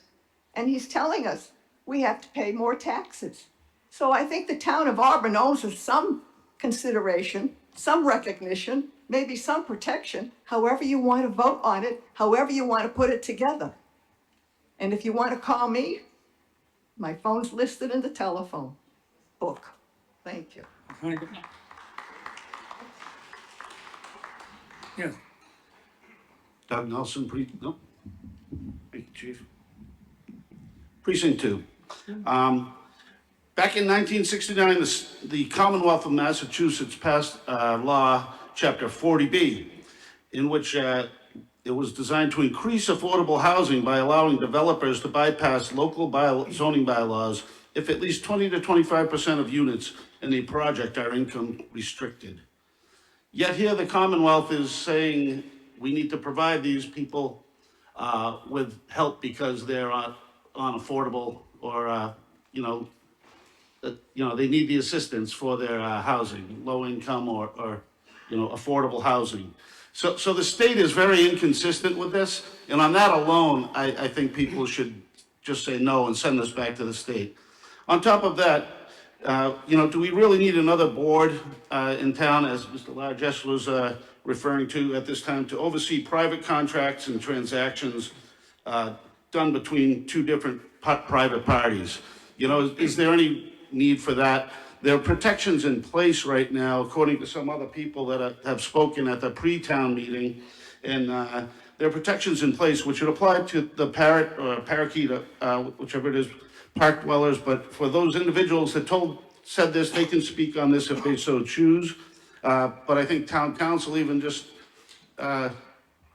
P: And he's telling us we have to pay more taxes. So I think the town of Auburn owes us some consideration, some recognition, maybe some protection, however you want to vote on it, however you want to put it together. And if you want to call me, my phone's listed in the telephone book. Thank you.
L: Yes.
R: Doug Nelson, no. Thank you, Chief. Precinct 2. Back in 1969, the Commonwealth of Massachusetts passed law, Chapter 40B, in which it was designed to increase affordable housing by allowing developers to bypass local zoning bylaws if at least 20 to 25% of units in a project are income restricted. Yet here the Commonwealth is saying we need to provide these people with help because they're unaffordable or, they need the assistance for their housing, low income or affordable housing. So the state is very inconsistent with this. And on that alone, I think people should just say no and send this back to the state. On top of that, do we really need another board in town, as Mr. Largess was referring to at this time, to oversee private contracts and transactions done between two different private parties? Is there any need for that? There are protections in place right now, according to some other people that have spoken at the pre-town meeting, and there are protections in place which would apply to the parrot or parakeet, whichever it is, park dwellers, but for those individuals that said this, they can speak on this if they so choose. But I think town council even just,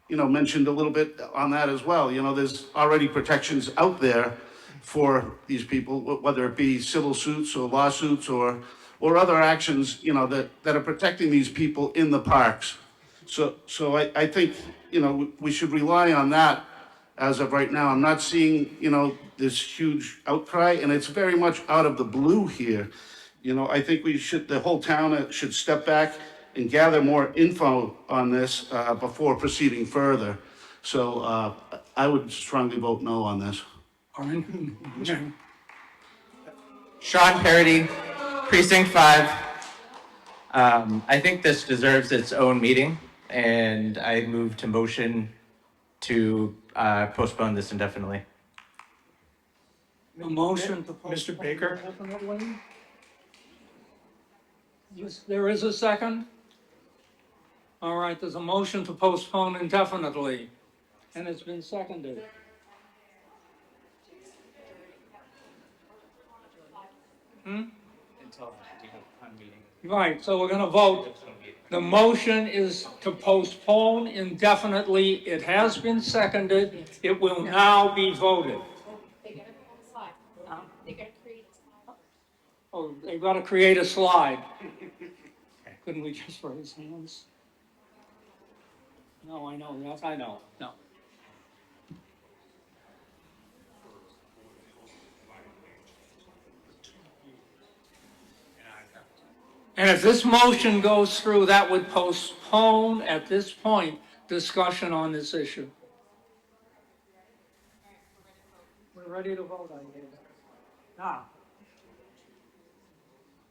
R: mentioned a little bit on that as well. There's already protections out there for these people, whether it be civil suits or lawsuits or other actions, that are protecting these people in the parks. So I think, we should rely on that as of right now. I'm not seeing, this huge outcry, and it's very much out of the blue here. I think the whole town should step back and gather more info on this before proceeding further. So I would strongly vote no on this.
S: Sean Parody, Precinct 5. I think this deserves its own meeting, and I move to motion to postpone this indefinitely.
L: A motion to
J: Mr. Baker?
L: Definitely. Yes, there is a second? All right, there's a motion to postpone indefinitely, and it's been seconded. Until we have a meeting. Right, so we're going to vote. The motion is to postpone indefinitely. It has been seconded. It will now be voted. Oh, they've got to create a slide. Couldn't we just raise hands? No, I know, yes, I know, no. And if this motion goes through, that would postpone at this point discussion on this issue? We're ready to vote on it. Now.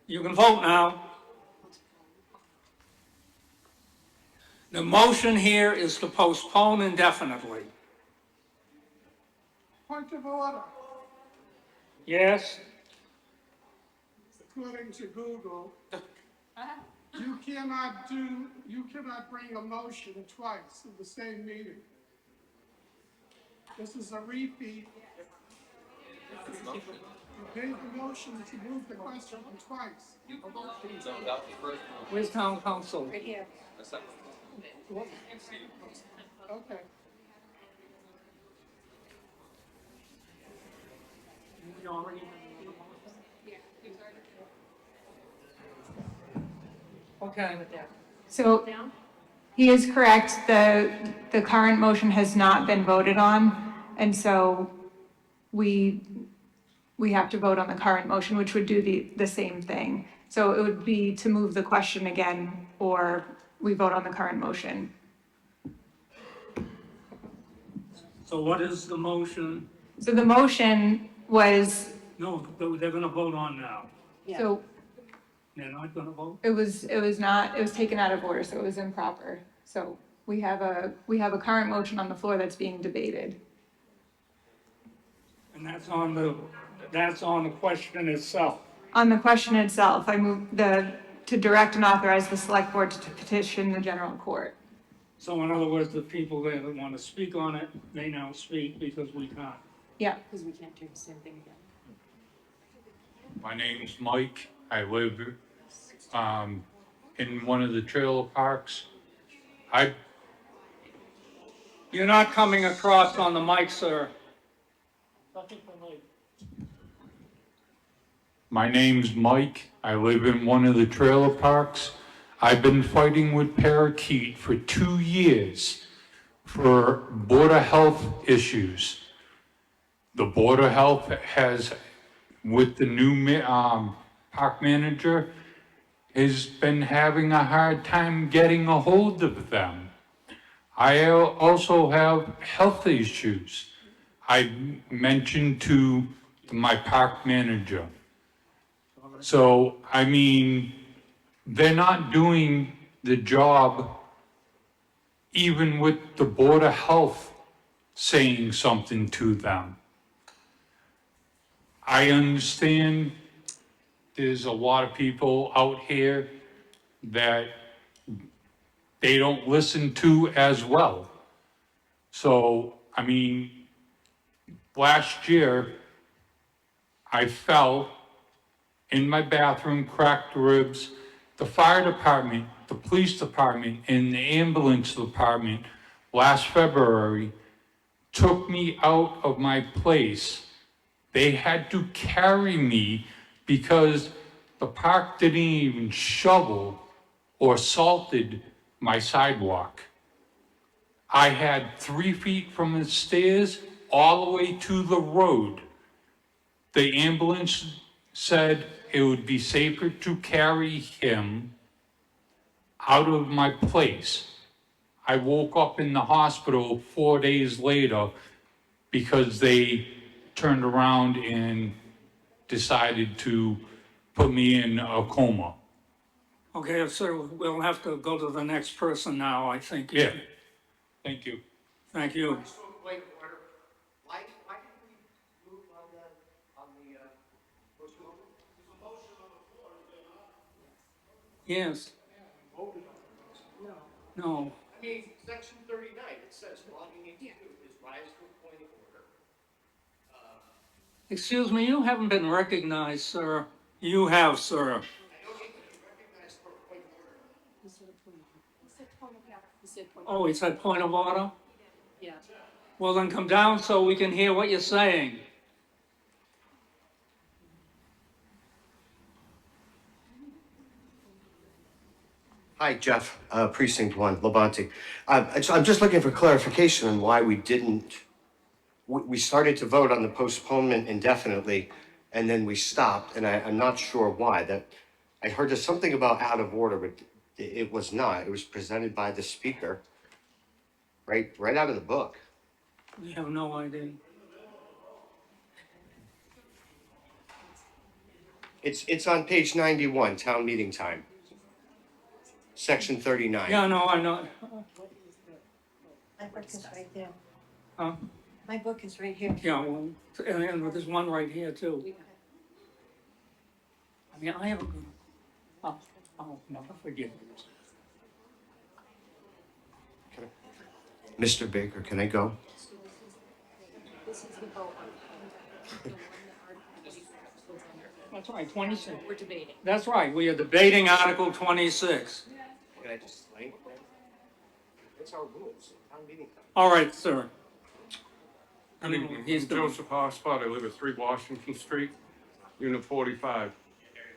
L: You can vote now. The motion here is to postpone indefinitely.
C: Point of order.
L: Yes?
C: According to Google, you cannot bring a motion twice in the same meeting. This is a repeat. You made the motion to move the question twice.
L: Where's town council?
E: Right here.
C: Okay.
L: Okay.
M: So he is correct, the current motion has not been voted on, and so we have to vote on the current motion, which would do the same thing. So it would be to move the question again, or we vote on the current motion.
L: So what is the motion?
M: So the motion was,
L: No, they're gonna vote on now.
M: so
L: They're not gonna vote?
M: it was taken out of order, so it was improper. So we have a current motion on the floor that's being debated.
L: And that's on the question itself.
M: On the question itself, I move to direct and authorize the select board to petition the general court.
L: So in other words, the people that want to speak on it, they now speak because we can't.
M: Yeah.
E: Because we can't do the same thing again.
J: My name's Mike. I live in one of the trailer parks.
L: You're not coming across on the mic, sir.
J: My name's Mike. I live in one of the trailer parks. I've been fighting with Parakeet for 2 years for Board of Health issues. The Board of Health has, with the new park manager, has been having a hard time getting a hold of them. I also have health issues. I mentioned to my park manager. So, I mean, they're not doing the job even with the Board of Health saying something to them. I understand there's a lot of people out here that they don't listen to as well. So, I mean, last year, I fell in my bathroom, cracked ribs. The fire department, the police department, and the ambulance department last February took me out of my place. They had to carry me because the park didn't even shovel or salted my sidewalk. I had 3 feet from the stairs all the way to the road. The ambulance said it would be safer to carry him out of my place. I woke up in the hospital 4 days later because they turned around and decided to put me in a coma.
L: Okay, sir, we'll have to go to the next person now, I think.
J: Yeah. Thank you.
L: Thank you.
C: Wait, order. Why didn't we move on the motion? There's a motion on the floor, is there not?
L: Yes.
C: Voted on it.
L: No.
C: I mean, section 39, it says logging into is rise to a point of order.
L: Excuse me, you haven't been recognized, sir. You have, sir.
C: I don't need to be recognized for a point of order.
L: Oh, he said point of order?
E: Yeah.
L: Well, then come down so we can hear what you're saying.
D: Hi, Jeff, Precinct 1, Labonte. I'm just looking for clarification on why we didn't, we started to vote on the postponement indefinitely, and then we stopped, and I'm not sure why. That I heard there's something about out of order, but it was not. It was presented by the speaker, right out of the book.
L: We have no idea.
D: It's on page 91, town meeting time. Section 39.
L: Yeah, no, I know.
A: My book is right there.
L: Huh?
A: My book is right here.
L: Yeah, well, and there's one right here too. I mean, I have a good, I'll never forgive you.
D: Mr. Baker, can I go?
L: That's right, 26.
K: We're debating.
L: That's right, we are debating Article 26.
D: Can I just explain? It's our rules, town meeting time.
L: All right, sir.
B: Good evening. I'm Joseph Hotspot. I live at 3 Washington Street, Unit 45.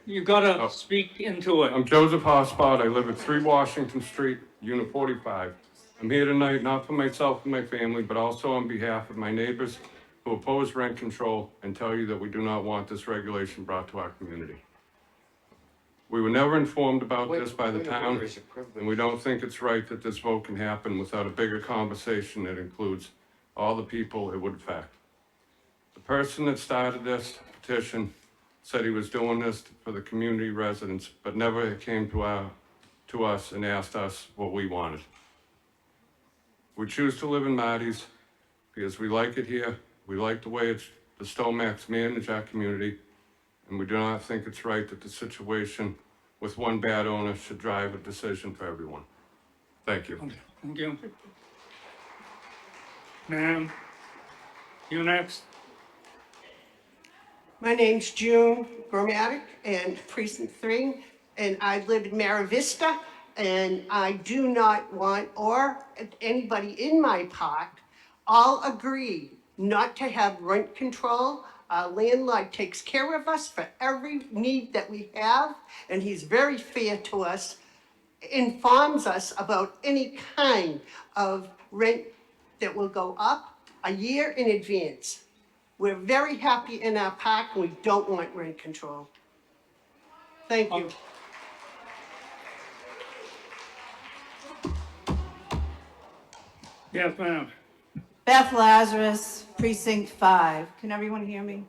L: You gotta speak into it.
B: I'm Joseph Hotspot. I live at 3 Washington Street, Unit 45. I'm here tonight not for myself and my family, but also on behalf of my neighbors who oppose rent control and tell you that we do not want this regulation brought to our community. We were never informed about this by the town, and we don't think it's right that this vote can happen without a bigger conversation that includes all the people it would affect. The person that started this petition said he was doing this for the community residents, but never came to us and asked us what we wanted. We choose to live in Marty's because we like it here. We like the way the Stomax manage our community, and we do not think it's right that the situation with one bad owner should drive a decision for everyone. Thank you.
L: Thank you. Ma'am, you next.
Q: My name's June Gromatic, and Precinct 3, and I live in Mara Vista, and I do not want, or anybody in my park, all agree not to have rent control. Our landlord takes care of us for every need that we have, and he's very fair to us, informs us about any kind of rent that will go up a year in advance. We're very happy in our park, and we don't want rent control. Thank you.
L: Yes, ma'am.
V: Beth Lazarus, Precinct 5. Can everyone hear me?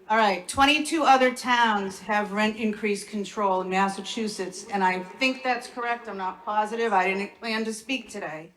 V: All right, 22 other towns have rent increase control in Massachusetts, and I think that's correct. I'm not positive. I didn't plan to speak today.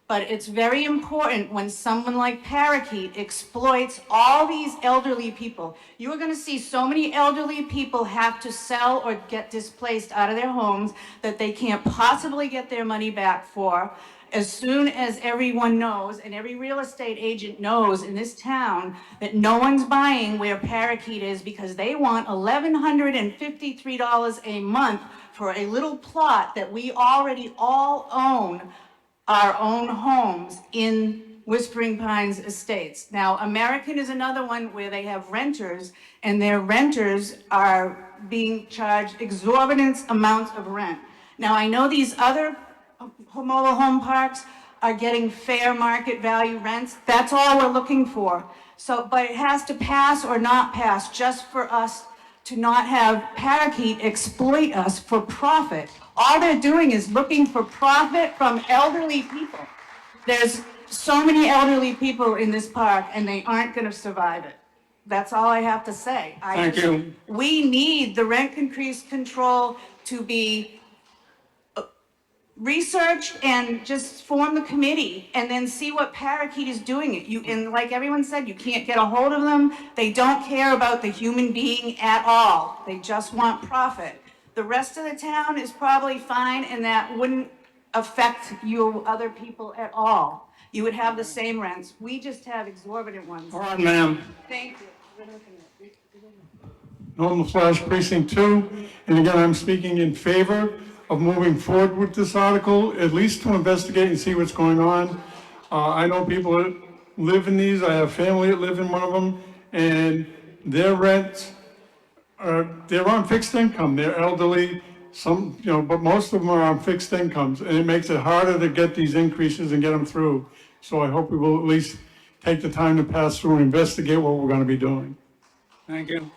V: But it's very important when someone like Parakeet exploits all these elderly people. You are going to see so many elderly people have to sell or get displaced out of their homes that they can't possibly get their money back for. As soon as everyone knows, and every real estate agent knows in this town, that no one's buying where Parakeet is because they want $1,153 a month for a little plot that we already all own our own homes in Whispering Pines Estates. Now, American is another one where they have renters, and their renters are being charged exorbitant amounts of rent. Now, I know these other mobile home parks are getting fair market value rents. That's all we're looking for. So, but it has to pass or not pass just for us to not have Parakeet exploit us for profit. All they're doing is looking for profit from elderly people. There's so many elderly people in this park, and they aren't going to survive it. That's all I have to say.
L: Thank you.
V: We need the rent increase control to be researched and just form the committee and then see what Parakeet is doing it. And like everyone said, you can't get a hold of them. They don't care about the human being at all. They just want profit. The rest of the town is probably fine, and that wouldn't affect you other people at all. You would have the same rents. We just have exorbitant ones.
L: All right, ma'am.
V: Thank you.
W: Norman Flash, Precinct 2, and again, I'm speaking in favor of moving forward with this article, at least to investigate and see what's going on. I know people that live in these. I have family that live in one of them, and their rents they're on fixed income. They're elderly, some, but most of them are on fixed incomes, and it makes it harder to get these increases and get them through. So I hope we will at least take the time to pass through and investigate what we're going to be doing.
L: Thank you.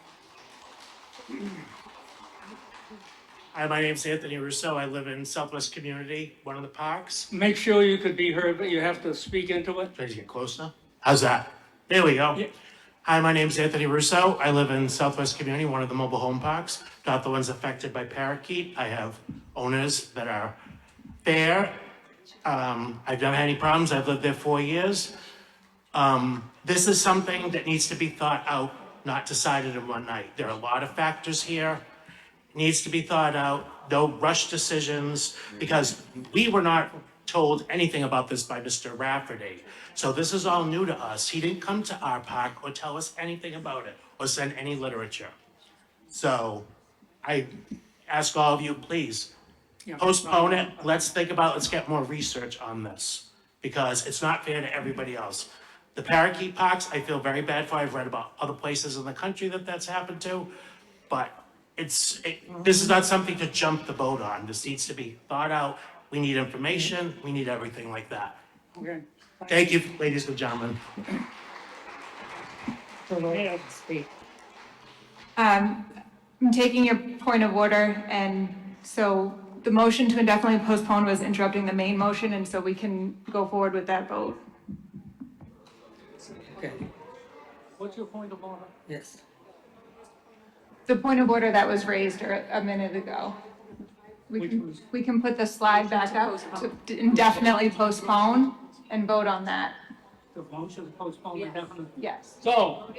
G: Hi, my name's Anthony Russo. I live in Southwest Community, one of the parks.
L: Make sure you could be heard, but you have to speak into it.
G: Should I just get closer? How's that? There we go. Hi, my name's Anthony Russo. I live in Southwest Community, one of the mobile home parks, not the ones affected by parakeet. I have owners that are there. I've never had any problems. I've lived there 4 years. This is something that needs to be thought out, not decided in one night. There are a lot of factors here. Needs to be thought out, no rush decisions, because we were not told anything about this by Mr. Rafferty. So this is all new to us. He didn't come to our park or tell us anything about it or send any literature. So I ask all of you, please, postpone it. Let's think about, let's get more research on this because it's not fair to everybody else. The parakeet parks, I feel very bad for. I've read about other places in the country that that's happened to, but this is not something to jump the boat on. This needs to be thought out. We need information. We need everything like that.
L: Okay.
G: Thank you, ladies and gentlemen.
M: I'm taking your point of order, and so the motion to indefinitely postpone was interrupting the main motion, and so we can go forward with that vote.
L: Okay. What's your point of order? Yes.
M: The point of order that was raised a minute ago. We can put the slide back up to indefinitely postpone and vote on that.
L: The motion to postpone indefinitely?
M: Yes.
L: So,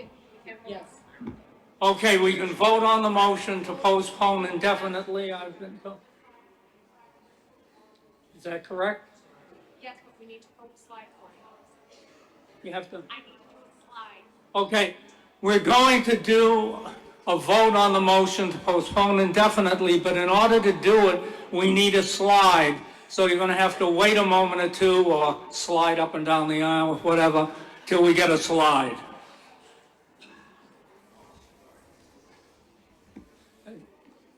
L: okay, we can vote on the motion to postpone indefinitely, I've been told. Is that correct?
K: Yes, but we need to vote slide for it.
L: You have to,
K: I need to vote slide.
L: okay, we're going to do a vote on the motion to postpone indefinitely, but in order to do it, we need a slide. So you're gonna have to wait a moment or two or slide up and down the aisle, whatever, till we get a slide.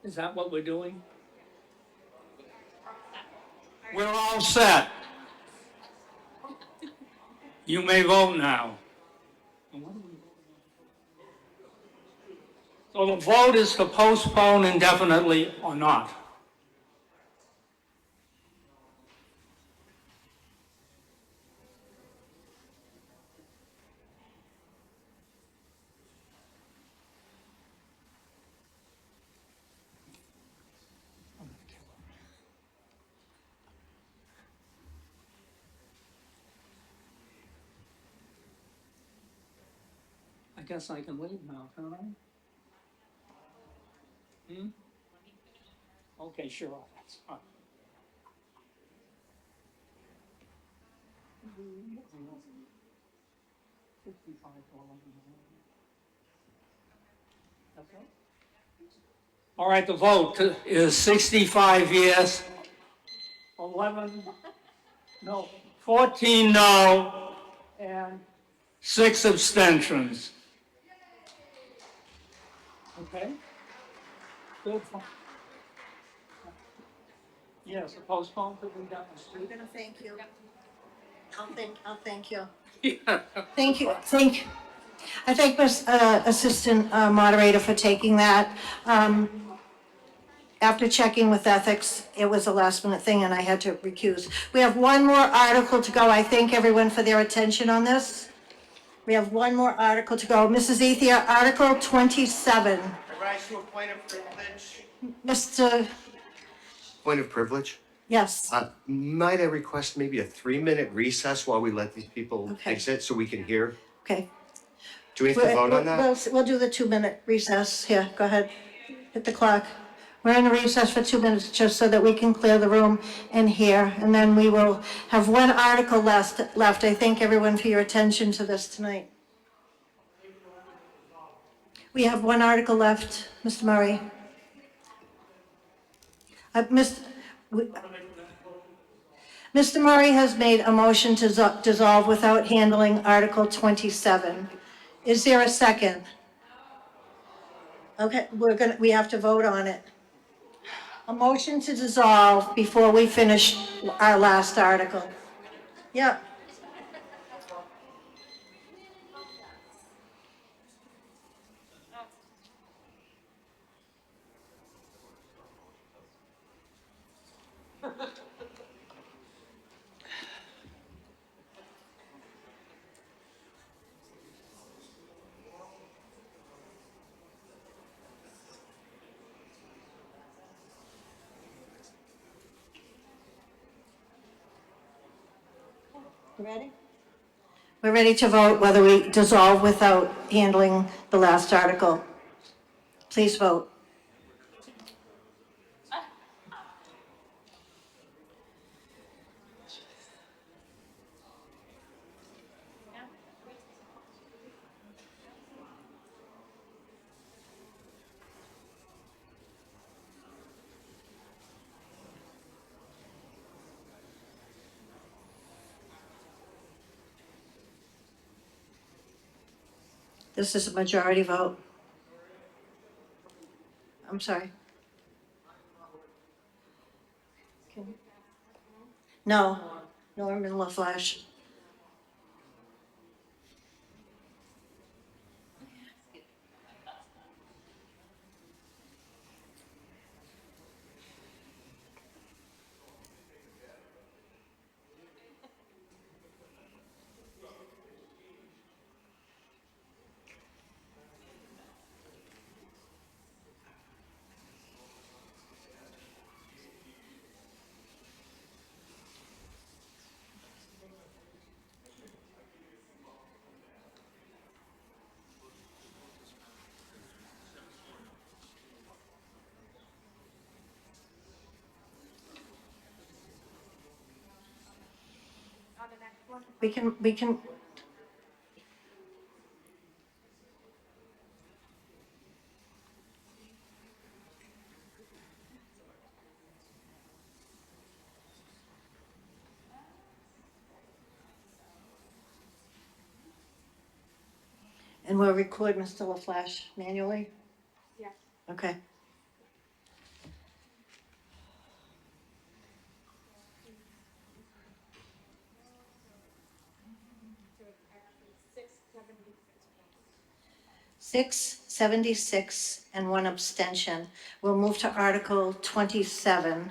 L: Is that what we're doing? We're all set. You may vote now. So the vote is to postpone indefinitely or not. I guess I can leave now, can't I? Okay, sure, that's fine. All right, the vote is 65 yes, 14 no, and 6 abstentions. Okay? Good. Yes, a postpone to be done.
A: I'm gonna thank you. I'll thank you.
L: Yeah.
A: Thank you, I thank Ms. Assistant Moderator for taking that. After checking with ethics, it was a last minute thing and I had to recuse. We have one more article to go. I thank everyone for their attention on this. We have one more article to go. Mrs. Ethia, Article 27.
D: I rise to a point of privilege.
A: Mr.
D: Point of privilege?
A: Yes.
D: Might I request maybe a 3-minute recess while we let these people exit so we can hear?
A: Okay.
D: Do we have to vote on that?
A: We'll do the 2-minute recess. Here, go ahead. Hit the clock. We're in a recess for 2 minutes just so that we can clear the room and hear. And then we will have one article left. I thank everyone for your attention to this tonight. We have one article left, Mr. Murray. Mr. Murray has made a motion to dissolve without handling Article 27. Is there a second? Okay, we have to vote on it. A motion to dissolve before we finish our last article. Yep. Ready? We're ready to vote whether we dissolve without handling the last article. Please vote. This is a majority vote. I'm sorry. No, Norman LaFlash. We can. And we'll record Mr. LaFlash manually?
K: Yeah.
A: Okay. Six, 76, and one abstention. We'll move to Article 27.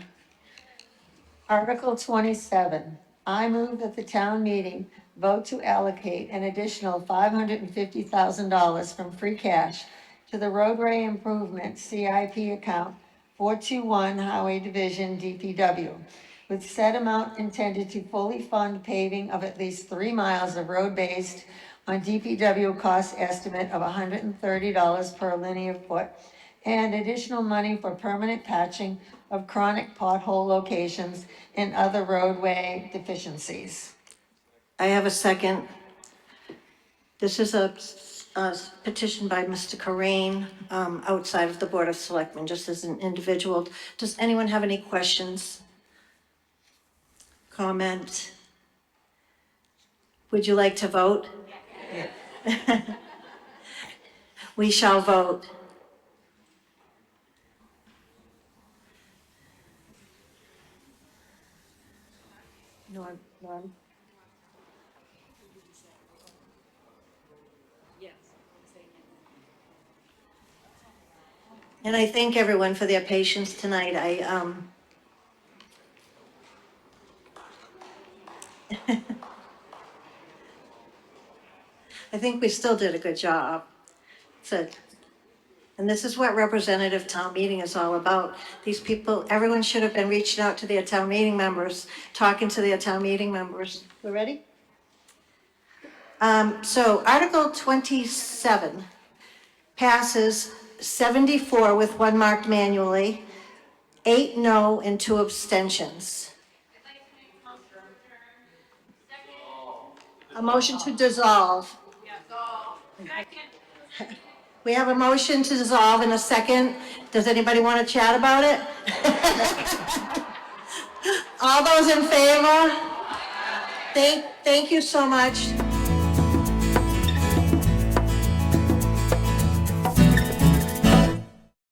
F: Article 27, I move that the town meeting vote to allocate an additional $550,000 from free cash to the roadway improvement CIP account 421 Highway Division DPW, with said amount intended to fully fund paving of at least 3 miles of road based on DPW cost estimate of $130 per linear foot, and additional money for permanent patching of chronic pothole locations and other roadway deficiencies.
A: I have a second. This is a petition by Mr. Corain, outside of the Board of Selectmen, just as an individual. Does anyone have any questions? Comment? Would you like to vote? We shall vote. Norm?
K: Yes.
A: And I thank everyone for their patience tonight. I think we still did a good job. And this is what representative town meeting is all about. These people, everyone should have been reaching out to their town meeting members, talking to their town meeting members. We ready? So Article 27 passes 74 with 1 marked manually, 8 no and 2 abstentions. A motion to dissolve. We have a motion to dissolve in a second. Does anybody want to chat about it? All those in favor? Thank you so much.